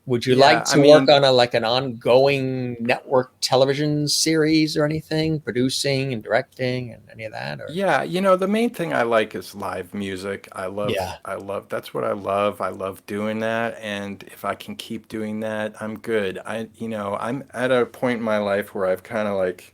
would you like Yeah. I to work mean, on an ongoing network television series or anything, producing and directing and any of that? Or yeah, the main thing I like is live music. yeah, That's what I love. I love doing that. And if I can keep doing that, I'm good. I'm at a point in my life where I've kind of like,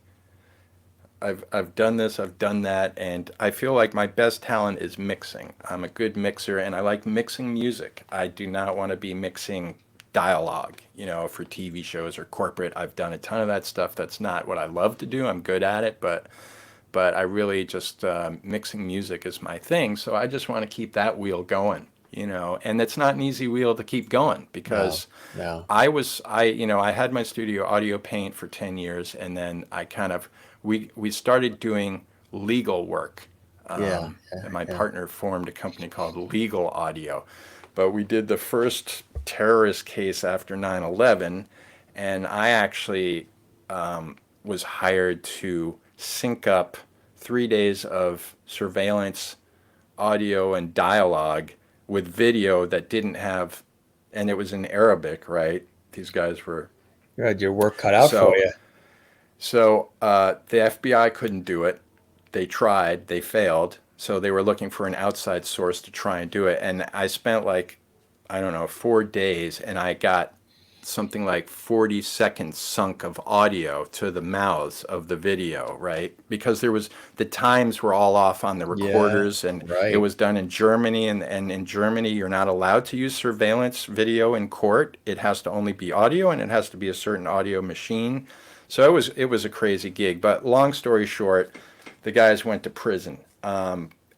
I've done this, I've done that, and I feel like my best talent is mixing. I'm a good mixer, and I like mixing music. I do not want to be mixing dialogue, for TV shows or corporate. I've done a ton of that stuff. That's not what I love to do. I'm good at it, but I really just mixing music is my thing. So I just want to keep that wheel going, and it's not an easy wheel to keep going no, because no, I had my studio Audio Paint for 10 years, and then I kind of we started doing legal work. yeah, And my yeah. partner formed a company called Legal Audio, but we did the first terrorist case after 9/11, and I actually was hired to sync up 3 days of surveillance audio and dialogue with video that didn't have, and it was in Arabic, right? These guys were You had your work cut out for so you. the FBI couldn't do it. They tried, they failed. So they were looking for an outside source to try and do it. And I spent like, I don't know, 4 days, and I got something like 40 seconds sunk of audio to the mouths of the video, right? Because the times were all off on the Yeah, recorders, and it right. was done in Germany. And in Germany, you're not allowed to use surveillance video in court. It has to only be audio, and it has to be a certain audio machine. So it was a crazy gig. But long story short, the guys went to prison.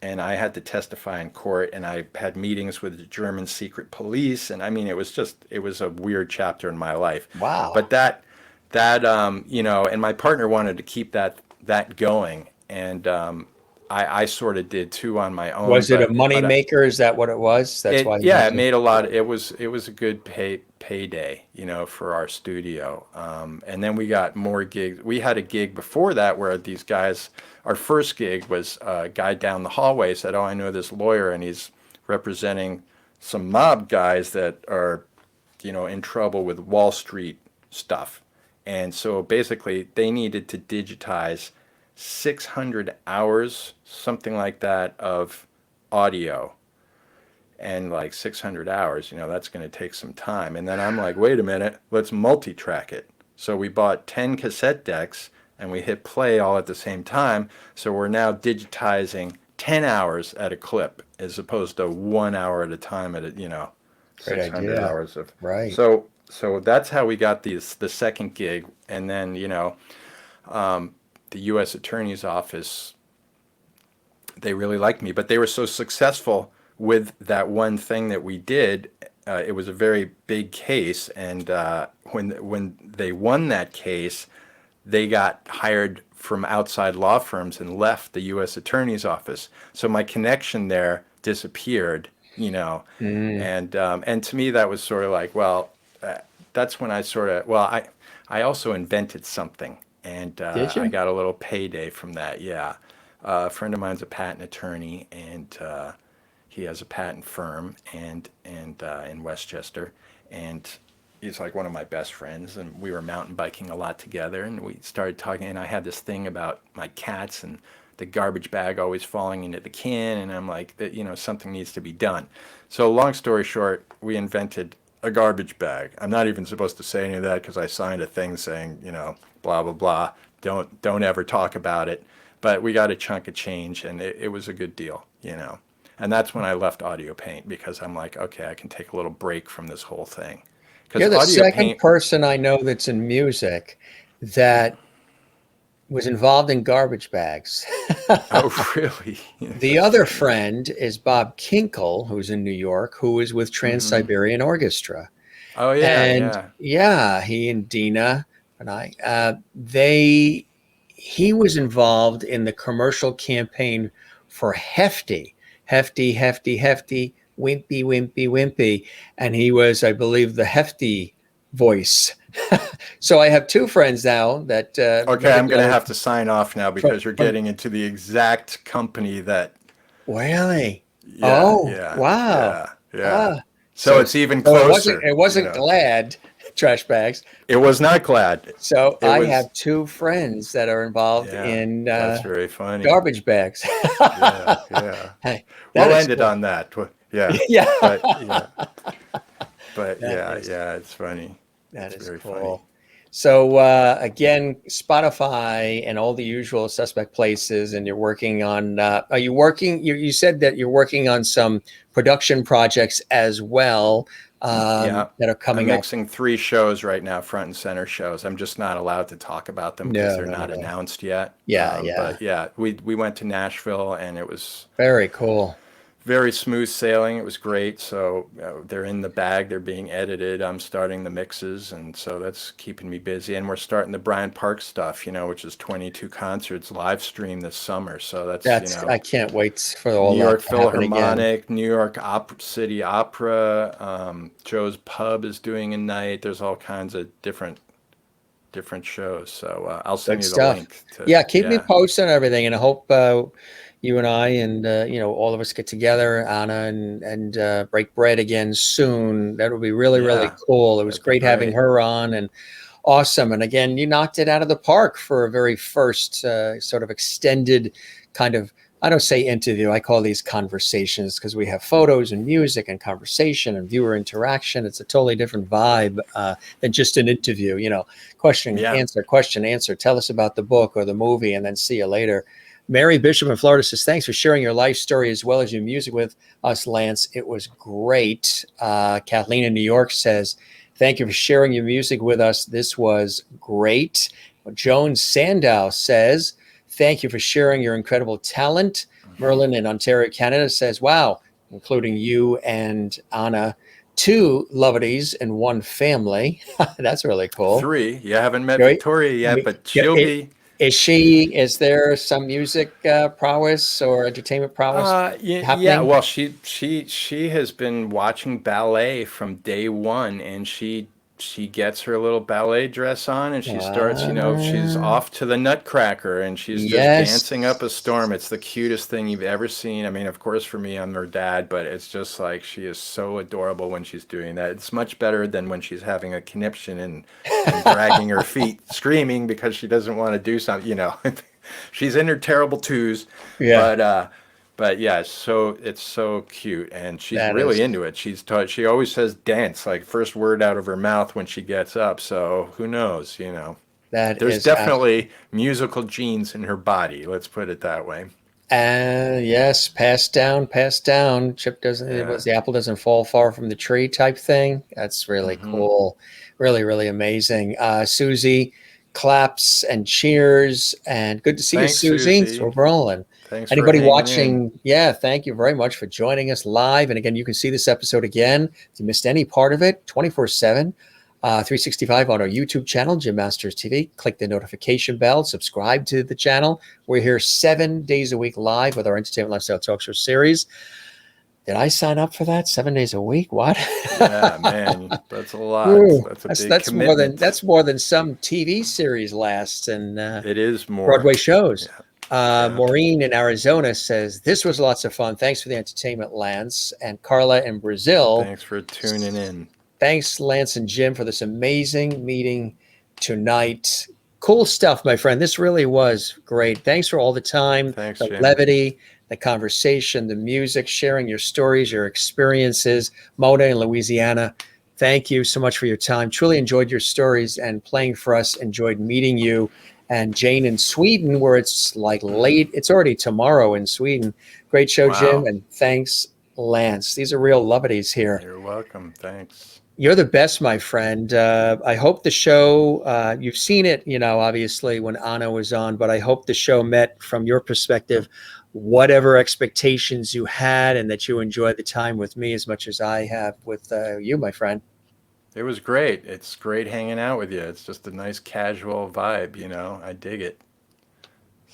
And I had to testify in court, and I had meetings with the German secret police, and I mean, it was a weird chapter in my life. Wow. But and my partner wanted to keep that going, and I sort of did too on my own. Was it a money But maker? Is that what it was? That's why you yeah, had it to. made a lot. It was a good payday, for our studio. And then we got more gigs. We had a gig before that where these guys. Our first gig was a guy down the hallway said, "Oh, I know this lawyer, and he's representing some mob guys that are, in trouble with Wall Street stuff." And so basically, they needed to digitize 600 hours, something like that, of audio, and like 600 hours, that's going to take some time. And then I'm like, wait a minute, let's multi-track it. So we bought 10 cassette decks, and we hit play all at the same time. So we're now digitizing 10 hours at a clip as opposed to 1 hour at a time at Great 600 idea. hours of. Right. So that's how we got the second gig. And then, the U.S. Attorney's Office, they really liked me, but they were so successful with that one thing that we did. It was a very big case, and when they won that case, they got hired from outside law firms and left the U.S. Attorney's Office. So my connection there disappeared, and to me that was sort of like, well, that's when I also invented something, and Did I you? got a little payday from that. Yeah, a friend of mine's a patent attorney, and he has a patent firm and in Westchester, and he's like one of my best friends, and we were mountain biking a lot together, and we started talking, and I had this thing about my cats and the garbage bag always falling into the can, and I'm like, something needs to be done. So long story short, we invented a garbage bag. I'm not even supposed to say any of that because I signed a thing saying, blah, blah, blah, don't ever talk about it. But we got a chunk of change, and it was a good deal. And that's when I left Audio Paint, because I'm like, okay, I can take a little break from this whole thing. You're Because the Audio second Paint, person I know that's in music that was involved in garbage bags. oh, really? The other friend is Bob Kinkle, who's in New York, who is with Trans-Siberian Orchestra. Oh, yeah, And yeah. yeah, he and Dina and he was involved in the commercial campaign for Hefty, Hefty, Hefty, Hefty, Wimpy, Wimpy, Wimpy. And he was, I believe, the Hefty voice. So I have two friends now that. Okay, I'm going to have to sign off now, because you're from- getting into the exact company that. Really? Yeah, Oh, yeah, wow. yeah. Ah. So it's even So closer. it wasn't you know. Glad trash bags. It was not Glad. So It I was- have two friends that are involved Yeah, in that's very funny. garbage bags. Yeah, yeah. Hey, We'll that is end it cool. on that. Yeah. Yeah. But That is- yeah, it's funny. That It's is very cool. funny. So again, Spotify and all the usual suspect places, and you're working on. Are you working? You said that you're working on some production projects as well that are I'm coming up. mixing 3 shows right now, front and center shows. I'm just not allowed to talk about them because No, they're no, not no. announced yet. Yeah, yeah. But yeah, we went to Nashville, and it was Very cool. very smooth sailing. It was great. So they're in the bag. They're being edited. I'm starting the mixes, and so that's keeping me busy. And we're starting the Bryant Park stuff, which is 22 concerts live stream this summer. So that's I can't wait for all New that York to happen again. Philharmonic, New York City Opera, Joe's Pub is doing a night. There's all kinds of different shows. So I'll send Good you the stuff. link. Yeah, keep me posted on everything, and I hope you and I and all of us get together, Anna, and break bread again soon. That would be really, really Yeah, cool. It was that'd be great having great. her on, and awesome. And again, you knocked it out of the park for a very first sort of extended kind of. I don't say interview. I call these conversations, because we have photos and music and conversation and viewer interaction. It's a totally different vibe than just an interview. Question, Yeah. answer, question, answer. Tell us about the book or the movie, and then see you later. Mary Bishop in Florida says, thanks for sharing your life story as well as your music with us, Lance. It was great. Kathleen in New York says, thank you for sharing your music with us. This was great. Joan Sandow says, thank you for sharing your incredible talent. Merlin in Ontario, Canada says, wow, including you and Anna, 2 Lovedies in one family. That's really cool. 3. You haven't met Right. Victoria yet, but she'll be. Is there some music prowess or entertainment prowess Yeah, happening? well, she has been watching ballet from day one, and she gets her little ballet dress on, and she starts, she's off to the Nutcracker, and she's just Yes. dancing up a storm. It's the cutest thing you've ever seen. I mean, of course, for me, I'm her dad, but it's just like, she is so adorable when she's doing that. It's much better than when she's having a conniption and dragging her feet, screaming because she doesn't want to do something, She's in her terrible twos. Yeah. But yeah, it's so cute, and she's That really is- into it. She always says dance, like first word out of her mouth when she gets up. So who knows, That There's is definitely musical genes in her body. Let's put it that way. yes, passed down. Chip doesn't. Yeah. The apple doesn't fall far from the tree type thing. That's really cool. Really, really amazing. Susie claps and cheers, and good to see Thanks, you, Susie. Susie. So we're rolling. Thanks. Anybody for hanging watching, yeah, thank you very much for joining us live. And again, you can see this episode again if you missed any part of it, 24/7, 365 on our YouTube channel, Jim Masters TV. Click the notification bell, subscribe to the channel. We're here 7 days a week live with our Entertainment Lifestyle Talk Show series. Did I sign up for that? 7 days a week? What? in. Yeah, man, that's a lot. Ooh, That's a big that's commitment. more than some TV series lasts and It is more. Broadway shows. Yeah. Maureen in Arizona says, this was lots of fun. Thanks for the entertainment, Lance. And Carla in Brazil. Thanks for tuning in. Thanks, Lance and Jim, for this amazing meeting tonight. Cool stuff, my friend. This really was great. Thanks for all the time, Thanks, the Jim. levity, the conversation, the music, sharing your stories, your experiences. Mona in Louisiana, thank you so much for your time. Truly enjoyed your stories and playing for us. Enjoyed meeting you and Jane in Sweden, where it's like late. It's already tomorrow in Sweden. Great show, Wow. Jim, and thanks, Lance. These are real lovities here. You're welcome. Thanks. You're the best, my friend. I hope the show, you've seen it, obviously when Anna was on, but I hope the show met, from your perspective, whatever expectations you had, and that you enjoyed the time with me as much as I have with you, my friend. It was great. It's great hanging out with you. It's just a nice casual vibe, I dig it.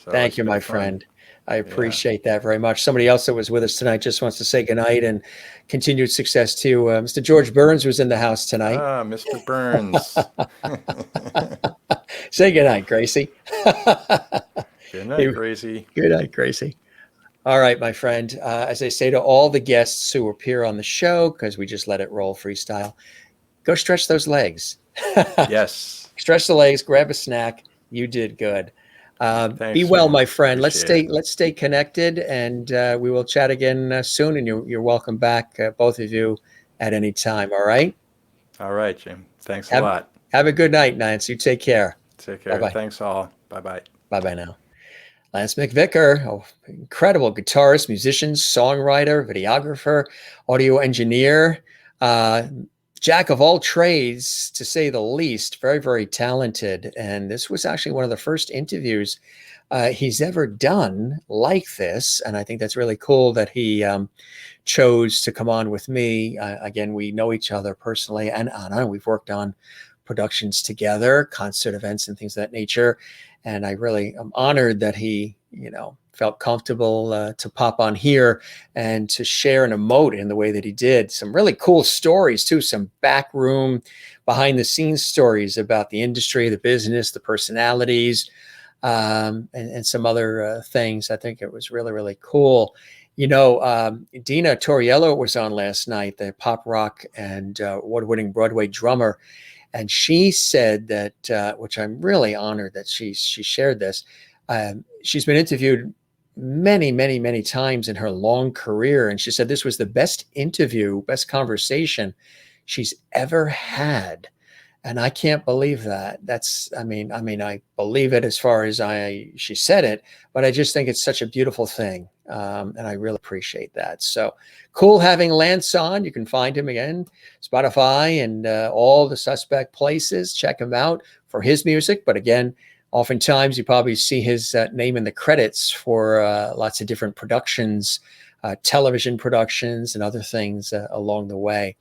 So Thank it's you, been my fun. friend. I appreciate that very much. Somebody else that was with us tonight just wants to say goodnight and continued success to Mr. George Burns, was in the house tonight. Ah, Mr. Burns. Say goodnight, Gracie. Good night, Gracie. Good night, Gracie. All right, my friend. As I say to all the guests who appear on the show, because we just let it roll freestyle, go stretch those legs. Yes. Stretch the legs, grab a snack. You did good. Thanks, Be well, man. my friend. Appreciate Let's stay connected, and we will chat again soon. And you're welcome back, both of you, at any time. All right. All right, Jim. Thanks a lot. Have a good night, Lance. You take care. Take care. Bye-bye. Thanks all. Bye-bye. Bye now. Lance McVICKAR, incredible guitarist, musician, songwriter, videographer, audio engineer, jack of all trades, to say the least. Very, very talented. And this was actually one of the first interviews he's ever done like this. And I think that's really cool that he chose to come on with me. Again, we know each other personally, and Anna. We've worked on productions together, concert events and things of that nature. And I really am honored that he, felt comfortable to pop on here and to share and emote in the way that he did. Some really cool stories too, some backroom, behind the scenes stories about the industry, the business, the personalities, and some other things. I think it was really, really cool. Dina Torriello was on last night, the pop rock and award-winning Broadway drummer. And she said that, which I'm really honored that she shared this. She's been interviewed many, many, many times in her long career. And she said this was the best interview, best conversation she's ever had. And I can't believe that. I believe it as far as she said it, but I just think it's such a beautiful thing. And I really appreciate that. So cool having Lance on. You can find him again, Spotify and all the suspect places. Check him out for his music. But again, oftentimes you probably see his name in the credits for lots of different productions, television productions and other things along the way.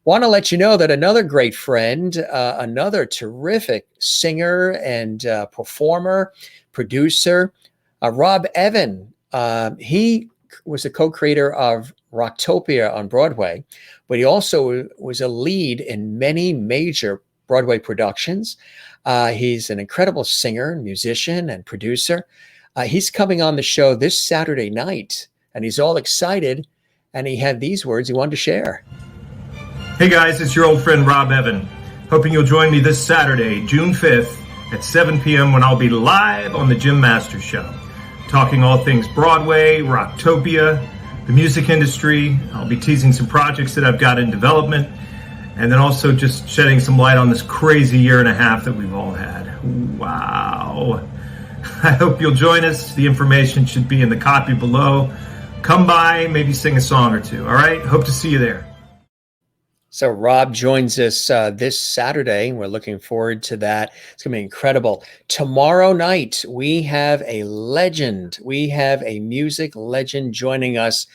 Want to let you know that another great friend, another terrific singer and performer, producer, Rob Evan. He was a co-creator of Rocktopia on Broadway, but he also was a lead in many major Broadway productions. He's an incredible singer, musician, and producer. He's coming on the show this Saturday night, and he's all excited, and he had these words he wanted to share. Hey guys, it's your old friend Rob Evan. Hoping you'll join me this Saturday, June 5th at 7 p.m. when I'll be live on the Jim Masters Show, talking all things Broadway, Rocktopia, the music industry. I'll be teasing some projects that I've got in development, and then also just shedding some light on this crazy year and a half that we've all had. Wow. I hope you'll join us. The information should be in the copy below. Come by, maybe sing a song or two. All right? Hope to see you there. So Rob joins us this Saturday. We're looking forward to that. It's going to be incredible. Tomorrow night, we have a legend. We have a music legend joining us.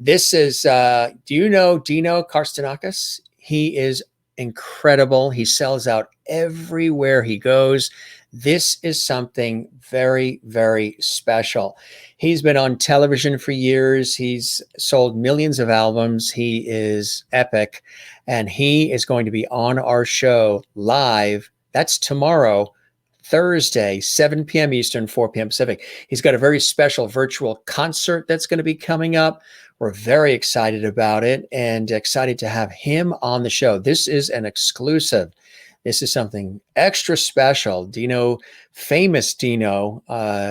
This is, do you know Dino Karstanakis? He is incredible. He sells out everywhere he goes. This is something very, very special. He's been on television for years. He's sold millions of albums. He is epic. And he is going to be on our show live. That's tomorrow, Thursday, 7 p.m. Eastern, 4 p.m. Pacific. He's got a very special virtual concert that's going to be coming up. We're very excited about it and excited to have him on the show. This is an exclusive. This is something extra special. Dino, famous Dino,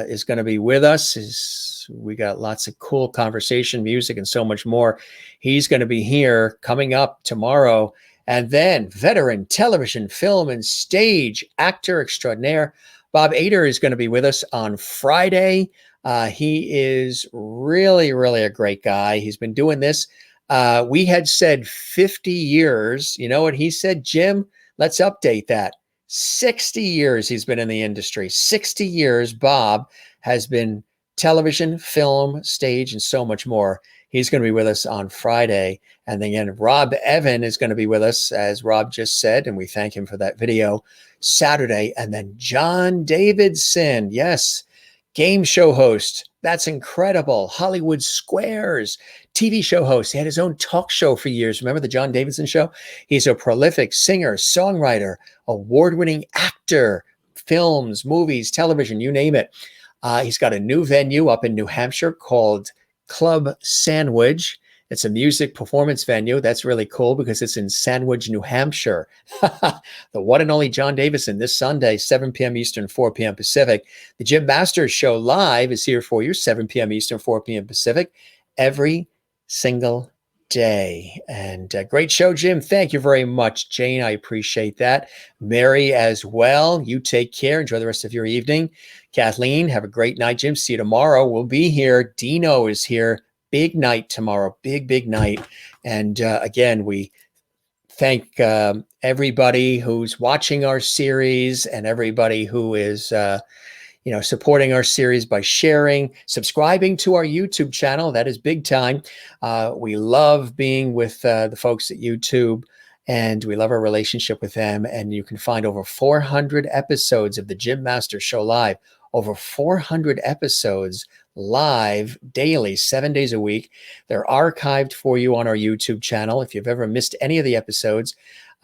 is going to be with us. We got lots of cool conversation, music, and so much more. He's going to be here coming up tomorrow. And then veteran television, film, and stage actor extraordinaire, Bob Ader is going to be with us on Friday. He is really, really a great guy. He's been doing this. We had said 50 years. You know what he said, Jim? Let's update that. 60 years he's been in the industry. 60 years Bob has been television, film, stage, and so much more. He's going to be with us on Friday. And then again, Rob Evan is going to be with us, as Rob just said, and we thank him for that video, Saturday. And then John Davidson, yes, game show host. That's incredible. Hollywood Squares, TV show host. He had his own talk show for years. Remember the John Davidson show? He's a prolific singer, songwriter, award-winning actor, films, movies, television, you name it. He's got a new venue up in New Hampshire called Club Sandwich. It's a music performance venue. That's really cool because it's in Sandwich, New Hampshire. The one and only John Davidson this Sunday, 7 p.m. Eastern, 4 p.m. Pacific. The Jim Masters Show live is here for you, 7 p.m. Eastern, 4 p.m. Pacific, every single day. And great show, Jim. Thank you very much, Jane. I appreciate that. Mary as well. You take care. Enjoy the rest of your evening. Kathleen, have a great night, Jim. See you tomorrow. We'll be here. Dino is here. Big night tomorrow. Big night. And again, we thank everybody who's watching our series and everybody who is supporting our series by sharing, subscribing to our YouTube channel. That is big time. We love being with the folks at YouTube, and we love our relationship with them. And you can find over 400 episodes of the Jim Masters Show live, over 400 episodes live daily, 7 days a week. They're archived for you on our YouTube channel. If you've ever missed any of the episodes,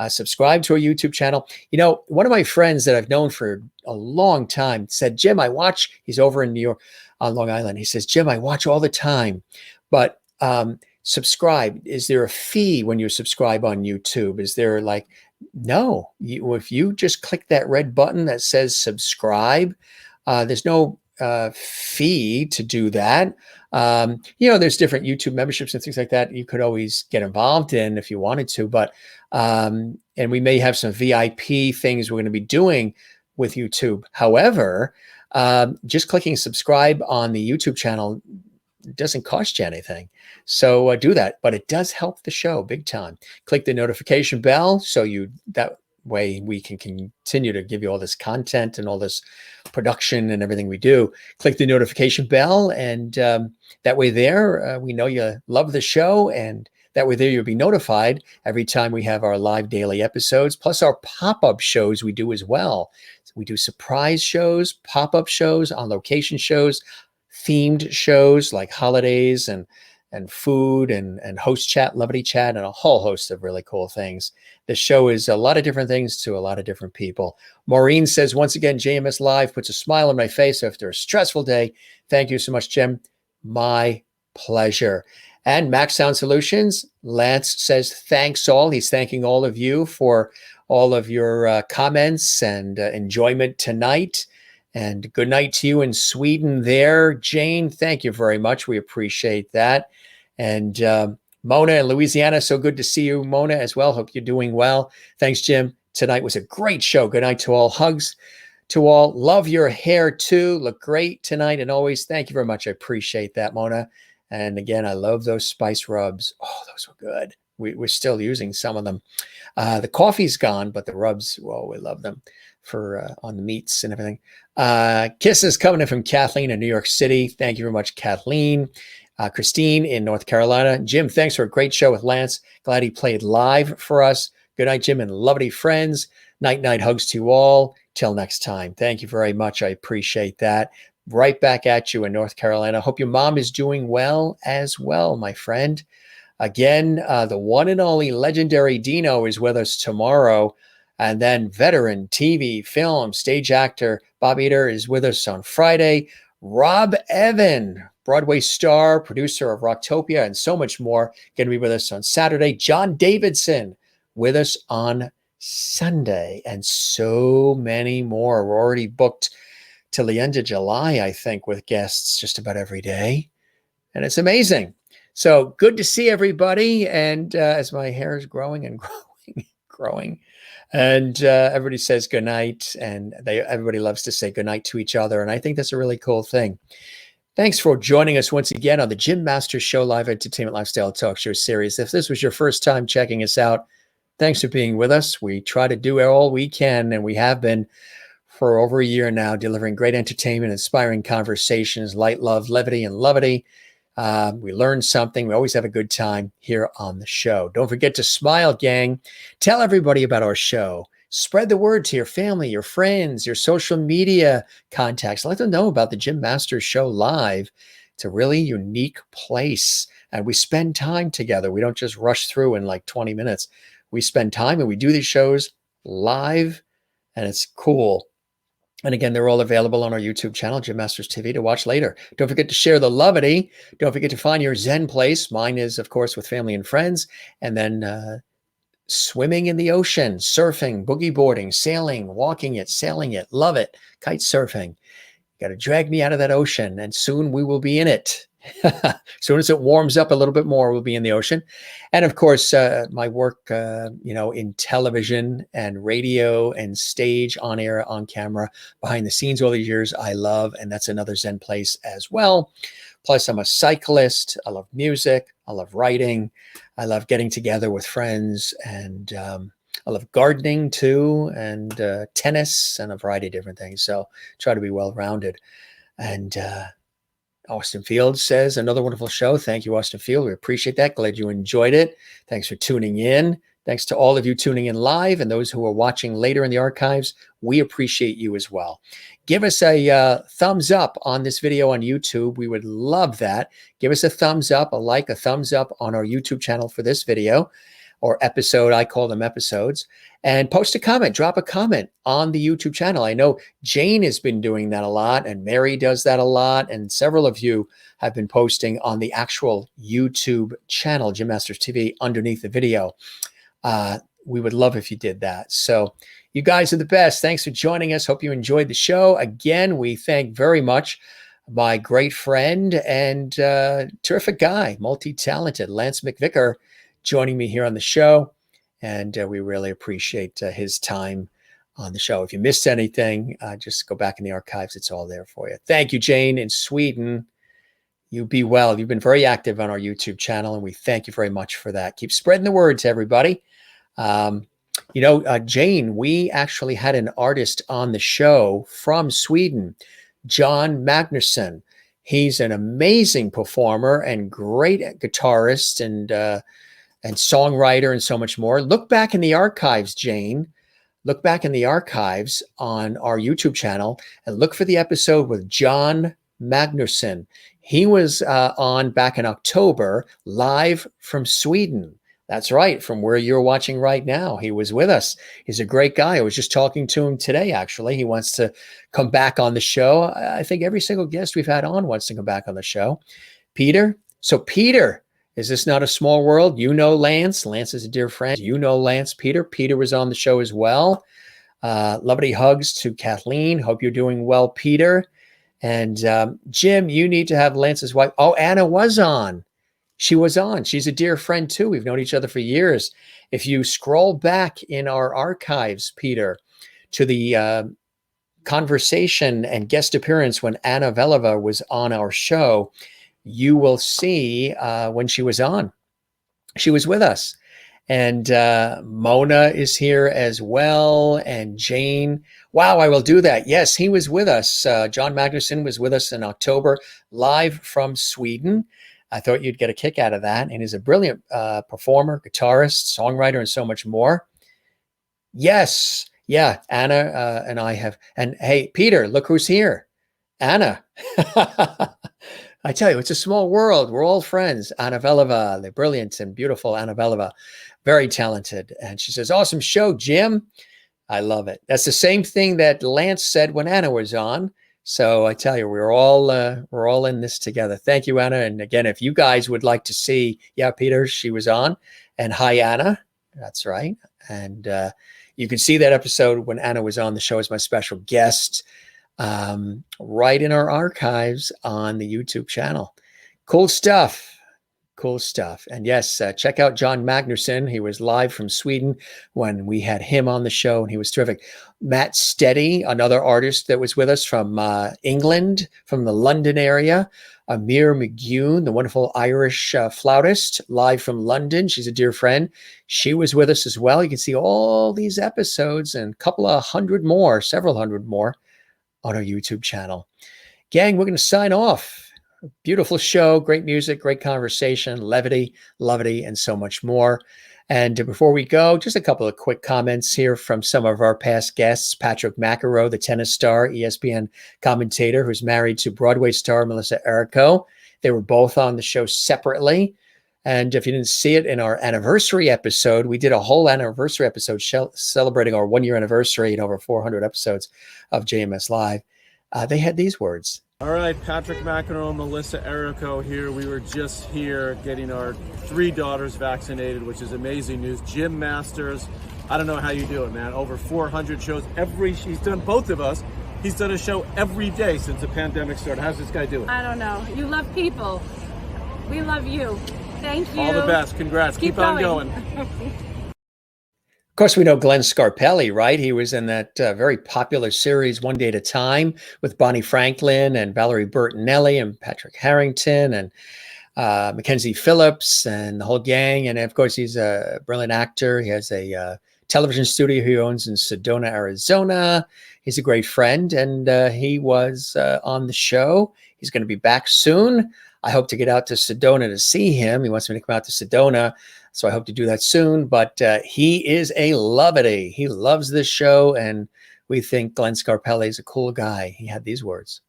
subscribe to our YouTube channel. You know, one of my friends that I've known for a long time said, Jim, I watch, he's over in New York on Long Island. He says, Jim, I watch all the time, but subscribe. Is there a fee when you subscribe on YouTube? Is there like, no, if you just click that red button that says subscribe, there's no fee to do that. There's different YouTube memberships and things like that you could always get involved in if you wanted to, but and we may have some VIP things we're going to be doing with YouTube. However, just clicking subscribe on the YouTube channel doesn't cost you anything. So do that, but it does help the show big time. Click the notification bell so that way we can continue to give you all this content and all this production and everything we do. Click the notification bell, and that way there we know you love the show, and that way there you'll be notified every time we have our live daily episodes, plus our pop-up shows we do as well. So we do surprise shows, pop-up shows, on location shows, themed shows like holidays and food and host chat, levity chat, and a whole host of really cool things. The show is a lot of different things to a lot of different people. Maureen says, once again, JMS Live puts a smile on my face after a stressful day. Thank you so much, Jim. My pleasure. And Max Sound Solutions, Lance says, thanks all. He's thanking all of you for all of your comments and enjoyment tonight. And good night to you in Sweden there. Jane, thank you very much. We appreciate that. And Mona in Louisiana, so good to see you, Mona, as well. Hope you're doing well. Thanks, Jim. Tonight was a great show. Good night to all. Hugs to all. Love your hair, too. Look great tonight and always. Thank you very much. I appreciate that, Mona. And again, I love those spice rubs. Oh, those were good. We're still using some of them. The coffee's gone, but the rubs, well, we love them for on the meats and everything. Kisses coming in from Kathleen in New York City. Thank you very much, Kathleen. Christine in North Carolina. Jim, thanks for a great show with Lance. Glad he played live for us. Good night, Jim, and lovely friends. Night, hugs to you all. Till next time. Thank you very much. I appreciate that. Right back at you in North Carolina. Hope your mom is doing well as well, my friend. Again, the one and only legendary Dino is with us tomorrow. And then veteran TV, film, stage actor Bob Ader is with us on Friday. Rob Evan, Broadway star, producer of Rocktopia, and so much more, going to be with us on Saturday. John Davidson with us on Sunday, and so many more. We're already booked till the end of July, I think, with guests just about every day. And it's amazing. So good to see everybody. And as my hair is growing and growing, And everybody says good night, and everybody loves to say good night to each other. And I think that's a really cool thing. Thanks for joining us once again on the Jim Masters Show Live Entertainment Lifestyle Talk Show series. If this was your first time checking us out, thanks for being with us. We try to do all we can, and we have been for over a year now, delivering great entertainment, inspiring conversations, light, love, levity, and lovity. We learn something. We always have a good time here on the show. Don't forget to smile, gang. Tell everybody about our show. Spread the word to your family, your friends, your social media contacts. Let them know about the Jim Masters Show Live. It's a really unique place, and we spend time together. We don't just rush through in like 20 minutes. We spend time, and we do these shows live, and it's cool. And again, they're all available on our YouTube channel, Jim Masters TV, to watch later. Don't forget to share the lovity. Don't forget to find your Zen place. Mine is, of course, with family and friends. And then swimming in the ocean, surfing, boogie boarding, sailing, walking it, sailing it. Love it. Kite surfing. You got to drag me out of that ocean, and soon we will be in it. As soon as it warms up a little bit more, we'll be in the ocean. And of course, my work, in television and radio and stage, on air, on camera, behind the scenes all these years, I love. And that's another Zen place as well. Plus, I'm a cyclist. I love music. I love writing. I love getting together with friends. And I love gardening too, and tennis, and a variety of different things. So try to be well-rounded. And Austin Field says, another wonderful show. Thank you, Austin Field. We appreciate that. Glad you enjoyed it. Thanks for tuning in. Thanks to all of you tuning in live, and those who are watching later in the archives. We appreciate you as well. Give us a thumbs up on this video on YouTube. We would love that. Give us a thumbs up, a like, a thumbs up on our YouTube channel for this video or episode. I call them episodes. And post a comment, drop a comment on the YouTube channel. I know Jane has been doing that a lot, and Mary does that a lot, and several of you have been posting on the actual YouTube channel, Jim Masters TV, underneath the video. We would love if you did that. So you guys are the best. Thanks for joining us. Hope you enjoyed the show. Again, we thank very much my great friend and terrific guy, multi-talented, Lance McVickar, joining me here on the show. And we really appreciate his time on the show. If you missed anything, just go back in the archives. It's all there for you. Thank you, Jane in Sweden. You be well. You've been very active on our YouTube channel, and we thank you very much for that. Keep spreading the word to everybody. Jane, we actually had an artist on the show from Sweden, John Magnusson. He's an amazing performer and great guitarist and songwriter and so much more. Look back in the archives, Jane. Look back in the archives on our YouTube channel and look for the episode with John Magnusson. He was on back in October, live from Sweden. That's right, from where you're watching right now. He was with us. He's a great guy. I was just talking to him today, actually. He wants to come back on the show. I think every single guest we've had on wants to come back on the show. Peter. So Peter, is this not a small world? You know Lance. Lance is a dear friend. You know Lance. Peter was on the show as well. Lovely hugs to Kathleen. Hope you're doing well, Peter. And Jim, you need to have Lance's wife. Oh, Anna was on. She was on. She's a dear friend too. We've known each other for years. If you scroll back in our archives, Peter, to the conversation and guest appearance when Annabella was on our show, you will see when she was on. She was with us. And Mona is here as well. And Jane. Wow, I will do that. Yes, he was with us. John Magnusson was with us in October, live from Sweden. I thought you'd get a kick out of that. And he's a brilliant performer, guitarist, songwriter, and so much more. Yes. Yeah, Anna and I have. And hey, Peter, look who's here. Anna. I tell you, it's a small world. We're all friends. Annabella, the brilliant and beautiful Annabella, very talented. And she says, awesome show, Jim. I love it. That's the same thing that Lance said when Anna was on. So I tell you, we're all in this together. Thank you, Anna. And again, if you guys would like to see, yeah, Peter, she was on. And hi, Anna. That's right. And you can see that episode when Anna was on the show as my special guest. Right in our archives on the YouTube channel. Cool stuff. Cool stuff. And yes, check out John Magnusson. He was live from Sweden when we had him on the show, and he was terrific. Matt Steady, another artist that was with us from England, from the London area. Amir McGune, the wonderful Irish flautist, live from London. She's a dear friend. She was with us as well. You can see all these episodes and a couple of hundred more, several hundred more on our YouTube channel. Gang, we're going to sign off. Beautiful show, great music, great conversation, levity, and so much more. And before we go, just a couple of quick comments here from some of our past guests. Patrick McEnroe, the tennis star, ESPN commentator, who's married to Broadway star Melissa Errico. They were both on the show separately. And if you didn't see it in our anniversary episode, we did a whole anniversary episode celebrating our 1-year anniversary and over 400 episodes of JMS Live. They had these words. All right, Patrick McEnroe, Melissa Errico here. We were just here getting our 3 daughters vaccinated, which is amazing news. Jim Masters, I don't know how you do it, man. Over 400 shows. He's done both of us. He's done a show every day since the pandemic started. How's this guy doing? I don't know. You love people. We love you. Thank you. All the best. Congrats. Keep on going. Of course, we know Glenn Scarpelli, right? He was in that very popular series, One Day at a Time, with Bonnie Franklin and Valerie Bertinelli and Patrick Harrington and Mackenzie Phillips and the whole gang. And of course, he's a brilliant actor. He has a television studio he owns in Sedona, Arizona. He's a great friend, and he was on the show. He's going to be back soon. I hope to get out to Sedona to see him. He wants me to come out to Sedona, so I hope to do that soon. But he is a lovity. He loves this show, and we think Glenn Scarpelli is a cool guy. He had these words.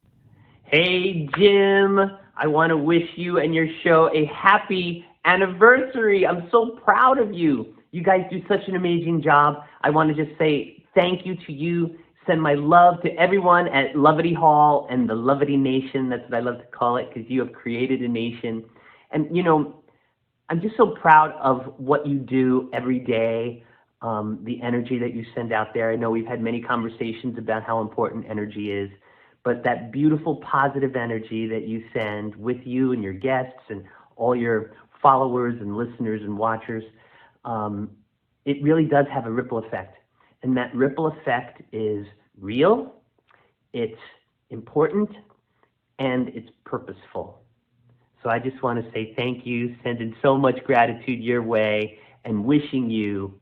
Hey, Jim. I want to wish you and your show a happy anniversary. I'm so proud of you. You guys do such an amazing job. I want to just say thank you to you. Send my love to everyone at Lovity Hall and the Lovity Nation. That's what I love to call it, because you have created a nation. And, you know, I'm just so proud of what you do every day, the energy that you send out there. I know we've had many conversations about how important energy is, but that beautiful positive energy that you send with you and your guests and all your followers and listeners and watchers, it really does have a ripple effect. And that ripple effect is real, it's important, and it's purposeful. So I just want to say thank you, sending so much gratitude your way, and wishing you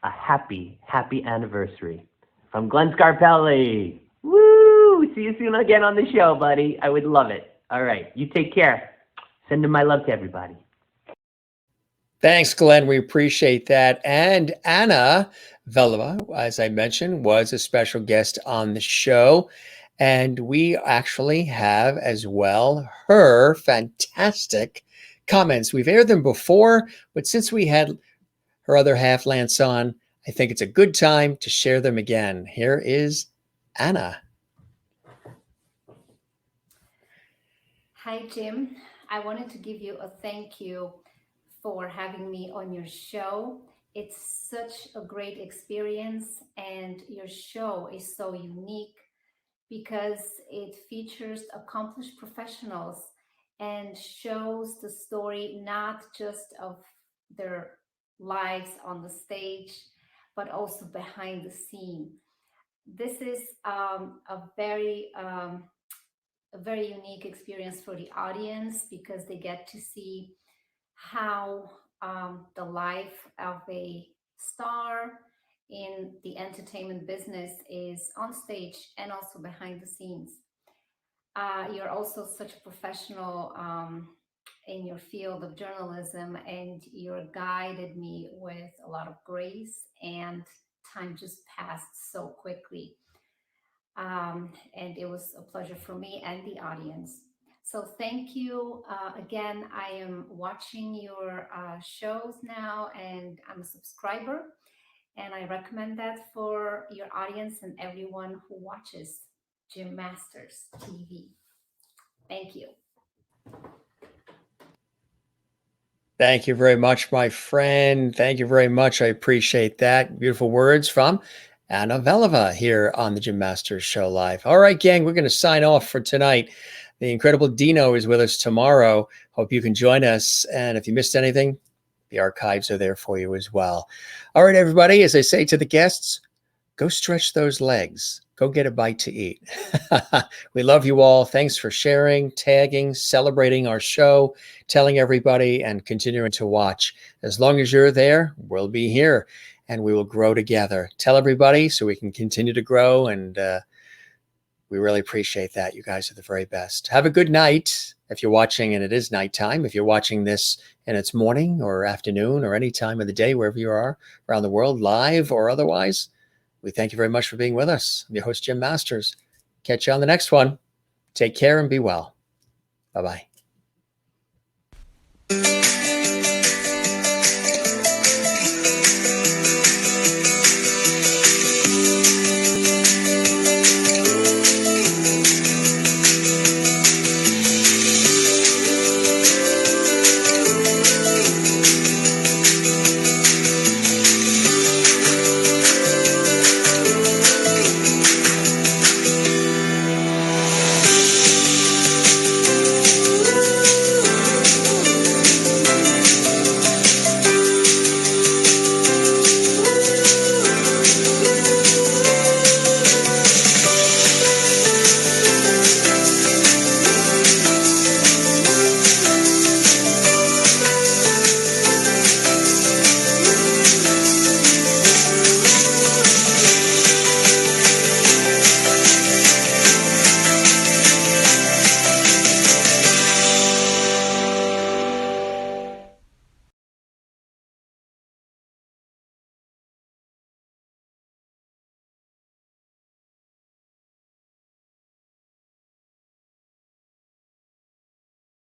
a happy, happy anniversary. From Glenn Scarpelli. Woo! See you soon again on the show, buddy. I would love it. All right, you take care. Sending my love to everybody. Thanks, Glenn. We appreciate that. And Annabella, as I mentioned, was a special guest on the show. And we actually have as well her fantastic comments. We've aired them before, but since we had her other half, Lance, on, I think it's a good time to share them again. Here is Anna. Hi, Jim. I wanted to give you a thank you for having me on your show. It's such a great experience, and your show is so unique because it features accomplished professionals and shows the story not just of their lives on the stage, but also behind the scene. This is a very unique experience for the audience because they get to see how the life of a star in the entertainment business is on stage and also behind the scenes. You're also such a professional in your field of journalism, and you guided me with a lot of grace, and time just passed so quickly. And it was a pleasure for me and the audience. So thank you again. I am watching your shows now, and I'm a subscriber, and I recommend that for your audience and everyone who watches Jim Masters TV. Thank you. Thank you very much, my friend. Thank you very much. I appreciate that. Beautiful words from Annabella here on the Jim Masters Show Live. All right, gang, we're going to sign off for tonight. The incredible Dino is with us tomorrow. Hope you can join us. And if you missed anything, the archives are there for you as well. All right, everybody, as I say to the guests, go stretch those legs. Go get a bite to eat. We love you all. Thanks for sharing, tagging, celebrating our show, telling everybody, and continuing to watch. As long as you're there, we'll be here, and we will grow together. Tell everybody so we can continue to grow, and we really appreciate that. You guys are the very best. Have a good night if you're watching and it is nighttime. If you're watching this and it's morning or afternoon or any time of the day, wherever you are around the world, live or otherwise, we thank you very much for being with us. I'm your host, Jim Masters. Catch you on the next one. Take care and be well. Bye-bye.